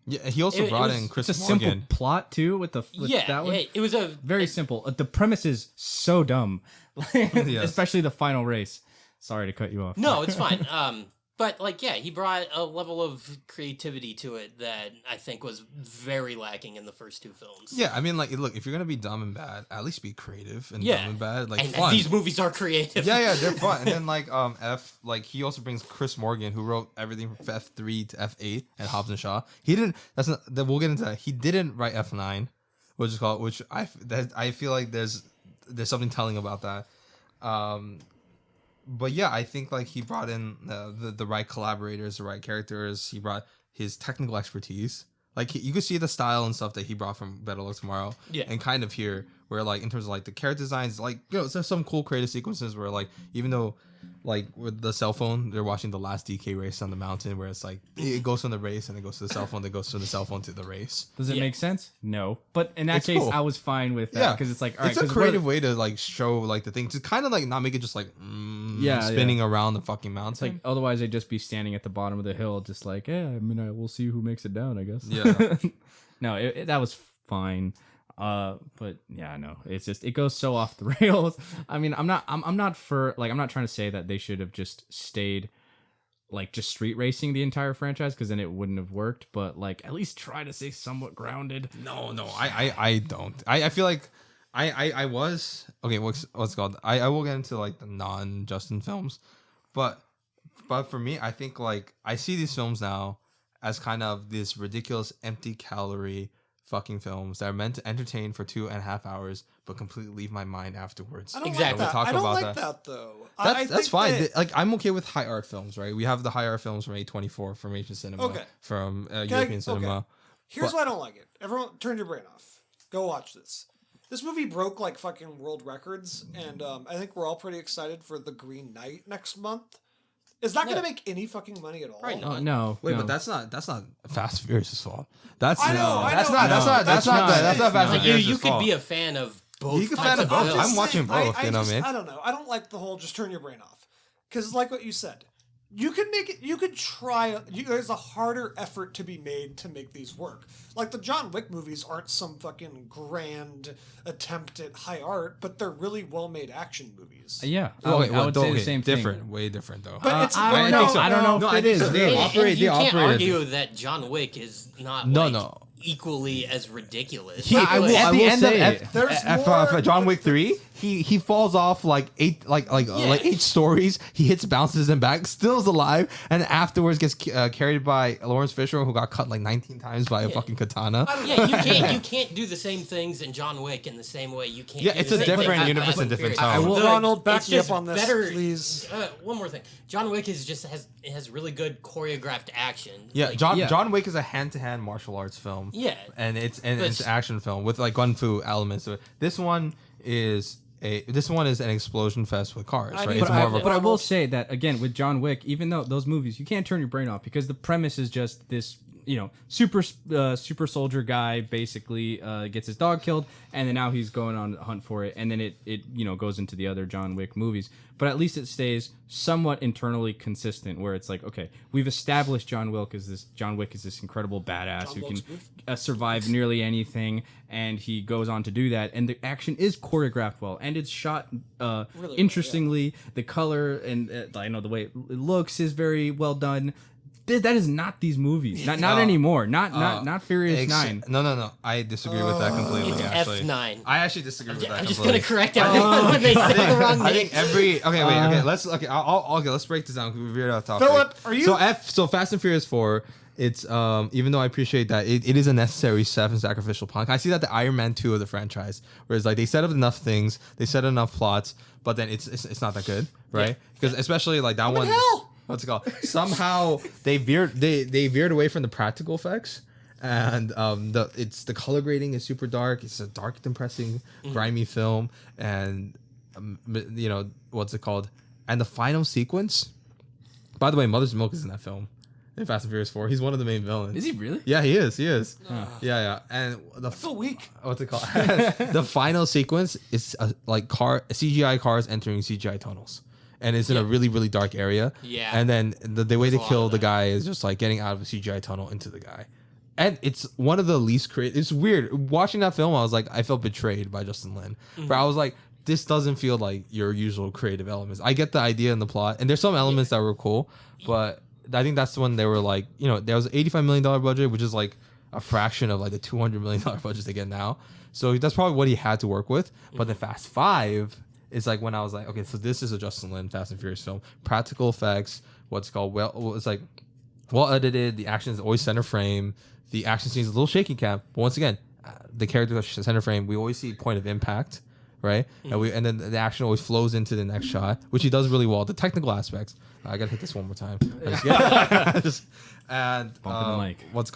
Yeah, he also brought in Chris It's a Morgan. simple plot too with that one. It was a Very simple. The premise is so dumb, especially the final race. Sorry to cut you off. No, it's fine. But like, yeah, he brought a level of creativity to it that I think was very lacking in the first two films. Yeah, I mean, like, look, if you're gonna be dumb and bad, at least be creative and Yeah. dumb and bad, like and fun. these movies are creative. Yeah, they're fun. And then like he also brings Chris Morgan, who wrote everything from F3 to F8 and Hobbs and Shaw. He didn't. That's not. We'll get into that. He didn't write F9, which is called. Which I feel like there's something telling about that. But yeah, I think like he brought in the right collaborators, the right characters. He brought his technical expertise. Like you could see the style and stuff that he brought from Better Luck Tomorrow. Yeah. And kind of here, where like in terms of like the character designs, like there's some cool creative sequences where like even though like with the cell phone, they're watching the last DK race on the mountain, where it's like it goes from the race and it goes to the cell phone, then goes from the cell phone to the race. Does it Yeah. make sense? No. But in that It's case, cool. I was fine with that because it's like, all right, it's a 'cause creative way to like show like the thing to kind of like not make it just like spinning around the fucking mountain. It's like otherwise they'd just be standing at the bottom of the hill, just like, yeah, I mean, we'll see who makes it down, I guess. Yeah. No, that was fine. But yeah, no, it's just it goes so off the rails. I mean, I'm not trying to say that they should have just stayed like just street racing the entire franchise because then it wouldn't have worked. But like at least try to stay somewhat grounded. No, I don't. I feel like I was okay. What's it called? I will get into like the non-Justin films, but for me, I think like I see these films now as kind of this ridiculous empty calorie fucking films that are meant to entertain for 2.5 hours, but completely leave my mind afterwards. I don't Exactly. like that. We'll talk I don't about like that. that though. That's think fine. that- Like I'm okay with high art films, right? We have the high art films from A24, from Asian cinema, Okay. from Okay, European cinema. Here's But- why I don't like it. Everyone, turn your brain off. Go watch this. This movie broke like fucking world records, and I think we're all pretty excited for The Green Knight next month. Is that going to make any fucking money at all? Probably Oh not. no, Wait, no. but that's not Fast and Furious' fault. That's I know, I that's know, not I that's know. not that's That's not not- that's not Fast Like, and you Furious' could fault. be a fan of both. You can types fan of of both. films. I'm watching both, you know what I mean? I don't know. I don't like the whole just turn your brain off. Because like what you said, you can make it, you could try, there's a harder effort to be made to make these work. Like the John Wick movies aren't some fucking grand attempt at high art, but they're really well-made action movies. Yeah, Oh, wait, I would say the same different, thing. way different though. But it's, I no, don't know No, if I it think is. so. They really. operate- You they can't operated- argue that John Wick is not No, like, no. equally as ridiculous. I will- at the end say, of There's John Wick 3, he falls off like eight 8 stories. He hits, bounces and back, still's alive, and afterwards gets carried by Lawrence Fishburne, who got cut like 19 times by a fucking katana. Yeah, you can't do the same things in John Wick in the same way you can't. Yeah, do it's the a same different things in universe Fast and different Furious. tone. Well, The- Ronald, back it's me up just on this, better- please. One more thing, John Wick has really good choreographed action. Yeah, Like, John Wick is a hand-to-hand martial arts film. Yeah. and it's But- an action film with like gun fu elements to it. This one is an explosion fest with cars, I right? mean, It's but more of a But I will say that again with John Wick, even though those movies, you can't turn your brain off because the premise is just this, super soldier guy basically gets his dog killed, and then now he's going on a hunt for it, and then it goes into the other John Wick movies. But at least it stays somewhat internally consistent, where it's like, okay, we've established John Wick is this incredible badass who can survive nearly anything, and he goes on to do that, and the action is choreographed well, and it's shot Really interestingly. The color and I know the way it looks is very well done. That is not these movies. Not anymore. Not Furious 9. No. I disagree with that completely. It's actually, F9. I actually disagree with that. I'm just completely. gonna correct everyone when they say the wrong I name. think let's break this down because we veered off topic. Philip, are you- So Fast and Furious 4? It's even though I appreciate that it is a necessary step and sacrificial plan. I see that the Iron Man 2 of the franchise, whereas like they set up enough things, they set enough plots, but then it's not that good, right? Because especially like that one. hell? What's it called? Somehow they veered away from the practical effects, and the color grading is super dark. It's a dark, depressing, grimy film, and what's it called? And the final sequence. By the way, Mother's Milk is in that film. In Fast and Furious 4, he's one of the main villains. Is he really? Yeah, he is. Yeah. And I feel weak. what's it called? The final sequence is like CGI cars entering CGI tunnels, and it's in a really, really dark area. Yeah. And then the way to a lot kill of the that. guy is just like getting out of a CGI tunnel into the guy. And it's one of the least creative. It's weird watching that film. I was like, I felt betrayed by Justin Lin, but I was like, this doesn't feel like your usual creative elements. I get the idea and the plot, and there's some elements that were cool, but I think that's when they were like, there was an $85 million budget, which is like a fraction of like the $200 million budget they get now. So that's probably what he had to work with. But then Fast 5 is like when I was like, okay, so this is a Justin Lin Fast and Furious film. Practical effects, what's called it's like well edited. The action is always center frame. The action scenes is a little shaky cam, but once again, the characters are center frame. We always see point of impact, right? And then the action always flows into the next shot, which he does really well. The technical aspects. I gotta hit this one more time. And Bumping the mic. what's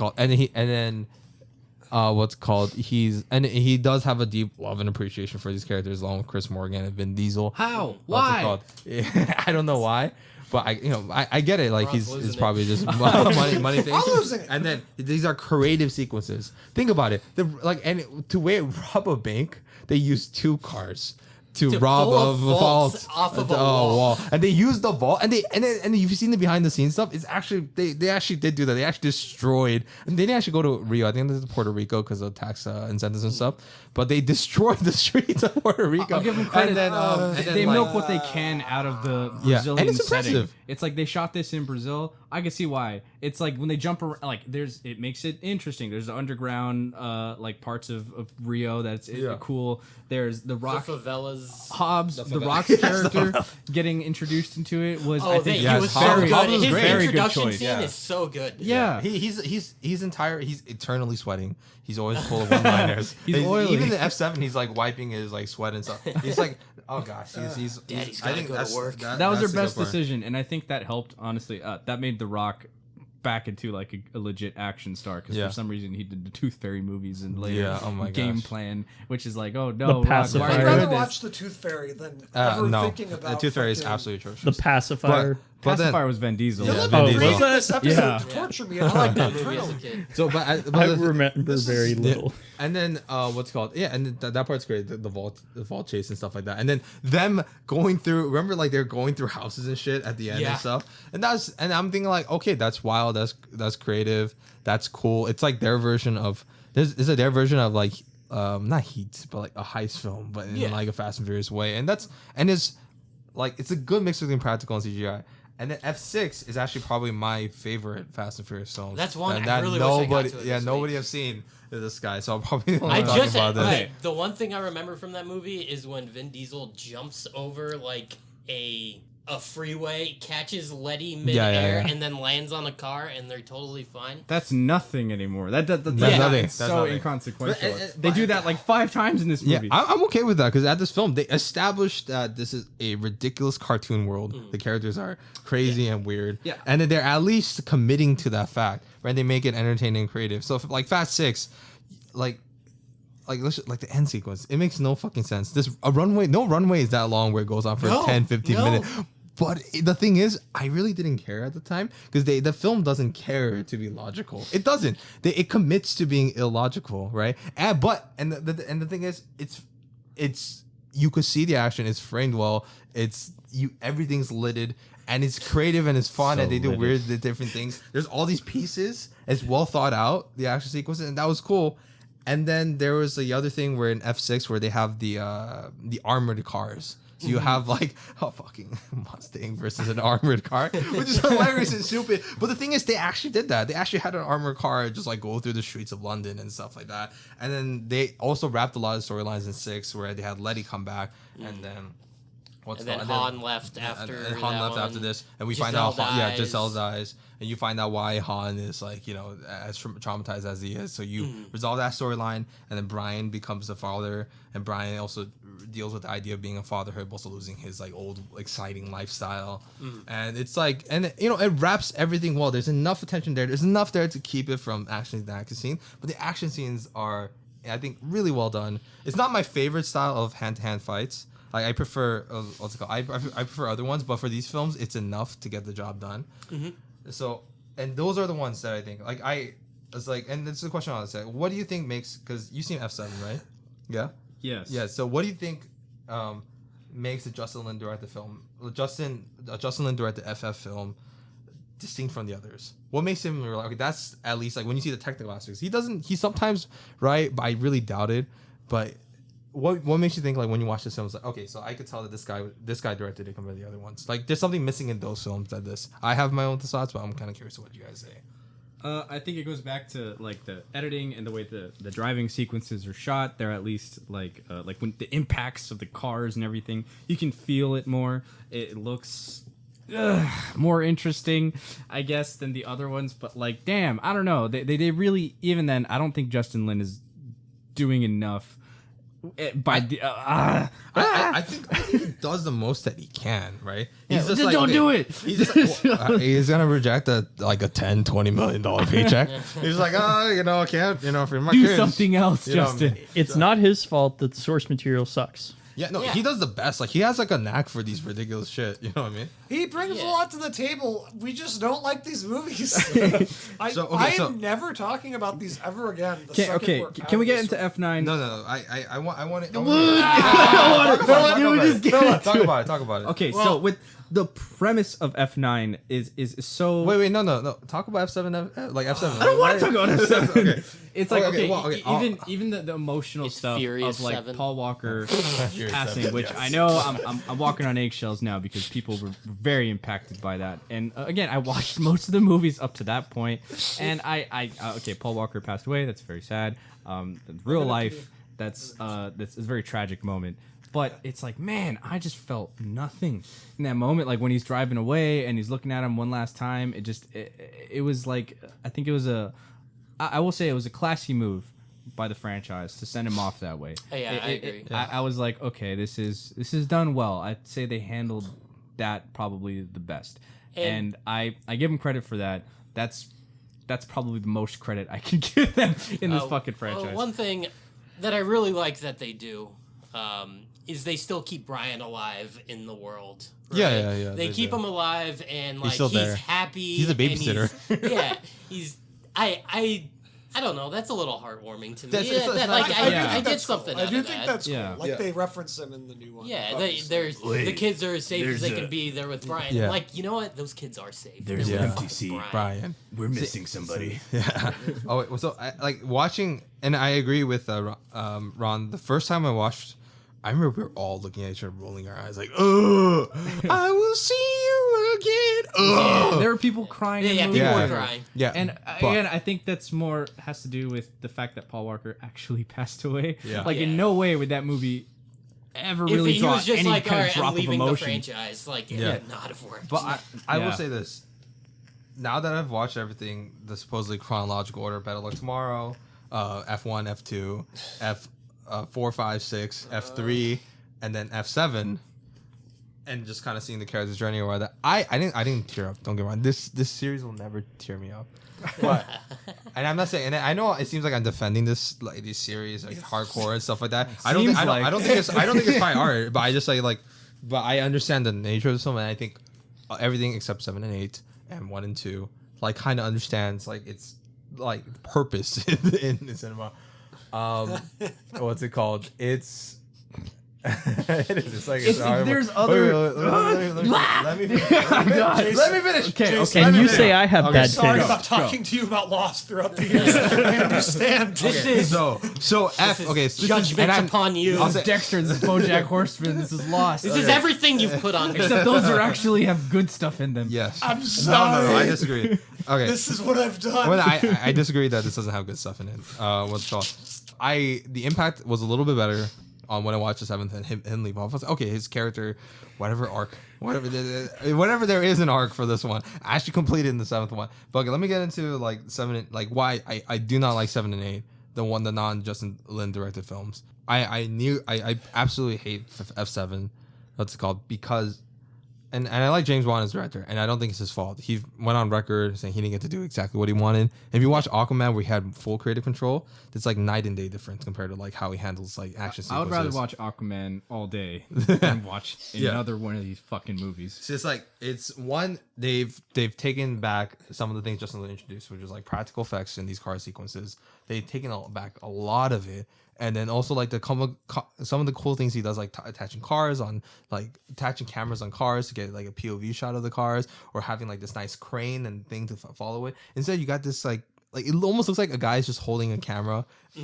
called he does have a deep love and appreciation for these characters, along with Chris Morgan and Vin Diesel. How? What's it Why? called? I don't know why, but I get it. Like Ron's it's losing probably just money thing. I'm losing it. And then these are creative sequences. Think about it. And to rob a bank, they use 2 cars to rob pull a a vault vault off of a wall. And they used the vault, and you've seen the behind the scenes stuff. It's actually they actually did do that. They actually destroyed, and they didn't actually go to Rio. I think this is Puerto Rico because of tax incentives and stuff. But they destroyed the streets of Puerto Rico. I'll give them credit. And then, They like, milk what they can out of the Yeah, Brazilian and it's setting. impressive. It's like they shot this in Brazil. I can see why. It's like when they jump around, like it makes it interesting. There's the underground, like parts of Rio that's cool. There's the The Rock. favelas. Hobbs, the Rock's character, getting introduced into it was, I think, He yes, was Hobbs- so good. Hobbs was His great. Very good introduction choice. scene Yeah. is so good. Yeah. He's eternally sweating. He's always full of one-liners. He's oily. Even the F7, he's like wiping his like sweat and stuff. He's like, oh gosh, he's Daddy's I gotta think go to that's- work. that was their that's the best good part. decision, and I think that helped. Honestly, that made The Rock back into like a legit action star because Yeah. for some reason he did the Tooth Fairy movies and later Yeah, oh my Game gosh. Plan, which is like, oh no, Rock, why pacifier. are you I'd I'd doing rather this? watch the Tooth Fairy than ever No, thinking about the Tooth Fairy is fucking- absolutely The atrocious. pacifier. But then, Pacifier was Vin Diesel. Yeah, Philip Vin Oh, Diesel. was created this episode Yeah. to torture me. And I like that Movie as a adrenaline. kid. so but I remember very Yeah. little. And then what's it called? Yeah, and that part's great. The vault chase and stuff like that. And then them going through. Remember, like they're going through houses and shit at the end Yeah. and stuff. And I'm thinking like, okay, that's wild. That's creative. That's cool. It's like their version of their version of like not Heat, but like a heist film, but in Yeah. like a Fast and Furious way. And it's like it's a good mix between practical and CGI. And then F6 is actually probably my favorite Fast and Furious film. That's one and I really wish I got nobody, to it yeah, this nobody week. have seen this guy, so I'm probably I talking just about this. okay, the one thing I remember from that movie is when Vin Diesel jumps over like a freeway, catches Letty midair, yeah. and then lands on a car, and they're totally fine. That's nothing anymore. That's nothing. It's That's so nothing. inconsequential. But- They do that like 5 times in this Yeah, movie. I'm okay with that because at this film they established that this is a ridiculous cartoon world. The characters are crazy and weird. Yeah. and then they're at least committing to that fact, right? They make it entertaining and creative. So if, like Fast 6, like the end sequence, it makes no fucking sense. No runway is that long where it goes on for No, 10, 15 no. minutes. But the thing is, I really didn't care at the time because the film doesn't care to be logical. It doesn't. It commits to being illogical, right? And the thing is, it's you could see the action. It's framed well. Everything's littered and it's creative and it's fun So and they do littered. weird different things. There's all these pieces. It's well thought out. The action sequence and that was cool. And then there was the other thing where in F6 where they have the armored cars. So you have like a fucking Mustang versus an armored car, which is hilarious and stupid. But the thing is, they actually did that. They actually had an armored car just like go through the streets of London and stuff like that. And then they also wrapped a lot of storylines in 6 where they had Letty come back and then And then Han left after. and Han that left one. after this, and we Giselle find out dies. Giselle dies, and you find out why Han is like as traumatized as he is. So you resolve that storyline, and then Brian becomes a father, and Brian also deals with the idea of being a fatherhood, but also losing his like old exciting lifestyle, and it's like it wraps everything well. There's enough attention there. There's enough there to keep it from action scene, but the action scenes are, I think, really well done. It's not my favorite style of hand-to-hand fights. Like I prefer, what's it called? I prefer other ones, but for these films, it's enough to get the job done. So, and those are the ones that I think. Like it's like, and this is the question I want to say. What do you think makes? Because you've seen F7, right? Yeah. Yes. Yeah. So, what do you think makes the Justin Lin direct the film? Justin Lin direct the FF film distinct from the others? What makes him like? Okay, that's at least like when you see the technical aspects. He sometimes right, but I really doubt it. But what makes you think like when you watch this film, it's like, okay, so I could tell that this guy directed it compared to the other ones. Like there's something missing in those films that this. I have my own thoughts, but I'm kind of curious what you guys say. I think it goes back to like the editing and the way the driving sequences are shot. They're at least like when the impacts of the cars and everything, you can feel it more. It looks more interesting, I guess, than the other ones. But like, damn, I don't know. They really, even then, I don't think Justin Lin is doing enough. I think he does the most that he can, right? He's just don't do it. He's just he's gonna reject a $10-20 million paycheck. He's like, I can't, for my do kids. something else, You know what I Justin. mean? It's not his fault that the source material sucks. Yeah, no, Yeah. he does the best. Like he has like a knack for these ridiculous shit. You know what I mean? He brings a Yeah. lot to the table. We just don't like these movies. I am never talking about these ever again. The second Okay, we're out can we of get this into one. F9? No. I want it. Talk about it. Okay, so with the premise of F9 is so. Wait, no. Talk about F7, like F7. I don't want to talk about F7. Okay. It's like Okay, okay, well, okay, even the emotional It's stuff Furious of like 7. Paul Walker Furious passing, 7, which yes. I know I'm walking on eggshells now because people were very impacted by that. And again, I watched most of the movies up to that point, and I okay, Paul Walker passed away. That's very sad. Real life, that's a very tragic moment. But it's like, man, I just felt nothing in that moment. Like when he's driving away and he's looking at him one last time, it was like, I think it was I will say it was a classy move by the franchise to send him off that way. Yeah, I agree. I was like, okay, this is done well. I'd say they handled that probably the best, and I give them credit for that. That's probably the most credit I can give them in this fucking franchise. One thing that I really like that they do is they still keep Brian alive in the world. Right? Yeah, They keep do. him alive and like still he's there. happy. He's a and babysitter. he's I don't know. That's a little heartwarming to me. That's- it's that, not- like, I I, do I think did that's cool. something I out do of think that. that's cool. Yeah. Like Yeah. they reference him in the new one. Yeah, obviously. the kids are as safe as they can be there with Brian. Yeah. Like, you know what? Those kids are safe. There's They're an with empty fucking seat. Brian. We're missing somebody. Yeah. Oh, wait, so I like watching, and I agree with Ron. The first time I watched, I remember we were all looking at each other, rolling our eyes, like, "Oh, I will see you again." There were people crying. Yeah, in the people movie were theater. crying. Yeah, And but- again, I think that's more has to do with the fact that Paul Walker actually passed away. Yeah. Like in Yeah. no way would that movie ever If really he draw was just any like, kind all of right, drop I'm of leaving the emotion. franchise, like, it Yeah. would not have worked. But I will Yeah. say this. Now that I've watched everything, the supposedly chronological order, Better Luck Tomorrow, F1, F2, F4, 5, 6, F3, and then F7, and just kind of seeing the character's journey or that I didn't tear up. Don't get me wrong. This series will never tear me up. But and I'm not saying, and I know it seems like I'm defending this like these series like hardcore and stuff like that. I don't think it's high art, but I just like but I understand the nature of the film, and I think everything except 7 and 8 and 1 and 2 like kind of understands like it's like purpose in the cinema. What's it called? It's it is just like it's there's other- let me finish. Okay. And you say I have bad Sorry taste. about talking to you about Lost throughout the years. I understand. This is So F. Okay, so judgment upon you. This is Dexter. This is BoJack Horseman. This is Lost. This is everything you've put on me. Except those are actually have good stuff in them. Yes. I'm No, sorry. I disagree. Okay. This is what I've done. Well, I disagree that this doesn't have good stuff in it. What's it called? The impact was a little bit better on when I watched the 7th and him leave off. I was like, okay, his character, whatever there is an arc for this one, I actually completed in the 7th one. But okay, let me get into like 7 and like why I do not like 7 and 8, the non-Justin Lin directed films. I absolutely hate F7. What's it called? Because and I like James Wan as director, and I don't think it's his fault. He went on record saying he didn't get to do exactly what he wanted. If you watch Aquaman, where he had full creative control, it's like night and day difference compared to like how he handles like action sequences. I would rather watch Aquaman all day than watch Yeah. another one of these fucking movies. So it's like it's one they've taken back some of the things Justin Lin introduced, which is like practical effects in these car sequences. They've taken back a lot of it, and then also like some of the cool things he does, like attaching cameras on cars to get like a POV shot of the cars, or having like this nice crane and thing to follow it. Instead, you got this like it almost looks like a guy's just holding a camera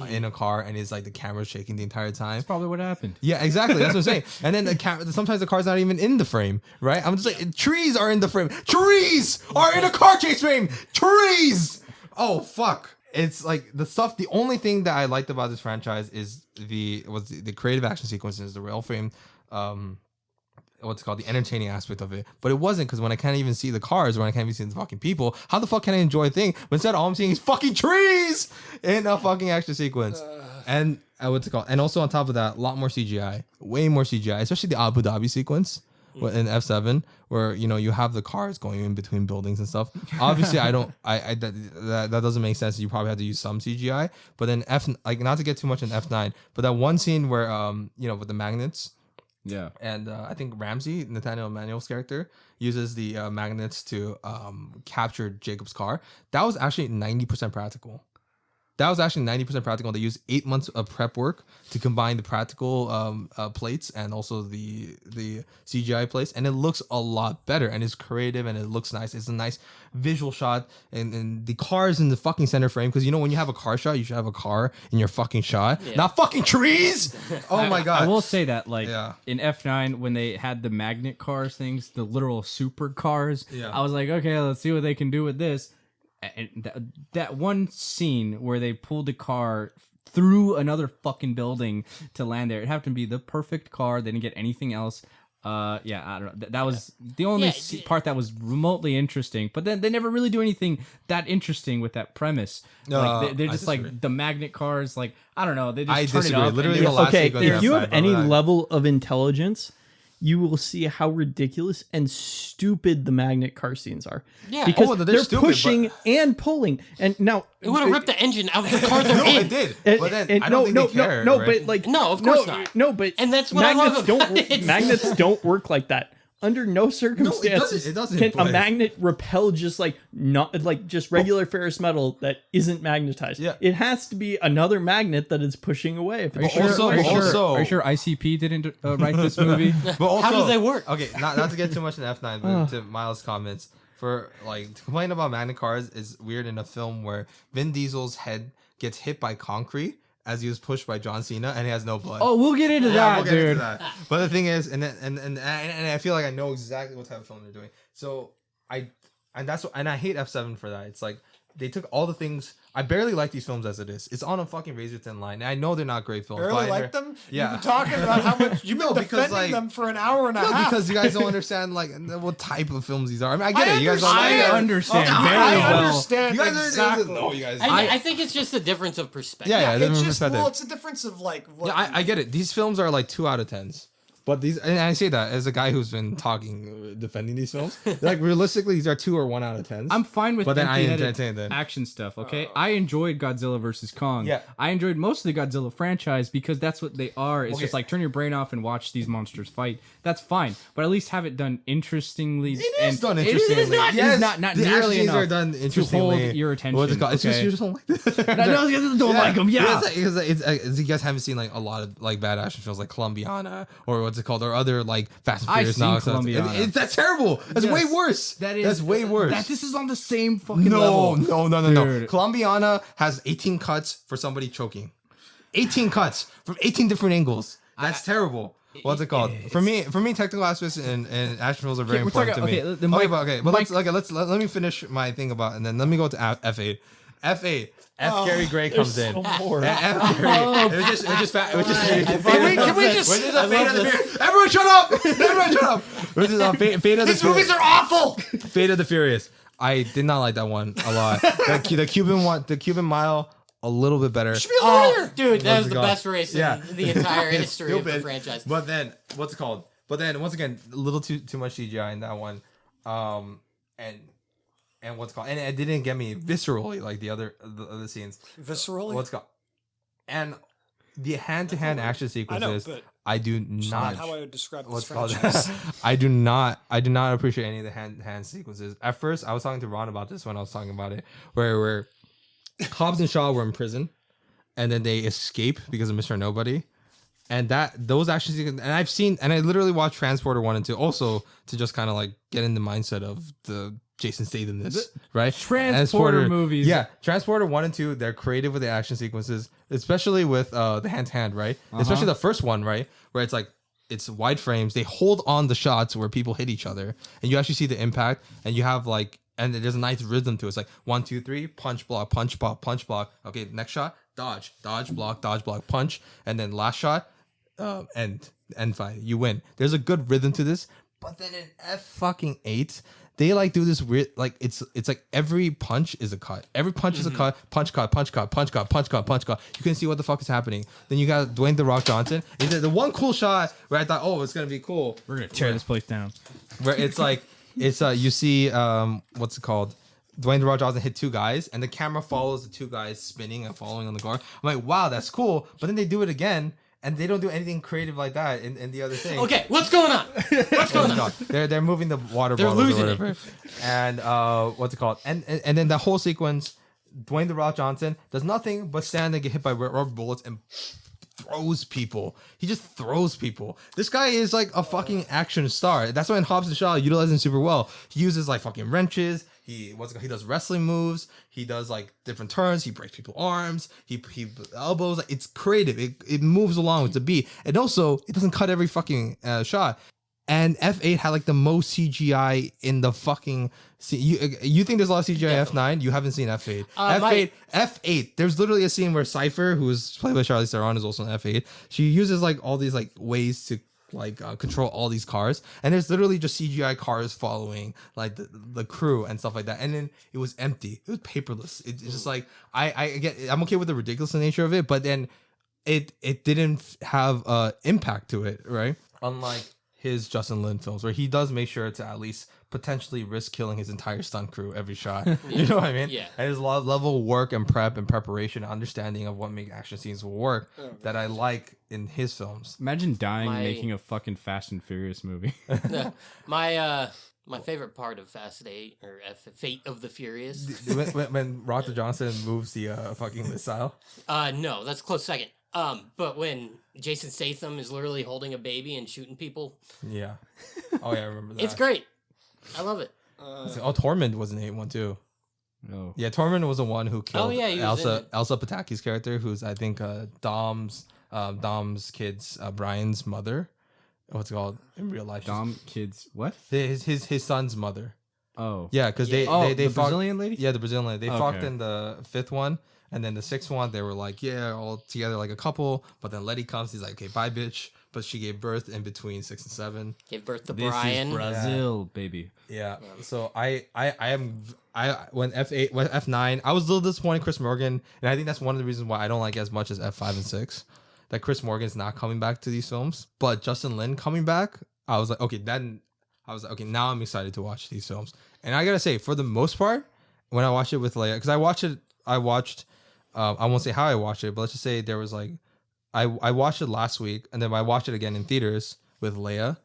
in a car, and it's like the camera's shaking the entire time. That's probably what happened. Yeah, exactly. That's what I'm saying. And then sometimes the car's not even in the frame, right? I'm just like, trees are in the frame. Trees are in a car chase frame. Trees. Oh fuck. It's like the stuff. The only thing that I liked about this franchise is the creative action sequences, the rail frame. What's it called, the entertaining aspect of it, but it wasn't, because when I can't even see the cars, when I can't even see the fucking people, how the fuck can I enjoy a thing? But instead, all I'm seeing is fucking trees in a fucking action sequence. And what's it called? And also on top of that, a lot more CGI, way more CGI, especially the Abu Dhabi sequence in F7, where you have the cars going in between buildings and stuff. Obviously, that doesn't make sense. You probably have to use some CGI. But then not to get too much in F9, but that one scene where with the magnets. Yeah. And I think Ramsey, Nathaniel Emmanuel's character, uses the magnets to capture Jacob's car. That was actually 90% practical. They used 8 months of prep work to combine the practical plates and also the CGI plates, and it looks a lot better, and it's creative, and it looks nice. It's a nice visual shot, and the car's in the fucking center frame, because when you have a car shot, you should have a car in your fucking shot, not fucking trees. Oh my god! I will say that, Yeah. in F9, when they had the magnet cars things, the literal super cars, Yeah. I was like, okay, let's see what they can do with this. And that one scene where they pulled the car through another fucking building to land there, it happened to be the perfect car. They didn't get anything else. I don't know. That was the only part that was remotely interesting. But then they never really do anything that interesting with that premise. They're I just disagree. like the magnet cars. Like, I don't know. They just I turn disagree. it up. and Literally they- the last Okay, sequence if you outside have of any that. level of intelligence, you will see how ridiculous and stupid the magnet car scenes are. Yeah. Because Oh, they're they're stupid, pushing and pulling. And now It would have ripped the engine out of the car they're No, in. it did. and- But then and I don't think they care. No, right? but like No, of course not. No, but And that's what I love about it. Magnets don't work like that. Under no circumstances It doesn't, can a but- magnet repel just just regular ferrous metal that isn't magnetized. Yeah. It has to be another magnet that it's pushing away. If it's Also- Are you sure- also- are you sure ICP didn't write this movie? But also, How do they work? Okay, not to get too much in F9, but to Miles' comments, for to complain about magnet cars is weird in a film where Vin Diesel's head gets hit by concrete as he was pushed by John Cena, and he has no blood. Oh, we'll get into Yeah, that, we'll get dude. into that. But the thing is, and I feel like I know exactly what type of film they're doing. So and I hate F7 for that. It's like they took all the things. I barely like these films as it is. It's on a fucking razor thin line. And I know they're not great films. Barely but like them? Yeah. You've been talking about how much you've been No, because, defending like- them for an hour and a No, half. because you guys don't understand like what type of films these are. I mean, I get it. You guys don't I like it. understand I very well. understand You guys are exactly. no, you guys. I think it's just a difference of perspective. Yeah, It's different just perspective. well, it's a difference of like what Yeah, I get it. These films are like 2 out of 10s. But these, and I say that as a guy who's been talking, defending these films. Like realistically, these are 2 or 1 out of 10s. I'm fine with But then I empty-headed entertain them. action stuff. Okay, I enjoyed Godzilla versus Kong. Yeah. I enjoyed most of the Godzilla franchise because that's what they are. It's Okay. just like turn your brain off and watch these monsters fight. That's fine, but at least have it done interestingly. It is done It interestingly. is not. Yes, It's not the nearly action scenes enough are done to interestingly. hold your attention. What's it called? It's just okay? you just don't like this. No, you don't like them. Yeah. It's you guys haven't seen like a lot of like bad action films like Columbiana or what's it called or other like Fast and I've Furious. seen nonsense. Columbiana. That's terrible. That's Yes. way worse. That's way worse. This is on the same fucking no, level. no. Dude. Columbiana has 18 cuts for somebody choking. 18 cuts from 18 different angles. That's terrible. What's it called? For me, technical aspects and action films are very Okay, we're important talking- to okay, me. the Mike- But Mike- let me finish my thing about, and then let me go to F8. F8. Gary Gray comes in. more. F Gary. It was just Can we just Everyone shut up! Everyone shut up! This is Fate of the these movies are awful. Fate of the Furious. I did not like that one a lot. The Cuban one, the Cuban Mile, a little bit better. Should be a Oh, lawyer. dude, that What's was it the called? best race Yeah. in the entire history of the Stupid. franchise. But then, what's it called? But then, once again, a little too much CGI in that one. And what's it called? And it didn't get me viscerally like the other scenes. Viscerally. What's it called? And the hand-to-hand action I know, sequences, but I do it's not. not how I would describe this What's called? franchise. I do not appreciate any of the hand sequences. At first, I was talking to Ron about this when I was talking about it, where Hobbs and Shaw were in prison, and then they escape because of Mr. Nobody, and those action sequences. And I literally watched Transporter 1 and 2 also to just kind of like get in the mindset of the Jason Statham right? Transporter movies. Yeah, Transporter 1 and 2, they're creative with the action sequences, especially with the hand-to-hand, right? Especially the first one, right? Where it's wide frames. They hold on the shots where people hit each other, and you actually see the impact, and you have like, and there's a nice rhythm to it. It's like 1, 2, 3, punch, block, punch, block, punch, block. Okay, next shot, dodge, block, punch, and then last shot, end fight. You win. There's a good rhythm to this, but then in F8, they like do this weird, like it's like every punch is a cut. Every punch is a cut. Punch cut. You can see what the fuck is happening. Then you got Dwayne The Rock Johnson. He did the one cool shot where I thought, oh, it's gonna be cool. We're gonna tear this place down. Where it's like you see what's it called? Dwayne The Rock Johnson hit 2 guys, and the camera follows the 2 guys spinning and following on the guard. I'm like, wow, that's cool. But then they do it again, and they don't do anything creative like that in the other thing. Okay, what's going on? What's going on? They're moving the water They're bottles or losing it. whatever. And what's it called? And then the whole sequence, Dwayne The Rock Johnson does nothing but stand and get hit by rubber bullets and throws people. He just throws people. This guy is like a fucking action star. That's why in Hobbs and Shaw utilizes him super well. He uses like fucking wrenches. He does wrestling moves. He does like different turns. He breaks people's arms. He elbows. Like, it's creative. It moves along with the beat. And also, it doesn't cut every fucking shot. And F8 had like the most CGI in the fucking. You think there's a lot of CGI F9? You haven't seen F8. F8. There's literally a scene where Cypher, who is played by Charlize Theron, is also in F8. She uses like all these like ways to like control all these cars, and there's literally just CGI cars following like the crew and stuff like that. And then it was empty. It was paperless. It's just like I'm okay with the ridiculous nature of it, but then it didn't have impact to it, right? Unlike his Justin Lin films, where he does make sure to at least potentially risk killing his entire stunt crew every shot. You know what I mean? Yeah. And there's a lot of level of work and prep and preparation, understanding of what make action scenes will work that I like in his films. Imagine dying My- making a fucking Fast and Furious movie. My favorite part of Fast 8 or Fate of the Furious. when Roger Johnson moves the fucking missile. No, that's a close second. But when Jason Statham is literally holding a baby and shooting people, Yeah. Oh yeah, I remember that. it's great. I love it. Oh, Tormund was in 8-1 too. No. Yeah, Tormund was the one who killed yeah, he was in Elsa it. Pataki's character, who's I think Dom's kid's Brian's mother. What's it called in real life? Dom kids what? His son's mother. Oh. Yeah, because they Oh, they the fought, Brazilian lady? Yeah, the Brazilian lady. They fought Okay. in the 5th one, and then the 6th one they were like, yeah, all together like a couple. But then Letty comes, he's like, okay, bye, bitch. But she gave birth in between 6 and 7. Gave birth to This Brian. is Brazil, baby. Yeah. So I when F8 when F9 I was a little disappointed in Chris Morgan, and I think that's one of the reasons why I don't like it as much as F5 and 6. That Chris Morgan's not coming back to these films, but Justin Lin coming back, I was like, okay, now I'm excited to watch these films. And I gotta say, for the most part, when I watched it with Leia, because I watched, I won't say how I watched it, but let's just say there was like, I watched it last week, and then I watched it again in theaters with Leia,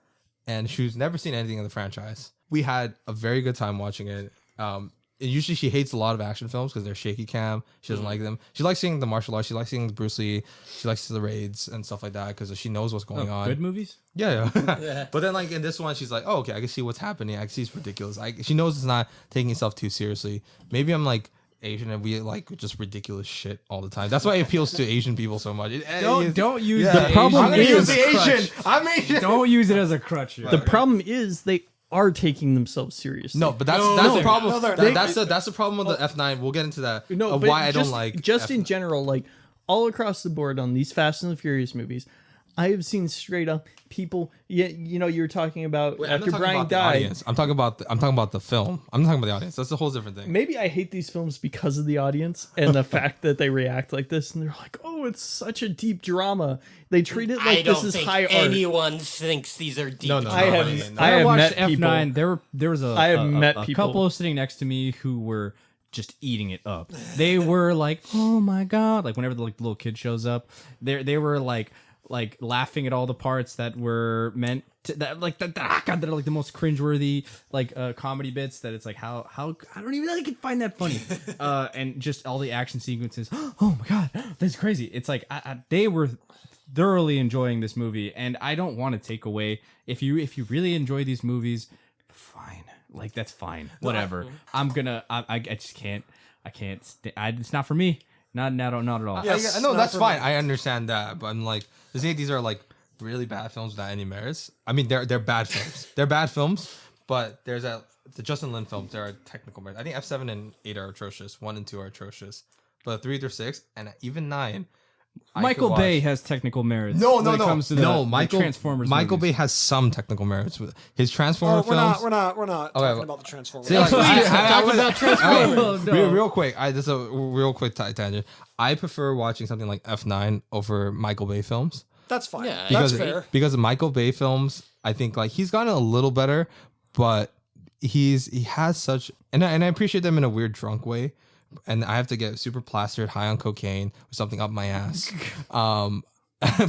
and she's never seen anything in the franchise. We had a very good time watching it. Usually she hates a lot of action films because they're shaky cam. She doesn't like them. She likes seeing the martial arts. She likes seeing Bruce Lee. She likes the raids and stuff like that because she knows what's going on. Good movies? Yeah. But then like in this one, she's like, oh, okay, I can see what's happening. I can see it's ridiculous. She knows it's not taking itself too seriously. Maybe I'm like Asian and we like just ridiculous shit all the time. That's why it appeals to Asian people so much. Don't use Yeah. the problem I'm Asian gonna is- use the Asian. I'm Asian. Don't use it as a crutch. The problem is they are taking themselves seriously. No, but that's No, the problem. no, they're not. That's the problem with the F9. We'll get into that. No, of but why I don't just- like just F9. in general, like all across the board on these Fast and the Furious movies, I have seen straight up people. Yeah, you know, you were talking about Wait, I'm not after talking Brian about the died. audience. I'm talking about the film. I'm talking about the audience. That's a whole different thing. Maybe I hate these films because of the audience and the fact that they react like this, and they're like, "Oh, it's such a deep drama." They treat it I like don't this is think high art. anyone thinks these are deep. No, no, I no, have- no, no. I When I have watched met people- F9, there was I have met a people- couple sitting next to me who were just eating it up. They were like, "Oh my god!" Like whenever the little kid shows up, they were like laughing at all the parts that were meant to that God, they're like the most cringeworthy comedy bits that it's like how I don't even like find that funny. And just all the action sequences. Oh my god, that's crazy. It's like they were thoroughly enjoying this movie, and I don't want to take away if you really enjoy these movies, fine, like that's fine, whatever. I just can't it's not for me, not at all. Yes, I know not that's for fine. me. I understand that, but I'm like, these are like really bad films without any merits. I mean, they're bad films. They're bad films, but the Justin Lin films. There are technical merits. I think F7 and 8 are atrocious. 1 and 2 are atrocious, but 3 through 6 and even 9. Michael Bay has technical merits. No, when it comes to the Transformers. Michael movies. Bay has some technical merits with his Transformer We're films. not talking well- about the Transformers. See, like, Talking about Transformers. real quick. This is a real quick tangent. I prefer watching something like F9 over Michael Bay films. That's fine. Yeah, That's because fair. because of Michael Bay films, I think like he's gotten a little better, but he has such and I appreciate them in a weird drunk way, and I have to get super plastered, high on cocaine, with something up my ass.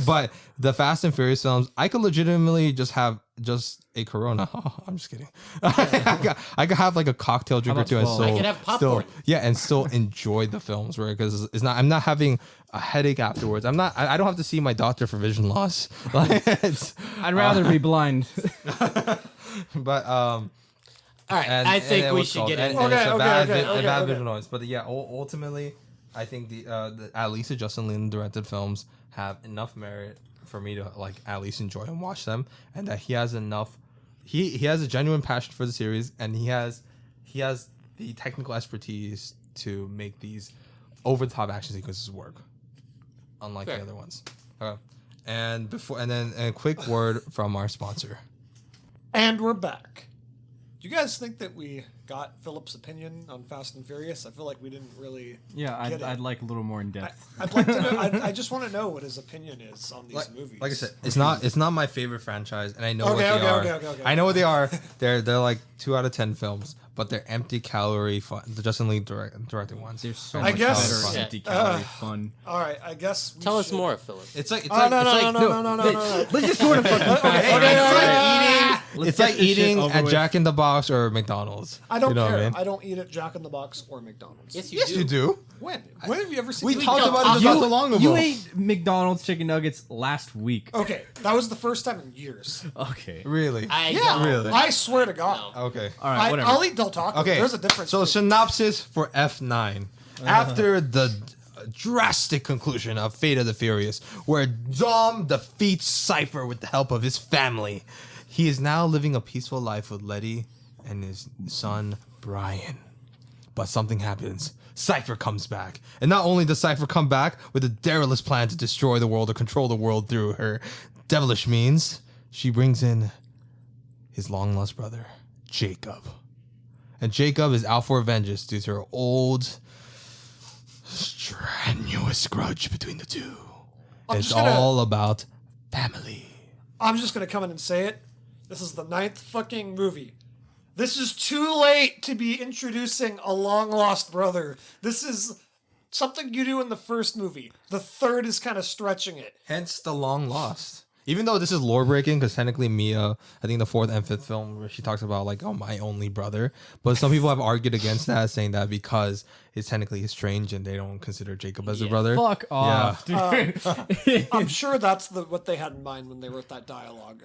But the Fast and Furious films, I could legitimately just have just a Corona. I'm just kidding. I could have like a cocktail drink or about two and 12? still I could have popcorn. and still enjoy the films, right? Because I'm not having a headache afterwards. I don't have to see my doctor for vision loss. Like, I'd rather be blind. but All right, I think we what's should called- get and- into and it's a bad okay. visual noise. But yeah, ultimately, I think at least the Justin Lin directed films have enough merit for me to like at least enjoy and watch them, and that he has enough. He has a genuine passion for the series, and he has the technical expertise to make these over the top action sequences work, unlike Fair. the other ones. Okay. And then a quick word from our sponsor. And we're back. Do you guys think that we got Philip's opinion on Fast and Furious? I feel like we didn't really. Yeah, get it. I'd like a little more in depth. I'd like to know. I just want to know what his opinion is on these movies. Like I said, it's not my favorite franchise, and I know what they Okay, are. okay. I know what they are. They're like 2 out of 10 films, but they're empty calorie fun. The Justin Lee directing ones. There's so I much guess- better Yeah. empty calorie fun. All right, I guess. We Tell us should- more, Philip. It's like Oh no no. Let's just go to fucking it's like eating over at with. Jack in the Box or McDonald's. I don't you know care. What I mean? I don't eat at Jack in the Box or McDonald's. Yes, Yes, you do. When? When have you ever seen? We me? talked don't about it just talk- not so long ago. You ate McDonald's chicken nuggets last week. Okay, that was the first time in years. Okay. Really? I Yeah, don't. Really? I swear to God. Okay. All right, whatever. I'll eat Del Taco. Okay. There's a difference. So too. synopsis for F9. After the drastic conclusion of Fate of the Furious, where Dom defeats Cypher with the help of his family, he is now living a peaceful life with Letty and his son Brian. But something happens. Cypher comes back. And not only does Cypher come back with a derelict plan to destroy the world or control the world through her devilish means, she brings in his long-lost brother, Jacob. And Jacob is out for vengeance due to her old, strenuous grudge between the two. It's all about family. I'm just gonna come in and say it. This is the 9th fucking movie. This is too late to be introducing a long-lost brother. This is something you do in the first movie. The 3rd is kind of stretching it. Hence the long lost. Even though this is lore breaking, because technically Mia, I think the 4th and 5th film where she talks about like, oh, my only brother. But some people have argued against that, saying that because it's technically strange and they don't consider Jacob as a brother. Fuck off, dude. I'm sure that's what they had in mind when they wrote that dialogue.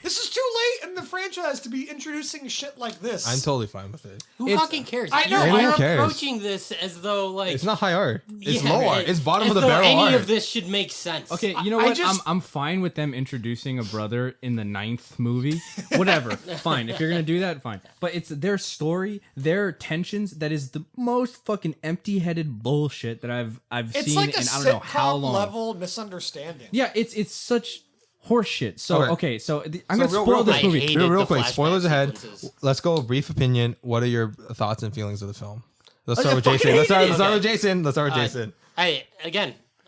This is too late in the franchise to be introducing shit like this. I'm totally fine with it. Who fucking cares? I know, You're who cares? approaching this as though like It's not high art. It's Yeah, low art. It's bottom as of the though barrel any art. of this should make sense. Okay, you know I what? just- I'm fine with them introducing a brother in the 9th movie. Whatever, fine. If you're gonna do that, fine. But it's their story, their tensions. That is the most fucking empty-headed bullshit that I've It's seen like a in I don't know how sitcom long. level misunderstanding. Yeah, it's such horseshit. So Okay. so I'm gonna real- spoil real this I movie. hate Real the quick, flashback spoilers ahead. sequences. Let's go brief opinion. What are your thoughts and feelings of the film? Let's I start with fucking Jason. Let's hated start it. with Jason. Let's start with Jason.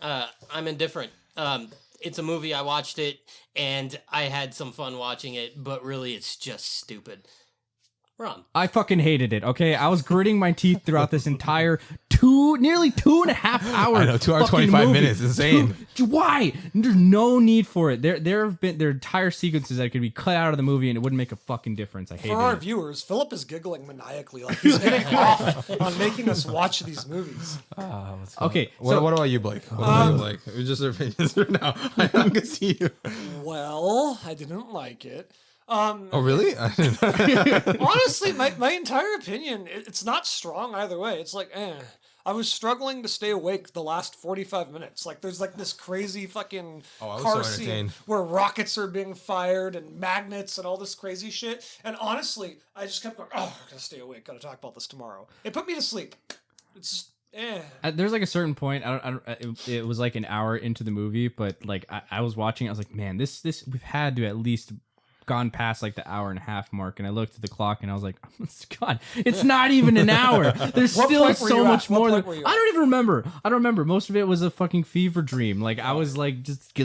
I'm indifferent. It's a movie. I watched it, and I had some fun watching it, but really, it's just stupid. Ron. I fucking hated it. Okay, I was gritting my teeth throughout this entire nearly 2.5 hours. I know, 2 hours, 25 minutes. Insane. Why? There's no need for it. There have been entire sequences that could be cut out of the movie and it wouldn't make a fucking difference. I hated For our it. viewers, Philip is giggling maniacally, like he's getting off on making us watch these movies. Okay, What about you, Blake? What about you, Blake? It's just our opinions right now. I can see you. Well, I didn't like it. Oh, really? Honestly, my entire opinion, it's not strong either way. It's like, I was struggling to stay awake the last 45 minutes. Like, there's like this crazy fucking I was car so scene entertained. where rockets are being fired and magnets and all this crazy shit. And honestly, I just kept going, I gotta stay awake. Gotta talk about this tomorrow. It put me to sleep. It's just, There's like a certain point. It was like an hour into the movie, but like I was watching. I was like, man, this we've had to at least gone past like the hour and a half mark, and I looked at the clock and I was like, God, it's not even an hour. There's What still point were so you much at? What more. point were you I at? don't even remember. I don't remember. Most of it was a fucking fever dream. Like I was like just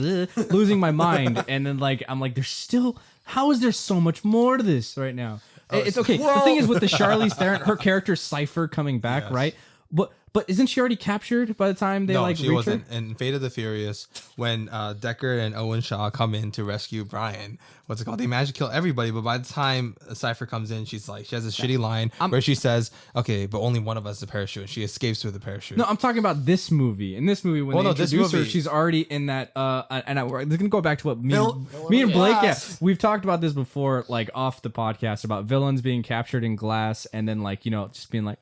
losing my mind, and then like I'm like, there's still. How is there so much more to this right now? It's okay. The thing is with the Charlize Theron, her character Cypher coming back, Yes. right? But isn't she already captured by the time they No, like she reach wasn't. her? In Fate of the Furious, when Deckard and Owen Shaw come in to rescue Brian, what's it called? They manage to kill everybody, but by the time Cypher comes in, she has a shitty line where she says, "Okay, but only one of us has a parachute," and she escapes with the parachute. No, I'm talking about this movie. In this movie, when Well, they no, this introduce her, movie- she's already in that. We're gonna go back to what me and Villain Blake. Yeah, Glass. we've talked about this before, like off the podcast, about villains being captured in glass, and then like just being like,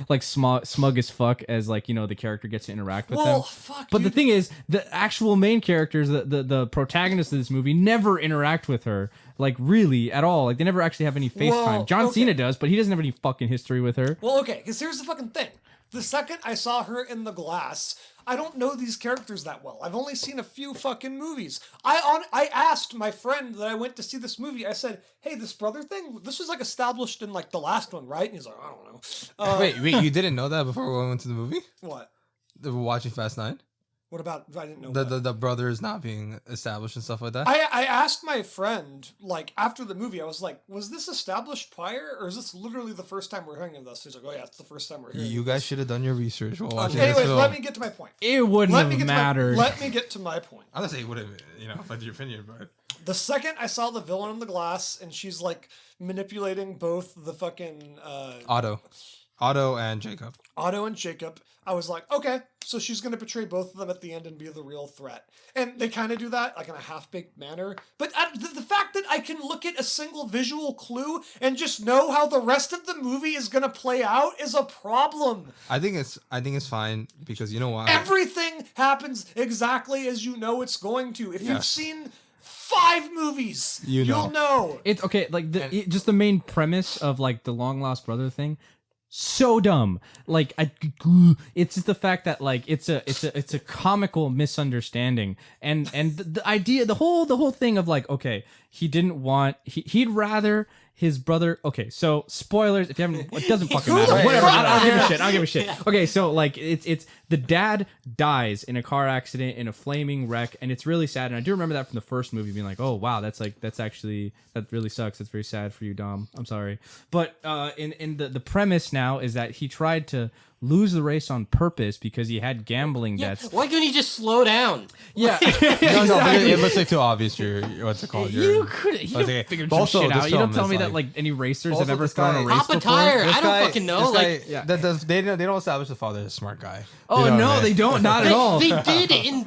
like smug as fuck as like the character gets to interact with Well, them. fuck, But dude. the thing is, the actual main characters, the protagonists of this movie, never interact with her. Like really at all. Like they never actually have any FaceTime. Well, John okay. Cena does, but he doesn't have any fucking history with her. Well, okay, because here's the fucking thing. The second I saw her in the glass, I don't know these characters that well. I've only seen a few fucking movies. I asked my friend that I went to see this movie, I said, hey, this brother thing, this was like established in like the last one, right? And he's like, I don't know. Wait, you didn't know that before we went to the movie? What? They were watching Fast 9? What about, I didn't know what. The brothers not being established and stuff like that? I asked my friend, like, after the movie, I was like, was this established prior, or is this literally the first time we're hearing of this? He's like, oh yeah, it's the first time we're hearing You of guys this. should have done your research while watching this Anyways, film. let me get to my point. It wouldn't Let me have get mattered. let me get to my point. I'm not saying it would have, if I had your opinion, but... The second I saw the villain in the glass and she's like manipulating both the fucking Otto and Jacob. Otto and Jacob, I was like, okay, so she's going to betray both of them at the end and be the real threat. And they kind of do that like in a half-baked manner. But the fact that I can look at a single visual clue and just know how the rest of the movie is going to play out is a problem. I think it's fine because you know why? Everything happens exactly as you know it's going to. If you've Yes. seen 5 movies. You'll know. It's okay, like just the main premise of like the long lost brother thing. So dumb. Like it's just the fact that like it's a comical misunderstanding, and the idea, the whole thing of like, okay, he didn't want he'd rather his brother. Okay, so spoilers if you haven't, it doesn't fucking matter. Whatever. I don't give a shit. I don't give a shit. Okay, so like it's the dad dies in a car accident in a flaming wreck, and it's really sad. And I do remember that from the first movie, being like, oh wow, that really sucks. That's very sad for you, Dom. I'm sorry. But in the premise now is that he tried to lose the race on purpose because he had gambling debts. Why couldn't he just slow down? Yeah. No, because it looks like too obvious. What's it called? You could figure some Also, shit this out. You film don't tell is me that like- like any racers Also, have ever this thrown guy- a race Pop a before. tire. This I guy- don't fucking know. this Like, guy- they don't establish the father as a smart guy. Oh You know no, what I mean? they don't. Not at all. they did in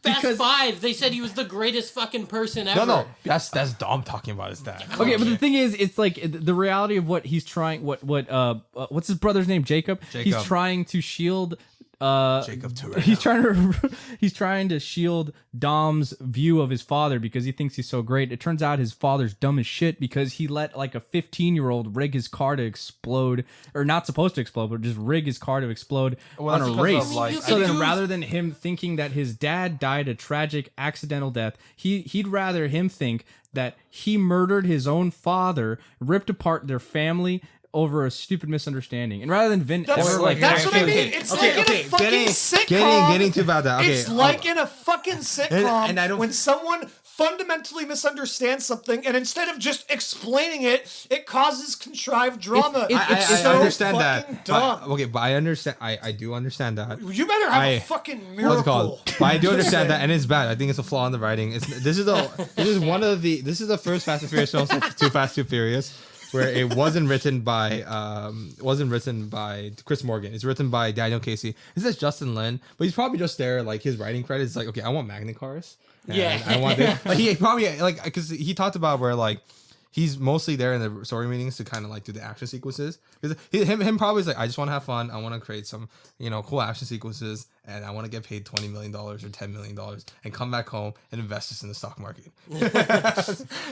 Fast Because- 5. They said he was the greatest fucking person ever. No, that's Dom talking about his dad. Okay, but the thing is, it's like the reality of what he's trying. What's his brother's name? Jacob. He's Jacob. trying to shield. Jacob Toretto. He's trying to shield Dom's view of his father because he thinks he's so great. It turns out his father's dumb as shit because he let like a 15-year-old rig his car to explode, or not supposed to explode, but just rig his car to explode on that's a because race. of, like, So I then, do- rather than him thinking that his dad died a tragic accidental death, he'd rather him think that he murdered his own father, ripped apart their family over a stupid misunderstanding, and rather than Vin That's, ever like that's what I mean. It's like in a fucking sitcom. Getting too about that. Okay, It's like in a fucking sitcom and I don't- when someone fundamentally misunderstands something, and instead of just explaining it, it causes contrived drama. It's It's so understand that. fucking dumb. But I understand. I do understand that. You better have a fucking miracle. What's it called? But I do understand that, and it's bad. I think it's a flaw in the writing. This is the first Fast and Furious film since Too Fast, Too Furious, where it wasn't written by Chris Morgan. It's written by Daniel Casey. It says Justin Lin, but he's probably just there. Like his writing credits, like, okay, I want Magna cars. And Yeah. I want this. Like he probably like because he talked about where like he's mostly there in the story meetings to kind of like do the action sequences. Because him probably is like, I just want to have fun. I want to create some cool action sequences, and I want to get paid $20 million or $10 million and come back home and invest this in the stock market.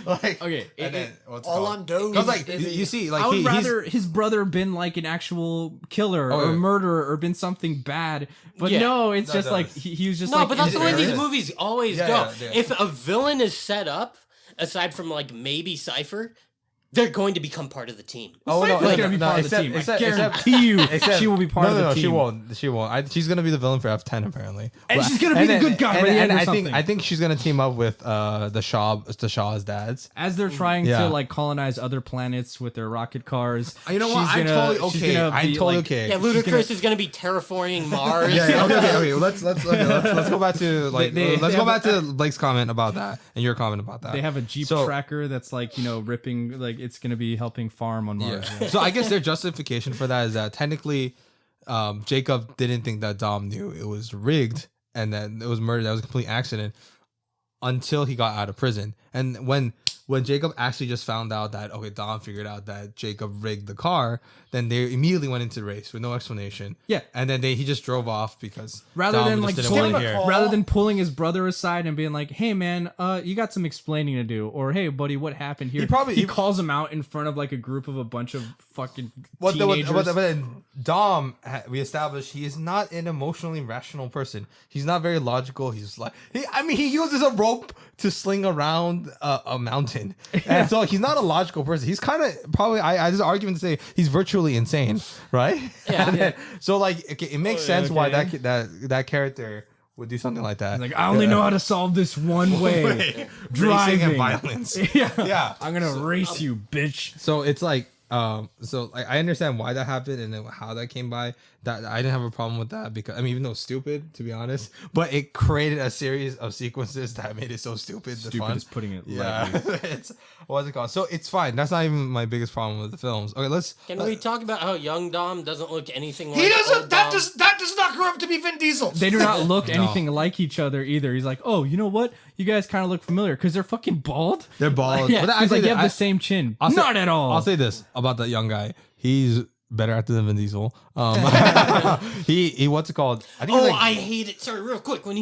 Like Okay, and then what's it All called? on Doge. 'Cause, like you see, like I would he's rather his brother been like an actual killer or yeah. murderer or been something bad, but Yeah. no, it's No, just no. like he was just No, like but that's the way there these is. movies always Yeah, go. yeah, yeah. If a villain is set up, aside from like maybe Cypher, they're going to become part of the team. Oh no, She's like, gonna be no, part of the except- team. I except- guarantee you, except- she will be part no, of the no, team. she won't. She won't. She's gonna be the villain for F10 apparently, And she's gonna be the good guy by the end or something. I think she's gonna team up with the Shaw's dads. As they're trying Yeah. to like colonize other planets with their rocket cars. You know what? she's I'm gonna- totally she's okay. gonna I'm be, totally like- okay. Yeah, Ludacris is going to be terraforming Mars. Yeah, okay. Let's go back to They let's go have back to Blake's comment about that and your comment about that. They have a Jeep So- tracker that's like ripping, like it's gonna be helping farm on Mars. Yeah. So I guess their justification for that is that technically, Jacob didn't think that Dom knew it was rigged and that it was murder. That was a complete accident until he got out of prison. And when Jacob actually just found out that Dom figured out that Jacob rigged the car, then they immediately went into the race with no explanation. Yeah. And then he just drove off because Rather Dom than just like didn't pulling, want to hear. rather than pulling his brother aside and being like, "Hey man, you got some explaining to do," or "Hey buddy, what happened here?" He calls him out in front of like a group of a bunch of fucking teenagers. But then Dom, we established he is not an emotionally rational person. He's not very logical. He's like, he uses a rope to sling around a mountain, and so he's not a logical person. He's kind of probably there's an argument to say he's virtually insane, right? Yeah. And then- so like, okay, it makes sense why that character would do something like that. Like, I only know how to solve this one way: Racing and driving. violence. Yeah, Yeah. I'm gonna race you, bitch. So it's like, I understand why that happened and then how that came by. That I didn't have a problem with that because even though it's stupid, to be honest, but it created a series of sequences that made it so stupid. The Stupid fun. is putting it Yeah, lightly. it's what's it called? So it's fine. That's not even my biggest problem with the films. Okay, let's. Can we talk about how young Dom doesn't look anything like He doesn't. old That Dom? does not grow up to be Vin Diesel. They do not look anything like each other either. He's like, "Oh, you know what? You guys kind of look familiar because they're fucking bald." They're bald. Yeah, But I he's say like, that- "You have the same chin." I'll say- Not at all. I'll say this about that young guy. He's better actor than Vin Diesel. He what's it called? I think Oh, he's like, I hate it. Sorry, real quick. When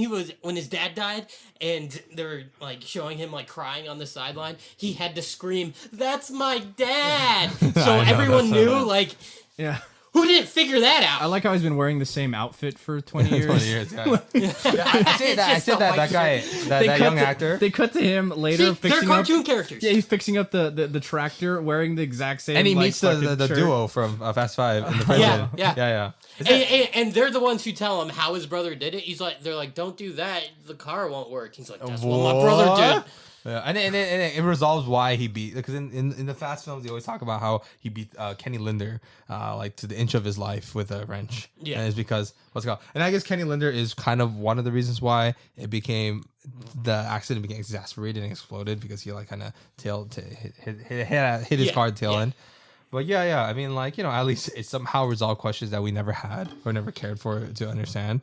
his dad died and they were like showing him like crying on the sideline, he had to scream, "That's my dad!" So I know, everyone that's so knew. bad. Like, Yeah. who didn't figure that out? I like how he's been wearing the same outfit for 20 years. 20 years. Yeah. I say that. I Just said a that. white That guy, shirt. that young to, actor. They cut to him later See, they're fixing cartoon up. characters. Yeah, he's fixing up the tractor, wearing the exact same. And he like, meets the fucking shirt. duo from Fast Five in the prison. yeah. yeah. And they're the ones who tell him how his brother did it. They're like, "Don't do that. The car won't work." He's like, "That's what my brother did." Yeah, and it resolves why he beat, because in the Fast films they always talk about how he beat Kenny Linder like to the inch of his life with a wrench. Yeah. And it's because what's it called? And I guess Kenny Linder is kind of one of the reasons why the accident became exasperated and exploded, because he like kind of hit his car tail end. But yeah, I mean, like, at least it somehow resolved questions that we never had or never cared for to understand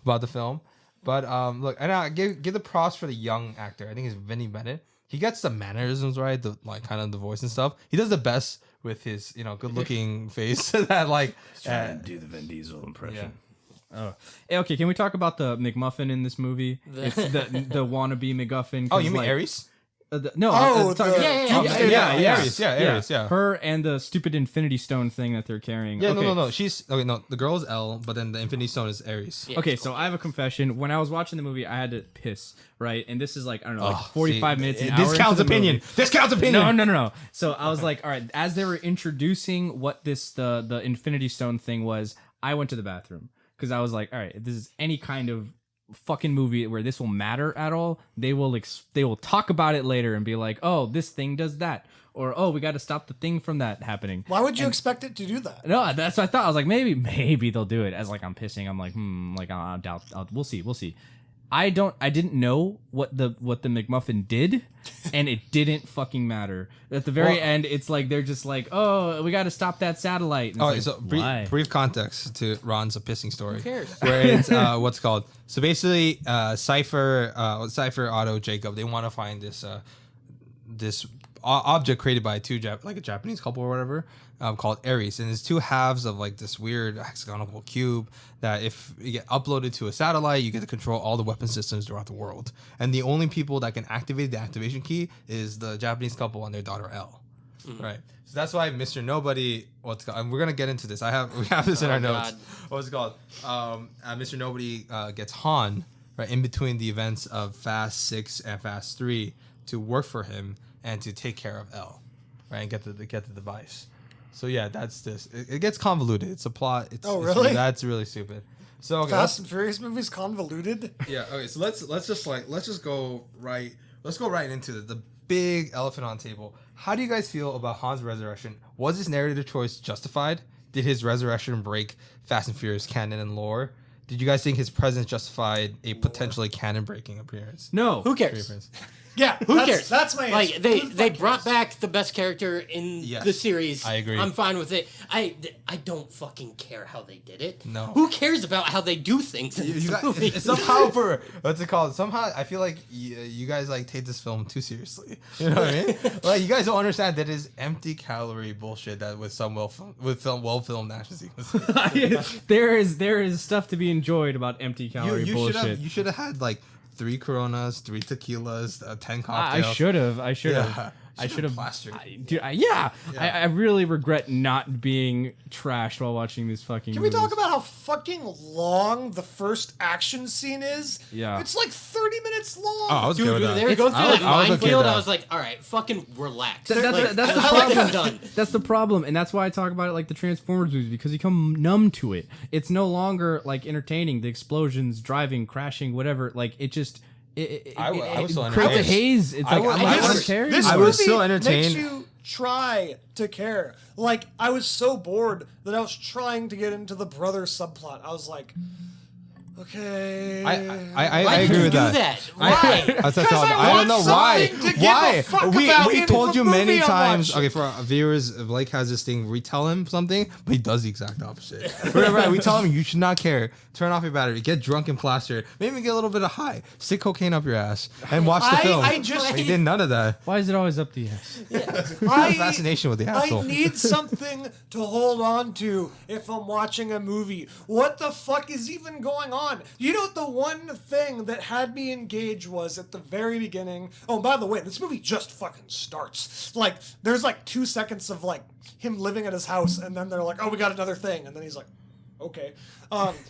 about the film. But look, and I give the props for the young actor. I think it's Vinny Bennett. He gets the mannerisms right, the like kind of the voice and stuff. He does the best with his good-looking face. That like do the Vin Diesel impression. Oh, okay. Can we talk about the McMuffin in this movie? It's the wannabe McGuffin. Oh, you mean like, Ares? No. Oh, Ares. Yeah. Her and the stupid Infinity Stone thing that they're carrying. Yeah, okay. no. The girl is Elle, but then the Infinity Stone is Ares. Yeah. Okay, so I have a confession. When I was watching the movie, I had to piss, right? And this is like, I don't know, like 45 minutes, an hour This counts into the opinion. movie. This counts opinion. No. So I was like, all right, as they were introducing what the Infinity Stone thing was, I went to the bathroom. Because I was like, all right, if this is any kind of fucking movie where this will matter at all, they will talk about it later and be like, oh, this thing does that, or oh, we got to stop the thing from that happening. Why would you expect it to do that? No, that's what I thought. I was like, maybe they'll do it. As like I'm pissing, I'm like, like I doubt. We'll see. I didn't know what the McMuffin did, and it didn't fucking matter. At the very end, it's like they're just like, oh, we got to stop that satellite. And it's so why? brief context to Ron's pissing story. Who cares? Where it's what's called. So basically, Cypher, Otto, Jacob, they want to find this object created by a Japanese couple or whatever, called Ares, and it's two halves of like this weird hexagonal cube that if you get uploaded to a satellite, you get to control all the weapon systems throughout the world. And the only people that can activate the activation key is the Japanese couple and their daughter Elle. Right. So that's why Mr. Nobody, and we're gonna get into this. We have this in our notes. God. What's it called? Mr. Nobody gets Han right in between the events of Fast 6 and Fast 3 to work for him and to take care of Elle, right, and get the device. So yeah, that's this. It gets convoluted. It's a plot. Really? That's really stupid. So okay, Fast and Furious movies convoluted. yeah. Okay. So let's go right into the big elephant on the table. How do you guys feel about Han's resurrection? Was his narrative choice justified? Did his resurrection break Fast and Furious canon and lore? Did you guys think his presence justified a potentially canon-breaking appearance? No. Who cares? Yeah, Who cares? That's my answer. Like Who they the fuck brought cares? back the best character in Yes, the series. I agree. I'm fine with it. I don't fucking care how they did it. No. Who cares about how they do things in this movie? It's somehow for what's it called? Somehow I feel like you guys like take this film too seriously. You know what I mean? Like you guys don't understand that is empty calorie bullshit that with some well filmed action sequences. there is stuff to be enjoyed about empty calorie bullshit. You should have had like 3 Coronas, 3 tequilas, 10 cocktails. I should have. Yeah. I should have. plastered. I really regret not being trashed while watching these fucking. Can we movies. talk about how fucking long the first action scene is? Yeah. It's like 30 minutes long. Oh, I was Dude, good with when that. they were going through that I was okay with minefield, that. I was like, all right, fucking relax. That's Like, the how long is problem. it done? That's the problem, and that's why I talk about it like the Transformers movies, because you come numb to it. It's no longer like entertaining. The explosions, driving, crashing, whatever. Like it just. I was still creates a entertained. haze. It's like I I was- don't care. This I anymore. was movie still entertained. makes you try to care. Like, I was so bored that I was trying to get into the brother subplot. I was like, Okay. I Why did agree you with do that. that? Why? That's Because I I don't know want why. something to give Why? a fuck about We in told the you many movie I'm times. watching. Okay, for our viewers, Blake has this thing. We tell him something, but he does the exact opposite. right. We tell him you should not care. Turn off your battery. Get drunk and plastered. Maybe get a little bit of high. Stick cocaine up your ass and watch the film. I just He did none of that. Why is it always up the ass? I have a fascination with the asshole. I need something to hold on to if I'm watching a movie. What the fuck is even going on? You know what the one thing that had me engaged was at the very beginning. Oh, by the way, this movie just fucking starts. Like, there's like 2 seconds of like him living at his house, and then they're like, oh, we got another thing. And then he's like, okay.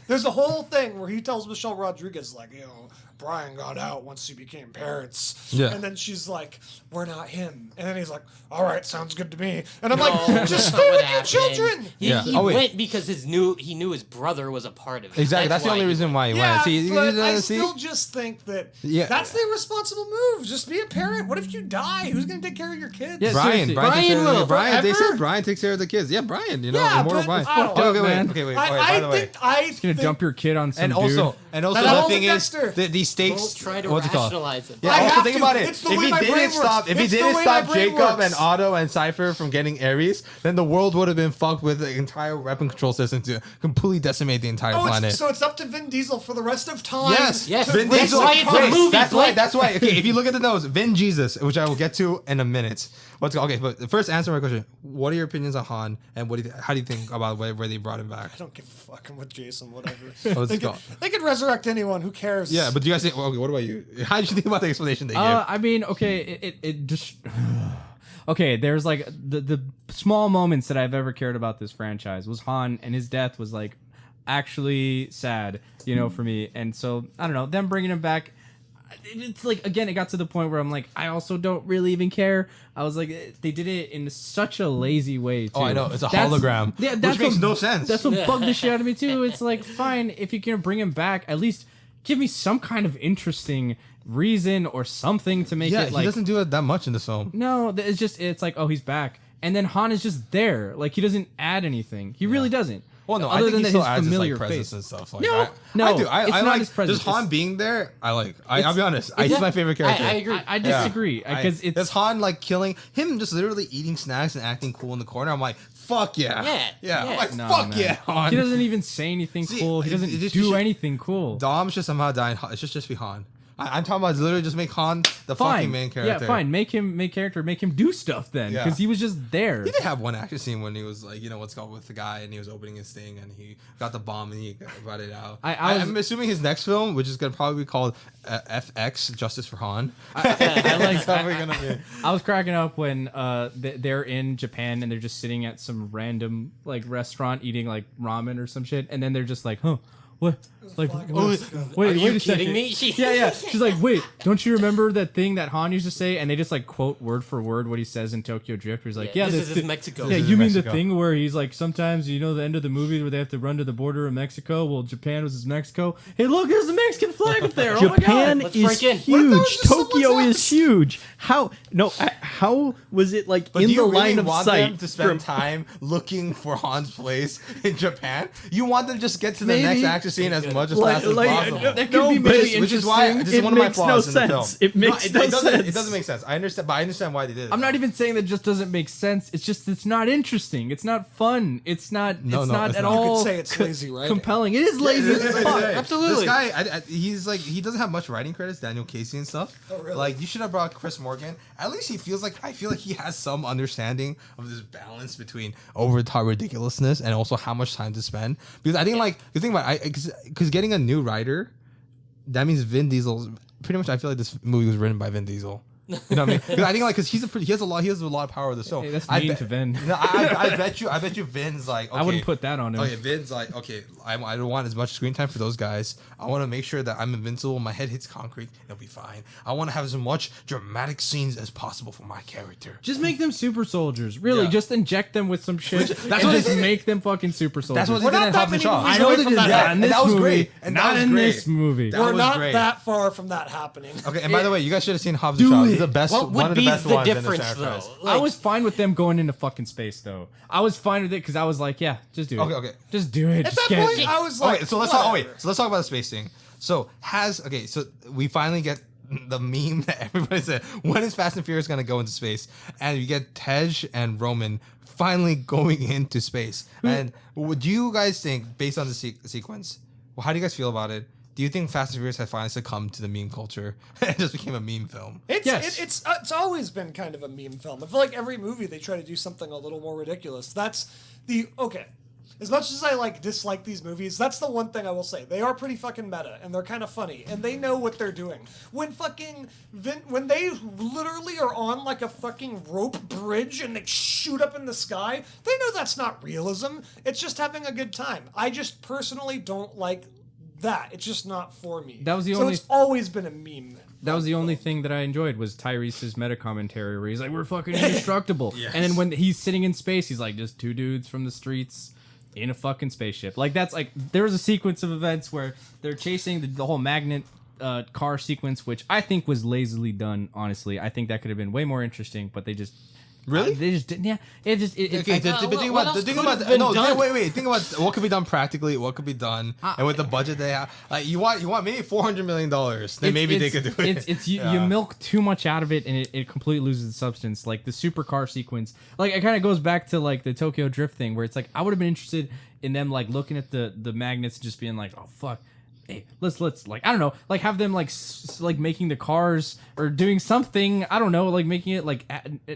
There's a whole thing where he tells Michelle Rodriguez, like, you know, Brian got out once he became parents. Yeah. And then she's like, we're not him. And then he's like, all right, sounds good to me. And I'm No, like, just that's not stay what with your happened. children. He, Yeah. he Oh, wait. went because he knew his brother was a part of it. Exactly. That's the why only he reason why he Yeah, went. See, but I see? still just think that Yeah. that's the irresponsible move. Just be a parent. What if you die? Who's going to take care of your kids? Yeah, Brian, seriously. Brian, takes care of Brian the- will. Brian, they Forever? said Brian takes care of the kids. Yeah, Brian, you know, Yeah, immortal but Brian. I don't Okay, know, man. okay, wait. I by the way. think I Just gonna dump your kid on some And dude. also That the all thing the is, Dexter. these stakes. Don't try to what's it called? rationalize it. Yeah, I also have think to. about it. It's the If way he my brain didn't works. stop, if he It's the didn't way stop my brain Jacob works. and Otto and Cypher from getting Ares, then the world would have been fucked with the entire weapon control system to completely decimate the entire planet. So it's up to Vin Diesel for the rest of time. Yes, Yes, Vin that's Diesel. why it's a Wait, movie, That's why. Blake. That's why. Okay, if you look at the nose, Vin Jesus, which I will get to in a minute. Okay, but first answer my question. What are your opinions on Han, and how do you think about where they brought him back? I don't give a fuck. I'm with Jason, whatever. What's they, it could, called? they could resurrect anyone. Who cares? Yeah, but do you guys think? Well, okay, what about you? How did you think about the explanation they gave? I mean, okay, it just okay. There's like the small moments that I've ever cared about this franchise was Han, and his death was like actually sad, you know, for me. And so I don't know, them bringing him back. It's like, again, it got to the point where I'm like, I also don't really even care. I was like, they did it in such a lazy way too. Oh, I know. It's a That's- hologram. Yeah, which that's makes what, no sense. That's what bugged the shit out of me too. It's like, fine, if you're gonna bring him back, at least give me some kind of interesting reason or something to make yeah, it like. he doesn't do it that much in this film. No, it's like, oh, he's back, and then Han is just there. Like, he doesn't add anything. He really doesn't. Well, no, I other think than he that, still his adds his familiar like, presence face. and stuff. Like, No, I no, do. I it's not like his presence. just Han It's- being there. I'll be honest. He's my favorite character. I agree. I disagree because it's There's Han like killing him, just literally eating snacks and acting cool in the corner. I'm like, fuck yeah, Yeah. I'm like, No, fuck man. yeah, Han. He doesn't even say anything See, cool. He doesn't it just- do you should- anything cool. Dom should somehow die. It should just be Han. I'm talking about literally just make Han the fucking main character. Yeah, fine. Make him do stuff then, Yeah. because he was just there. He did have one action scene when he was like, you know, what's called with the guy, and he was opening his thing, and he got the bomb, and he got it out. I'm assuming his next film, which is gonna probably be called FX, Justice for Han. I was cracking up when they're in Japan and they're just sitting at some random like restaurant eating like ramen or some shit, and then they're just like, huh. What? Like, wait, Are you wait a kidding second. me? Yeah. She's like, wait, don't you remember that thing that Han used to say? And they just like quote word for word what he says in Tokyo Drift. Where he's like, yeah, this the- is Mexico. Yeah, This is you mean Mexico. the thing where he's like, sometimes you know the end of the movie where they have to run to the border of Mexico. Well, Japan was Mexico. Hey, look, there's the Mexican flag up there. Oh my Japan god. Let's is break in. What if that was huge. just someone's Tokyo is ex? huge. How was it like But in do the you really line of want sight? them to spend time looking for Han's place in Japan? You want them to just get to the Maybe. next action scene as much as Like- fast as like, possible. That could No, be but maybe Which is why interesting. this is It one of my makes no flaws in the film. sense. It makes no doesn't, sense. It doesn't make sense. I understand, but I understand why they did it. I'm not even saying that it just doesn't make sense. It's just it's not interesting. It's not fun. It's not. No, it's no, not it's at not. You all. could say it's lazy, right? Compelling. It is lazy as fuck. Absolutely. This guy, he's like, he doesn't have much writing credits, Daniel Casey and stuff. Oh, really? Like, you should have brought Chris Morgan. At least he feels like, I feel like he has some understanding of this balance between over the top ridiculousness and also how much time to spend. Because I think, like, the thing about because getting a new writer, that means Vin Diesel's pretty much. I feel like this movie was written by Vin Diesel. You know what I mean? Because I think like because he has a lot of power of the show. Hey, that's I mean bet- to Vin. No, I bet you Vin's like. Okay, I wouldn't put that on him. Okay, Vin's like, okay, I don't want as much screen time for those guys. I want to make sure that I'm invincible. My head hits concrete. It'll be fine. I want to have as much dramatic scenes as possible for my character. Just make them super soldiers. Really, Yeah. just inject them with some shit. That's and what just they did. make them fucking super soldiers. That's what We're they did not in that Hobbs and many Shaw. movies I know away they from did that. that in and this that was movie. great. And that not was in great. this movie. That We're was not great. that far from that happening. Okay, and by the way, you guys should have seen Hobbs and Shaw. is the best. What one would of the be best the ones in the difference franchise. though? I was fine with them going into fucking space though. I was fine with it because I was like, yeah, just do it. Okay. Just do it. At Just that get point, it. I was like, Okay, so let's talk. whatever. So let's talk about the space thing. So so we finally get the meme that everybody said. When is Fast and Furious gonna go into space? And you get Tej and Roman finally going into space. And what do you guys think, based on the sequence? Well, how do you guys feel about it? Do you think Fast and Furious has finally succumbed to the meme culture? It just became a meme film. Yes. It's always been kind of a meme film. I feel like every movie they try to do something a little more ridiculous. That's the okay. As much as I dislike these movies, that's the one thing I will say. They are pretty fucking meta, and they're kind of funny, and they know what they're doing. When when they literally are on like a fucking rope bridge and they shoot up in the sky, they know that's not realism. It's just having a good time. I just personally don't like that. It's just not for me. That was the so only- it's always been a meme. That was the only thing that I enjoyed was Tyrese's meta commentary where he's like, we're fucking indestructible. And then when he's sitting in space, he's like, just two dudes from the streets in a fucking spaceship. Like, that's like, there was a sequence of events where they're chasing the whole magnet car sequence, which I think was lazily done, honestly. I think that could have been way more interesting, but they just... Really? they just didn't, yeah. It just... It, Okay, I- but think what about else think could about have been no. done? Wait. Think about what could be done practically. What could be done, and with the budget they have. Like you want maybe $400 million. Then maybe they could do it. It's you Yeah. milk too much out of it and it completely loses its substance. Like the supercar sequence, like it kind of goes back to like the Tokyo Drift thing, where it's like I would have been interested in them like looking at the magnets and just being like, oh fuck, hey, let's like I don't know, like have them like like making the cars or doing something, I don't know, like making it like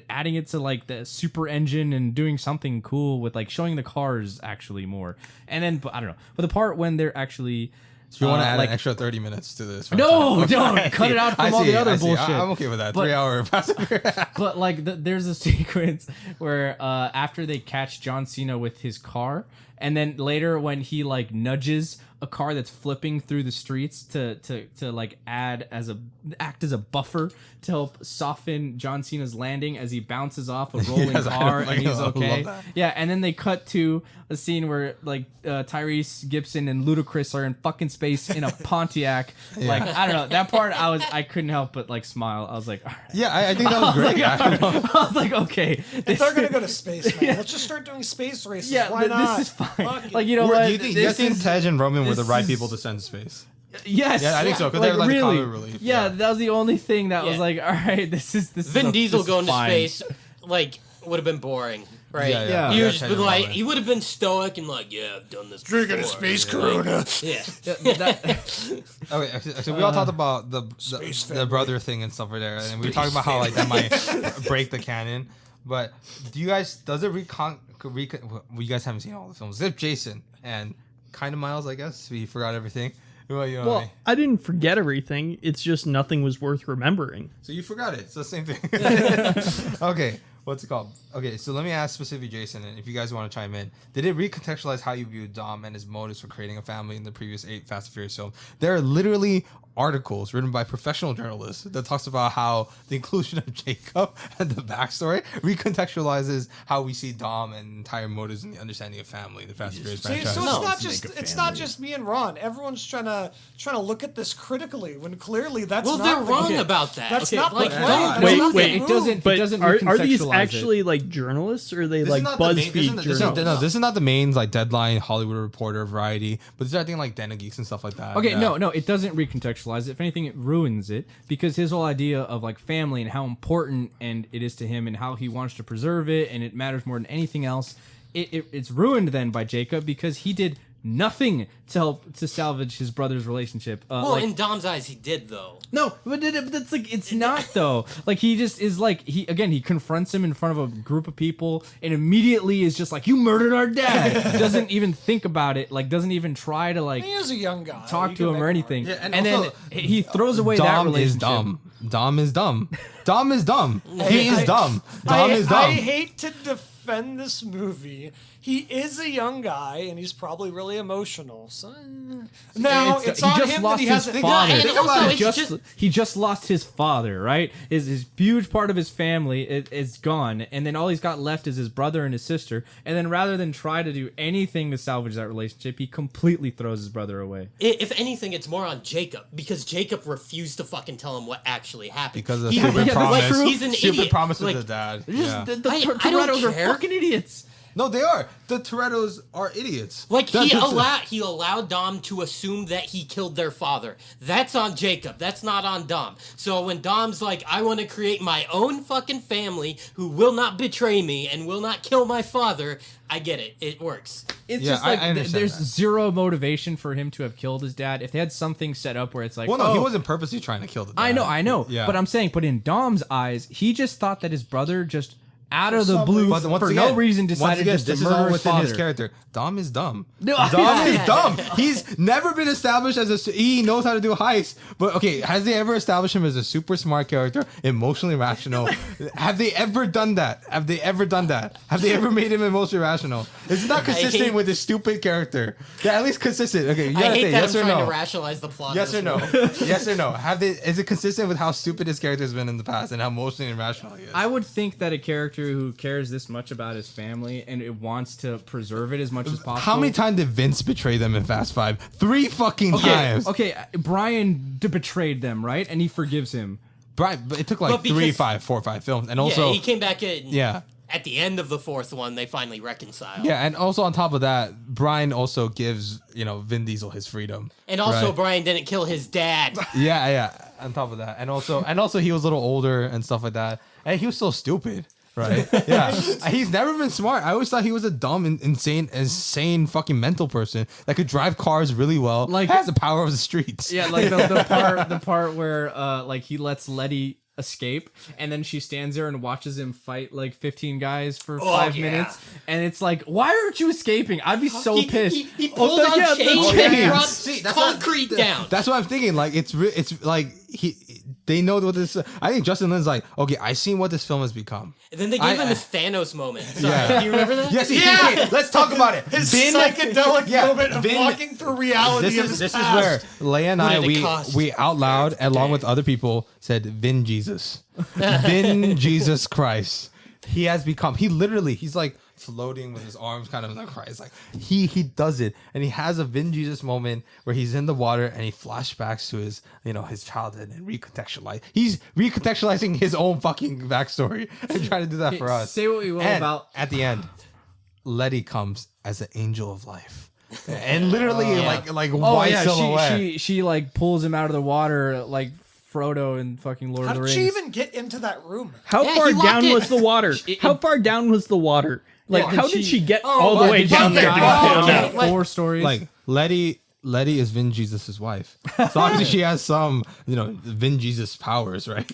adding it to like the super engine and doing something cool with like showing the cars actually more. And then I don't know, but the part when they're actually So you want to add like, an extra 30 minutes to this? No, Okay, don't I cut see. it out from I all the see, other I see. bullshit. I'm okay with that. But- 3 hour Fast and Furious. But like, there's a sequence where after they catch John Cena with his car, and then later when he like nudges a car that's flipping through the streets to like act as a buffer to help soften John Cena's landing as he bounces off a rolling Yes, I car know, and he's I love okay. that. Yeah, and then they cut to a scene where like Tyrese Gibson and Ludacris are in fucking space in a Pontiac. Like I don't know, that part I couldn't help but like smile. I was like, all right. Yeah, I think that was great. I was like, okay, If they're gonna go to space, man, let's just start doing space races. yeah, Why not? this is fine. Fuck it. Like, you know what? Do you This think is- Tej and Roman were the this right is- people to send to space? Yes, Yeah, I think so, 'cause they're like the really. comic relief, Yeah, yeah. that was the only thing that was Yeah. like, all right, this is Vin Diesel this is going to fine. space, like, would have been boring, right? Yeah, yeah. He Yeah, would just Tej been and like, Roman. he would have been stoic and like, yeah, I've done this. Drinking a before. space Corona. Yeah. Yeah, that- Okay, so we all talked about the family. brother thing and stuff right there, and we were talking about how like that might break the canon. But do you guys does it well, you guys haven't seen all the films except Jason and kind of Miles, I guess. We forgot everything. Well, you know what I Well, mean? I didn't forget everything. It's just nothing was worth remembering. So you forgot it. It's the same thing. Okay, what's it called? Okay, so let me ask specifically Jason, and if you guys want to chime in, did it recontextualize how you view Dom and his motives for creating a family in the previous 8 Fast and Furious films? There are literally articles written by professional journalists that talks about how the inclusion of Jacob and the backstory recontextualizes how we see Dom and entire motives and the understanding of family in the Fast and Furious See, franchise. so No. it's not just me and Ron. Everyone's trying to look at this critically when clearly that's Well, not they're the- wrong about that. That's Okay, not like, the don't- plan. That's Wait, not the wait. move. But doesn't are these recontextualize it. actually like journalists or are they This like is not the main- BuzzFeed journalists? this is not the main like Deadline, Hollywood Reporter, Variety, but these are I think like Den of Geeks and stuff like that. Okay, Yeah. no, it doesn't recontextualize it. If anything, it ruins it because his whole idea of like family and how important and it is to him and how he wants to preserve it and it matters more than anything else. It's ruined then by Jacob because he did nothing to help to salvage his brother's relationship. Well, like- in Dom's eyes, he did though. no, but that's like it's not though. Like he just is like he confronts him in front of a group of people and immediately is just like you murdered our dad. Doesn't even think about it. Like doesn't even try to like He is a young guy. talk You to can him make or an anything. Yeah, and and then also, he throws away that Dom is relationship. dumb. Dom is dumb. Dom is dumb. He is dumb. Dom I is dumb. hate to defend this movie. He is a young guy, and he's probably really emotional. So now it's on him that he hasn't. father. and also He it's just, just- he just lost his father, right? His huge part of his family is gone, and then all he's got left is his brother and his sister. And then rather than try to do anything to salvage that relationship, he completely throws his brother away. If anything, it's more on Jacob because Jacob refused to fucking tell him what actually happened. Because of He- stupid yeah, that's promise. true. He's an Stupid idiot. promise Like, to the dad. Just Yeah. the I don't Torettos are care. fucking idiots. No, they are. The Torettos are idiots. Like That- he allowed Dom to assume that he killed their father. That's on Jacob. That's not on Dom. So when Dom's like, I want to create my own fucking family who will not betray me and will not kill my father, I get it. It works. It's Yeah, just like I understand there's that. zero motivation for him to have killed his dad. If they had something set up where it's like, Well, no, he oh, wasn't purposely trying to kill the dad. I know. Yeah. But I'm saying, but in Dom's eyes, he just thought that his brother just out of the some blue But once for again, no reason once decided again, just to this is all murder his within father. his character. Dom is dumb. No, Dom is dumb. He's never been established as he knows how to do heists. But okay, has they ever established him as a super smart character, emotionally rational? Have they ever done that? Have they ever done that? Have they ever made him emotionally rational? It's not consistent hate- with his stupid character. They're at least consistent. Okay, you I gotta hate say that yes I'm or trying no. to rationalize the plot. Yes of or this no? movie. Yes or no? Is it consistent with how stupid his character has been in the past and how emotionally irrational he is? I would think that a character who cares this much about his family and it wants to preserve it as much as possible. How many times did Vince betray them in Fast Five? 3 fucking times. Okay, Brian betrayed them, right? And he forgives him. Right, but it took like But because- 4 or 5 films, and also Yeah, he came back in. yeah, At the end of the fourth one, they finally reconcile. yeah, and also on top of that, Brian also gives Vin Diesel his freedom. And also, Right. Brian didn't kill his dad. Yeah. On top of that, and also he was a little older and stuff like that, and he was still stupid. Right? Yeah. He's never been smart. I always thought he was a dumb, insane fucking mental person that could drive cars really well. Like- Has the power of the streets. Yeah, like the part where like he lets Letty escape and then she stands there and watches him fight like 15 guys for 5 yeah. minutes, and it's like, why aren't you escaping? I'd be so He- pissed. He pulled the- on yeah, the chains chains. and brought See, that's what- concrete down. That's what I'm thinking. Like it's like they know what this. I think Justin Lin's like, okay, I seen what this film has become. And then they gave I- him I- his Thanos moment. Sorry, Yeah. do you remember that? Yes, Yeah! okay, let's talk about it. His Vin- psychedelic yeah, moment of Vin- walking through reality of his This is past. where Leia and What I did it cost? we out loud along with other people said Vin Jesus, Vin Jesus Christ. He has become. He's like floating with his arms kind of like Christ. Like he does it, and he has a Vin Jesus moment where he's in the water and he flashbacks to his his childhood and recontextualize. He's recontextualizing his own fucking backstory and trying to do that for us. Say what we will And about at the end, Letty comes as an angel of life, and literally like oh white yeah, silhouette. she like pulls him out of the water like Frodo and fucking Lord How of the did Rings. she even get into that room? How Yeah, far he locked down it. was the water? How far down was the water? Like, Well, how did did she- she get Oh, all the but way did down she there? get to out? get Okay. him out? Four stories. Like Letty is Vin Jesus' wife, so obviously she has some Vin Jesus powers, right?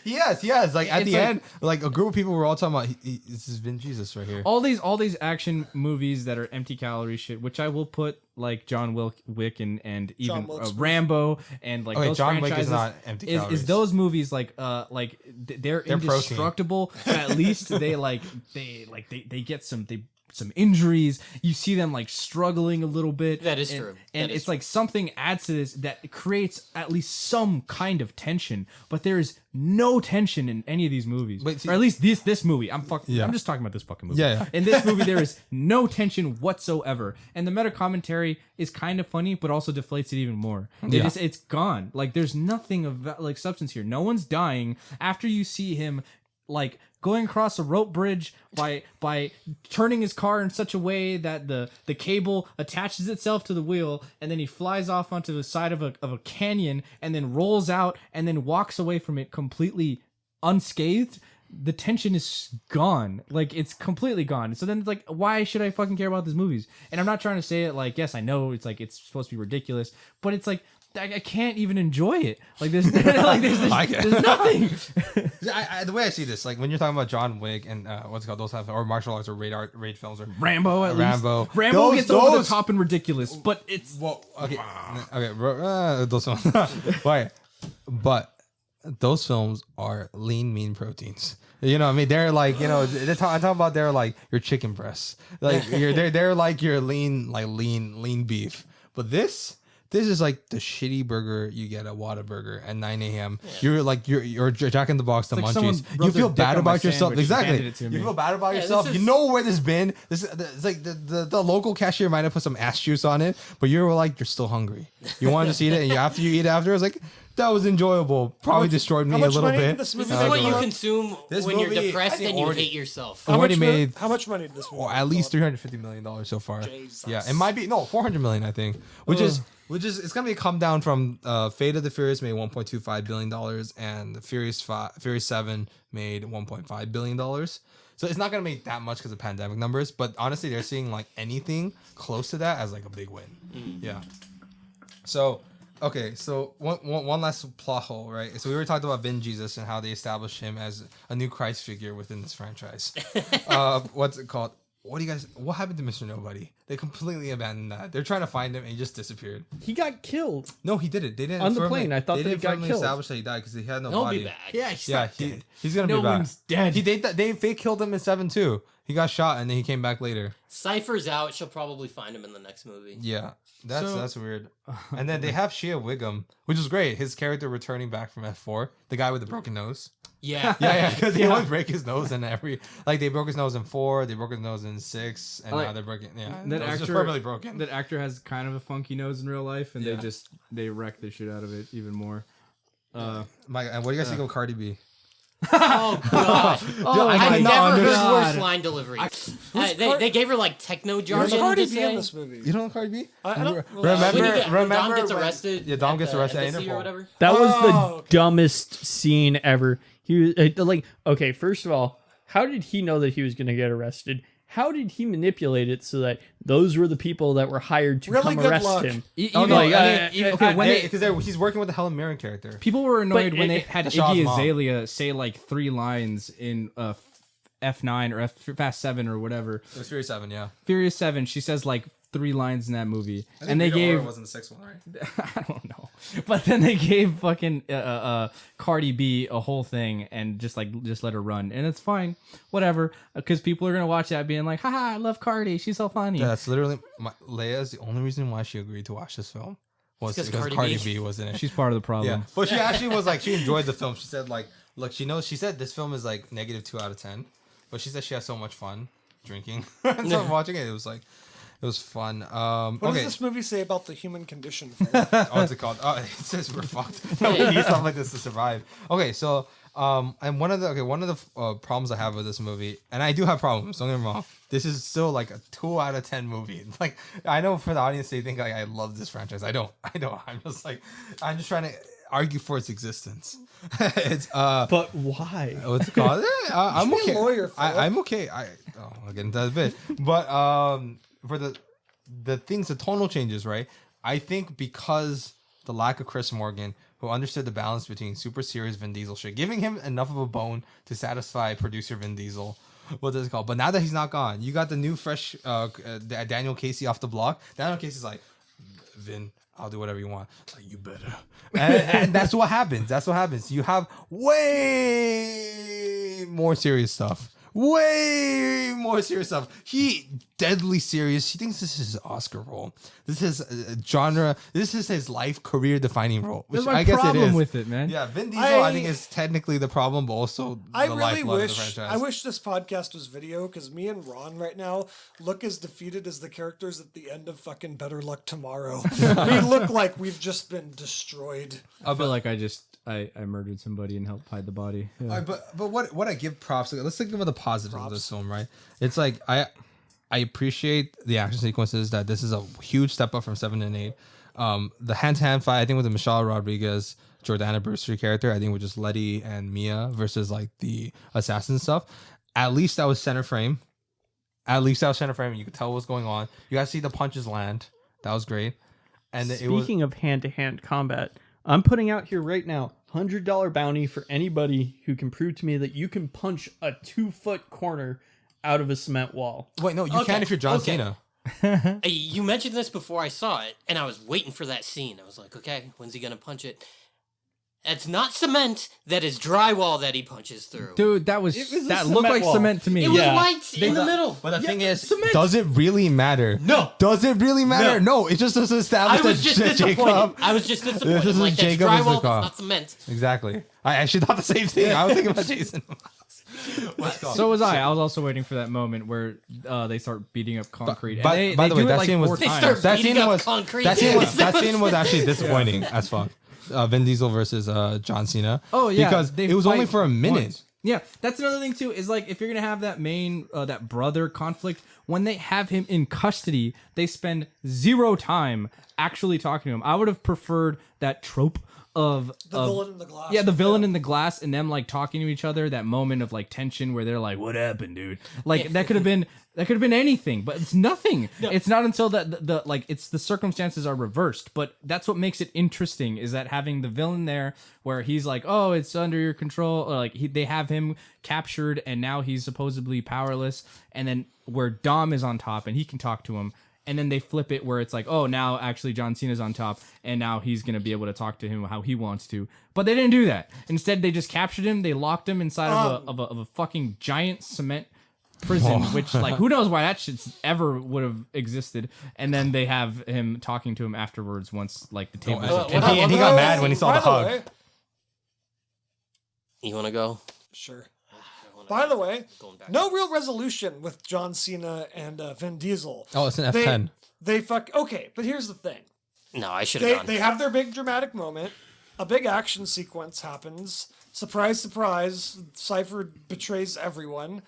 yes. Like at It's the like- end, like a group of people were all talking about this is Vin Jesus right here. all these action movies that are empty calorie shit, which I will put like John Wick and even Wilkes Rambo and like Okay, those John Wick is franchises not empty calories. is those movies like they're protein. indestructible, but at least they get some injuries. You see them like struggling a little bit. That is and, true. And That is it's like something adds to this that creates at least some kind of tension. But there is no tension in any of these movies, Wait, see- or at least this movie. I'm Yeah. just talking about this fucking movie. Yeah. In this movie, there is no tension whatsoever, and the meta commentary is kind of funny, but also deflates it even more. Yeah. It's gone. Like there's nothing of like substance here. No one's dying after you see him like going across a rope bridge by turning his car in such a way that the cable attaches itself to the wheel, and then he flies off onto the side of a canyon and then rolls out and then walks away from it completely unscathed. The tension is gone. Like it's completely gone. So then it's like, why should I fucking care about these movies? And I'm not trying to say it like, yes, I know it's like it's supposed to be ridiculous, but it's like I can't even enjoy it. Like there's there's nothing. The way I see this, like when you're talking about John Wick and what's it called, those type of, or martial arts or raid films or Rambo at Rambo. least. Rambo Those- gets over the those- top and ridiculous, but it's Well, okay, those ones. Right, but those films are lean, mean proteins. You know what I mean? They're like, you know, I'm talking about they're like your chicken breasts. Like they're like your lean beef. But this is like the shitty burger you get at Whataburger at 9 a.m. Yeah. You're Jack in the Box, the like munchies. You feel bad about yourself. Exactly. You feel bad about yourself. You know where this been. It's like the local cashier might have put some ass juice on it, but you're still hungry. You want to just eat it, and after you eat it after, it's like, that was enjoyable. Probably destroyed me a little bit. This is what you consume when you're depressed and you hate yourself. How much money did this movie? At least $350 million so far. Jesus. Yeah, it might be $400 million, I think, which is it's gonna be a come down from Fate of the Furious made $1.25 billion and the Furious 7 made $1.5 billion. So it's not gonna make that much because of pandemic numbers, but honestly, they're seeing like anything close to that as like a big win. Yeah. So. Okay, so one last plot hole, right? So we were talking about Vin Jesus and how they established him as a new Christ figure within this franchise. What's it called? What happened to Mr. Nobody? They completely abandoned that. They're trying to find him and he just disappeared. He got killed. No, he didn't. They didn't on the plane. I thought they that he got killed. Establish that he died because he had no He'll body. be back. Yeah, he's gonna be back. No one's dead. They fake killed him in 7 too. He got shot and then he came back later. Cypher's out. She'll probably find him in the next movie. Yeah. That's weird. And then they have Shia Wiggum, which is great. His character returning back from F4, the guy with the broken nose. Yeah. Yeah, because he always break his nose in they broke his nose in 4, they broke his nose in 6, and now they're breaking. Yeah, that actor actor just permanently broken. That actor has kind of a funky nose in real life, and they wreck the shit out of it even more. Mike, and what do you guys think of Cardi B? Oh gosh! I never heard worse line delivery. They gave her like techno jargon. Cardi to B in say. this movie? You don't know Cardi B? I don't. When Dom gets arrested. Yeah, Dom gets arrested at embassy Interpol. or whatever. That was the dumbest scene ever. He was okay. First of all, how did he know that he was going to get arrested? How did he manipulate it so that those were the people that were hired to Really come good arrest luck. him? Because he's working with the Helen Mirren character. People were annoyed But when they had Shaw's Iggy mom. Azalea say like 3 lines in F9 or Fast 7 or whatever. It was Furious 7, yeah. Furious 7, she says like 3 lines in that movie, and they gave wasn't the 6th one, right? I don't know, but then they gave fucking Cardi B a whole thing and just let her run, and it's fine, whatever, because people are gonna watch that being like, haha, I love Cardi, she's so funny. Yeah, that's literally Leia is the only reason why she agreed to watch this film was because Cardi B was in it. She's part of the problem. Yeah, but she actually was like, she enjoyed the film. She said like, look, she said this film is like -2 out of 10, but she said she has so much fun drinking. So watching it, it was fun. What does this movie say about the human condition? What's it called? Oh, it says we're fucked. We need something like this to survive. Okay, so and one of the problems I have with this movie, and I do have problems. Don't get me wrong. This is still like a 2 out of 10 movie. Like, I know for the audience they think like I love this franchise. I don't. I'm just trying to argue for its existence. It's But why? what's it called? I'm You should be okay. a lawyer, Philip. I'm okay. I'll get into that a bit. But for the things, the tonal changes, right? I think because the lack of Chris Morgan, who understood the balance between super serious Vin Diesel shit, giving him enough of a bone to satisfy producer Vin Diesel. What is it called? But now that he's not gone, you got the new fresh Daniel Casey off the block. Daniel Casey's like, Vin, I'll do whatever you want. Like, you better. And that's what happens. That's what happens. You have way more serious stuff. Way more serious stuff. He deadly serious. He thinks this is his Oscar role. This is a genre. This is his life career defining role. Which That's my I guess it problem is. with it, man. Yeah, Vin Diesel I think is technically the problem, but also I the really lifeblood of the wish franchise. this podcast was video because me and Ron right now look as defeated as the characters at the end of fucking Better Luck Tomorrow. We look like we've just been destroyed. I feel like I murdered somebody and helped hide the body. Yeah. But what I give props to, let's think about the positives of this film, right? It's like I appreciate the action sequences, that this is a huge step up from 7 and 8. The hand-to-hand fight, I think with the Michelle Rodriguez, Jordana Brewster character, I think with just Letty and Mia versus like the assassin stuff. At least that was center frame. You could tell what was going on. You guys see the punches land. That was great. And Speaking of hand-to-hand combat, I'm putting out here right now $100 bounty for anybody who can prove to me that you can punch a 2-foot corner out of a cement wall. wait, no, you can if you're John Cena. You mentioned this before I saw it, and I was waiting for that scene. I was like, okay, when's he gonna punch it? That's not cement. That is drywall that he punches through. Dude, that was a that looked cement like wall. cement to me. It was Yeah. white in the middle. But the thing is, cement. does it really matter? No. Does it really matter? No. It just doesn't I establish was just that disappointed. Jacob. I was just disappointed. This is Like, that's Jacob is the drywall, cop. that's not cement. Exactly. I actually thought the same thing. I was thinking about Jason. Let's go. So was I. I was also waiting for that moment where they start beating up concrete. By- and by they the way, do it that like scene was- 4 They times. start that beating scene up was concrete. that scene was actually disappointing as fuck. Vin Diesel versus John Cena. Oh yeah, because they it was only fight for a minute. once. Yeah, that's another thing too. Is like if you're gonna have that main that brother conflict, when they have him in custody, they spend 0 time actually talking to him. I would have preferred that trope of The villain in the glass. Yeah, the villain in the glass and them like talking to each other. That moment of like tension where they're like, "What happened, dude?" Like that could have been anything, but it's nothing. It's not until that the like it's the circumstances are reversed. But that's what makes it interesting is that having the villain there where he's like, "Oh, it's under your control," or like they have him captured and now he's supposedly powerless, and then where Dom is on top and he can talk to him. And then they flip it where it's like, oh, now actually John Cena's on top, and now he's gonna be able to talk to him how he wants to. But they didn't do that. Instead, they just captured him. They locked him inside of a fucking giant cement prison, which like who knows why that shit ever would have existed. And then they have him talking to him afterwards once like the tables. are and he got mad when he saw By the hug. way- You want to go? Sure. By the way, Going back. no real resolution with John Cena and Vin Diesel. Oh, it's an F10. They fuck. Okay, but here's the thing. No, I should have gone. They have their big dramatic moment. A big action sequence happens. Surprise, surprise. Cypher betrays everyone.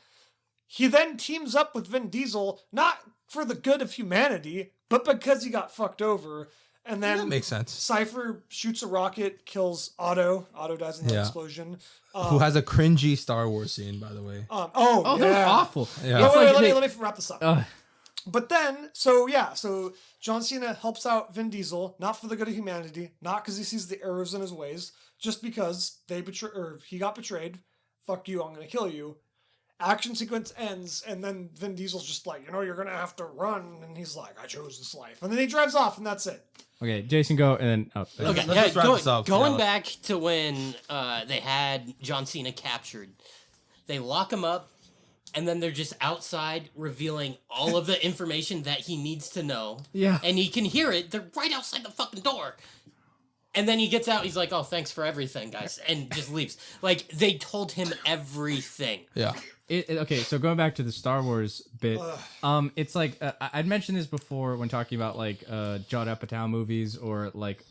He then teams up with Vin Diesel, not for the good of humanity, but because he got fucked over. And then That makes sense. Cypher shoots a rocket, kills Otto. Otto dies in the Yeah. explosion. Who has a cringy Star Wars scene, by the way? Oh, Yeah. that was awful. Yeah. Wait, It's wait, like let they- me wrap this up. uh, But then, so John Cena helps out Vin Diesel, not for the good of humanity, not because he sees the errors in his ways, just because he got betrayed. Fuck you, I'm gonna kill you. Action sequence ends, and then Vin Diesel's just like, you're gonna have to run, and he's like, I chose this life, and then he drives off, and that's it. okay, Jason, go and then Okay, Let's just wrap this up. going Yeah. back to when they had John Cena captured, they lock him up, and then they're just outside revealing all of the information that he needs to know. Yeah. And he can hear it. They're right outside the fucking door. And then he gets out. He's like, "Oh, thanks for everything, guys," and just leaves. Like they told him everything. Yeah. Okay, so going back to the Star Wars bit, it's like I'd mentioned this before when talking about like Judd Apatow movies or like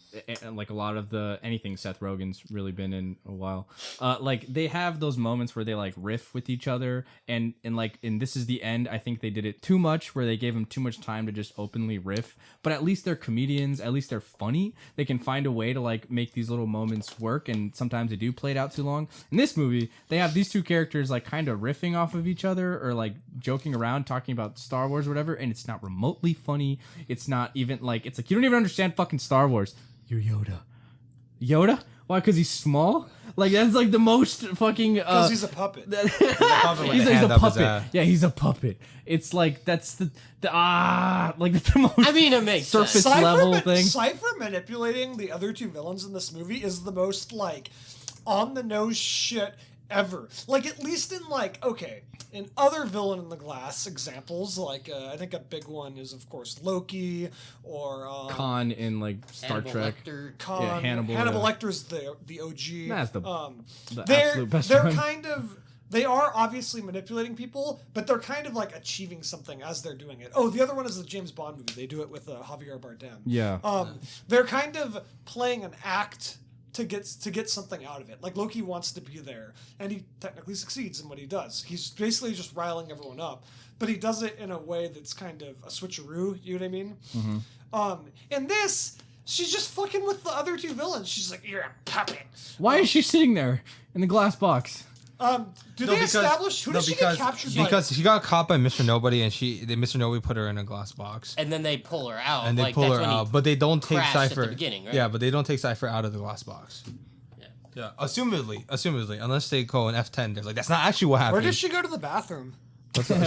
a lot of the anything Seth Rogen's really been in a while. Like they have those moments where they like riff with each other, and like in This Is the End, I think they did it too much, where they gave him too much time to just openly riff. But at least they're comedians. At least they're funny. They can find a way to like make these little moments work, and sometimes they do play it out too long. In this movie, they have these two characters like kind of riffing off of each other or like joking around, talking about Star Wars or whatever, and it's not remotely funny. It's not even like it's like you don't even understand fucking Star Wars. You're Yoda. Yoda? Why? Because he's small? Like that's like the most fucking. Because he's a puppet. He's a puppet. Yeah, he's a puppet. It's like that's the like that's the most. I mean, it makes surface sense. level thing. Cypher manipulating the other two villains in this movie is the most like on the nose shit ever. Like at least in like in other villain in the glass examples, like I think a big one is of course Loki or Khan in like Star Hannibal Trek. Lecter. Khan. Yeah, Hannibal, Lecter's the OG. That's the they're absolute best they're one. kind of they are obviously manipulating people, but they're kind of like achieving something as they're doing it. Oh, the other one is the James Bond movie. They do it with Javier Bardem. Yeah. They're kind of playing an act to get something out of it. Like Loki wants to be there, and he technically succeeds in what he does. He's basically just riling everyone up, but he does it in a way that's kind of a switcheroo. You know what I mean? Mm-hmm. In this, she's just fucking with the other two villains. She's like, "You're a puppet." Why is she sitting there in the glass box? Do they establish who did she get captured by? Because she got caught by Mr. Nobody, and Mr. Nobody put her in a glass box, And then they pull her out. and they like, pull that's her when he out. But they don't take crashed at Cypher. the beginning, right? Yeah, but they don't take Cypher out of the glass box. Yeah, assumedly, unless they go in F10, they're like, that's not actually what happened. Where does she go to the bathroom?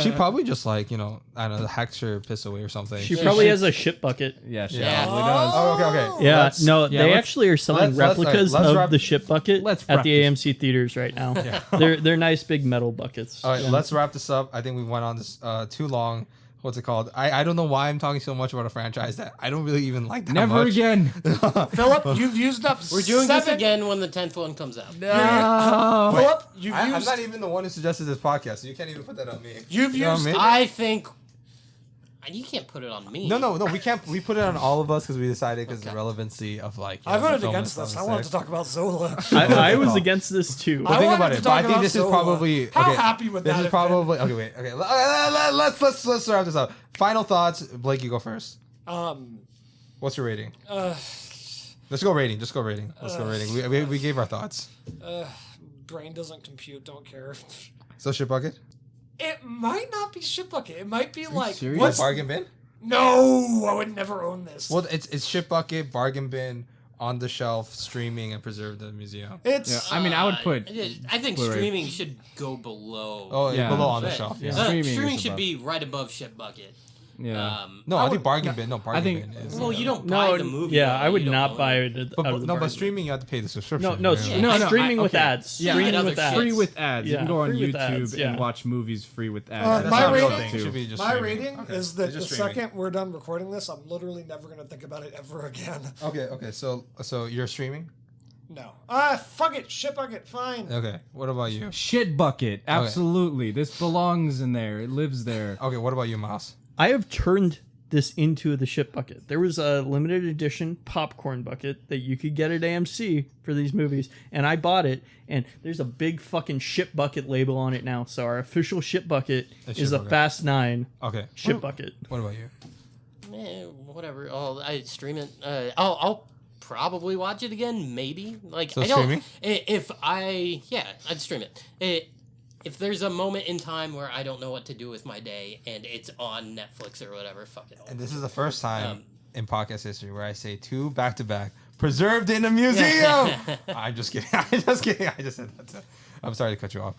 She probably just like, you know, I don't know, hacks her piss away or something. She probably has a shit bucket. Yeah, she Yeah. probably does. Oh, okay. Yeah, Let's- no, yeah, they let's- actually are selling let's replicas wrap- of the shit bucket let's at wrap the this- AMC theaters right now. They're nice big metal buckets. All right, Yeah. let's wrap this up. I think we went on this too long. What's it called? I don't know why I'm talking so much about a franchise that I don't really even like that Never much. again. Philip, you've used up. We're doing this 7 again when the 10th one comes out. No. Philip, you've I'm used. not even the one who suggested this podcast, so you can't even put that on me. You've You know what I used. mean? I think you can't put it on me. No, we can't. We put it on all of us because we decided because the relevancy of like. I the voted film and against stuff this. is I wanted sick. to talk about Zola. I was against this too. But think wanted about to it. But talk I think about this is Zola. probably. How okay, happy would this that is have probably okay. Wait. Okay. Let's wrap this up. Final thoughts. Blake, you go first. been? What's your rating? Let's go rating. Just go rating. Let's go rating. We gave our thoughts. Brain doesn't compute. Don't care. So shit bucket. It might not be shit bucket. It might be like serious? what's Bargain bin. No, I would never own this. Well, it's shit bucket, bargain bin, on the shelf, streaming, and preserved in the museum. It's I mean, I would put. I think Blu-ray. streaming should go below. Oh, yeah, Yeah. below on the Right. shelf. Yeah. Streaming Streaming is should above. be right above shit bucket. Yeah. No, I I think would- bargain bin. No, bargain think- bin is. Well, you don't No, buy the movie. yeah, though. I would You don't not own buy it. it. But, out of the no, but bargain. streaming you have to pay the subscription. No, yeah. no, no, streaming with okay. ads. Yeah, Streaming get with other ads. Free with ads. You Yeah, can go on free with YouTube ads, and yeah. watch movies free with ads. my That's not a real rating- thing. It should be just my streaming. rating Okay. is that It's the just streaming. second we're done recording this, I'm literally never gonna think about it ever again. Okay. So you're streaming. No. Fuck it. Shit bucket. Fine. Okay. What about you? Shit bucket. Absolutely. This belongs in there. It lives there. Okay. What about you, Miles? I have turned this into the shit bucket. There was a limited edition popcorn bucket that you could get at AMC for these movies, and I bought it, and there's a big fucking shit bucket label on it now. So our official shit bucket shit is a bucket. Fast 9 Okay. shit bucket. What about you? Whatever. I stream it. I'll probably watch it again. Maybe. Like So I don't. streaming? I'd stream it. If there's a moment in time where I don't know what to do with my day and it's on Netflix or whatever, fuck it. And this is the first time Um, in podcast history where I say 2 back to back, preserved in a museum. I'm just kidding. I just said that. I'm sorry to cut you off.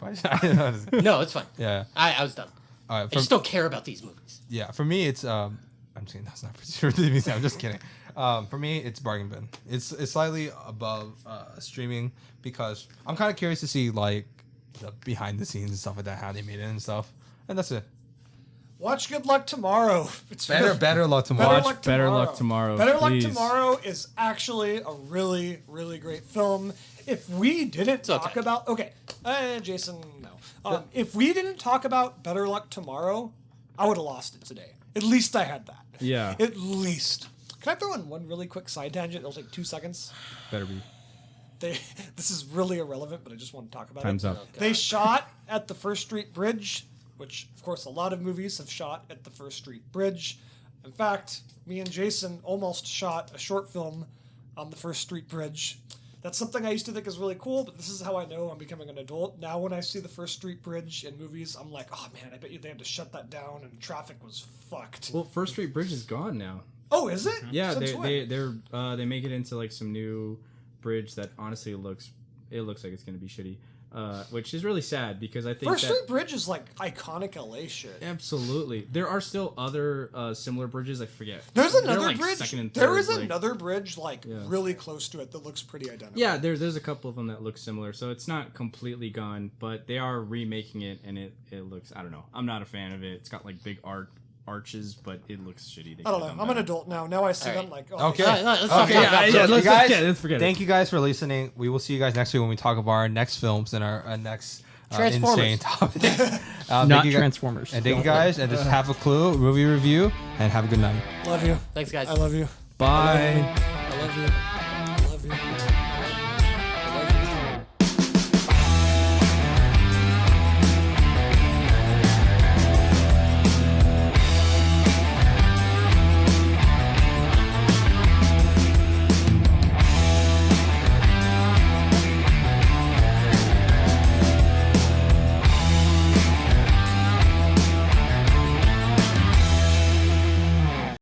No, it's fine. Yeah. I was done. All right. I just don't care about these movies. Yeah, for me it's I'm saying that's not preserved in the museum. I'm just kidding. For me it's bargain bin. It's slightly above streaming because I'm kind of curious to see like the behind the scenes and stuff like that, how they made it and stuff. And that's it. Watch Good Luck Tomorrow. It's Better luck tomorrow. Better Luck Tomorrow, Better Luck please. Tomorrow is actually a really, really great film. If we didn't talk okay. about Jason, no. If we didn't talk about Better Luck Tomorrow, I would have lost it today. At least I had that. Yeah. At least. Can I throw in one really quick side tangent? It'll take 2 seconds. Better be. This is really irrelevant, but I just want to talk about Time's it. up. They shot at the First Street Bridge, which, of course, a lot of movies have shot at the First Street Bridge. In fact, me and Jason almost shot a short film on the First Street Bridge. That's something I used to think is really cool, but this is how I know I'm becoming an adult. Now when I see the First Street Bridge in movies, I'm like, oh man, I bet you they had to shut that down and traffic was fucked. Well, First Street Bridge is gone now. Oh, is it? Yeah, Since when? they make it into like some new bridge that honestly looks like it's gonna be shitty, which is really sad because I think First that Street Bridge is like iconic LA shit. absolutely there are still other similar bridges. I forget. There's They're, another like, bridge. second and There third, is like- another bridge like Yeah. really close to it that looks pretty identical. Yeah, there's a couple of them that look similar, so it's not completely gone, but they are remaking it, and it looks. I don't know. I'm not a fan of it. It's got like big arches, but it looks shitty. They I don't could've know. done I'm an better. adult now. Now I see them like, oh, Okay. All right, let's talk Okay. about Yeah, that. yeah, So, let's you guys, forget it. Thank you guys for listening. We will see you guys next week when we talk about our next films and our next Transformers. insane topics. Not thank you guys- Transformers. And thank you guys, and just have a clue, movie review, and have a good night. Love you. Thanks, guys. I love you. Bye. I love you.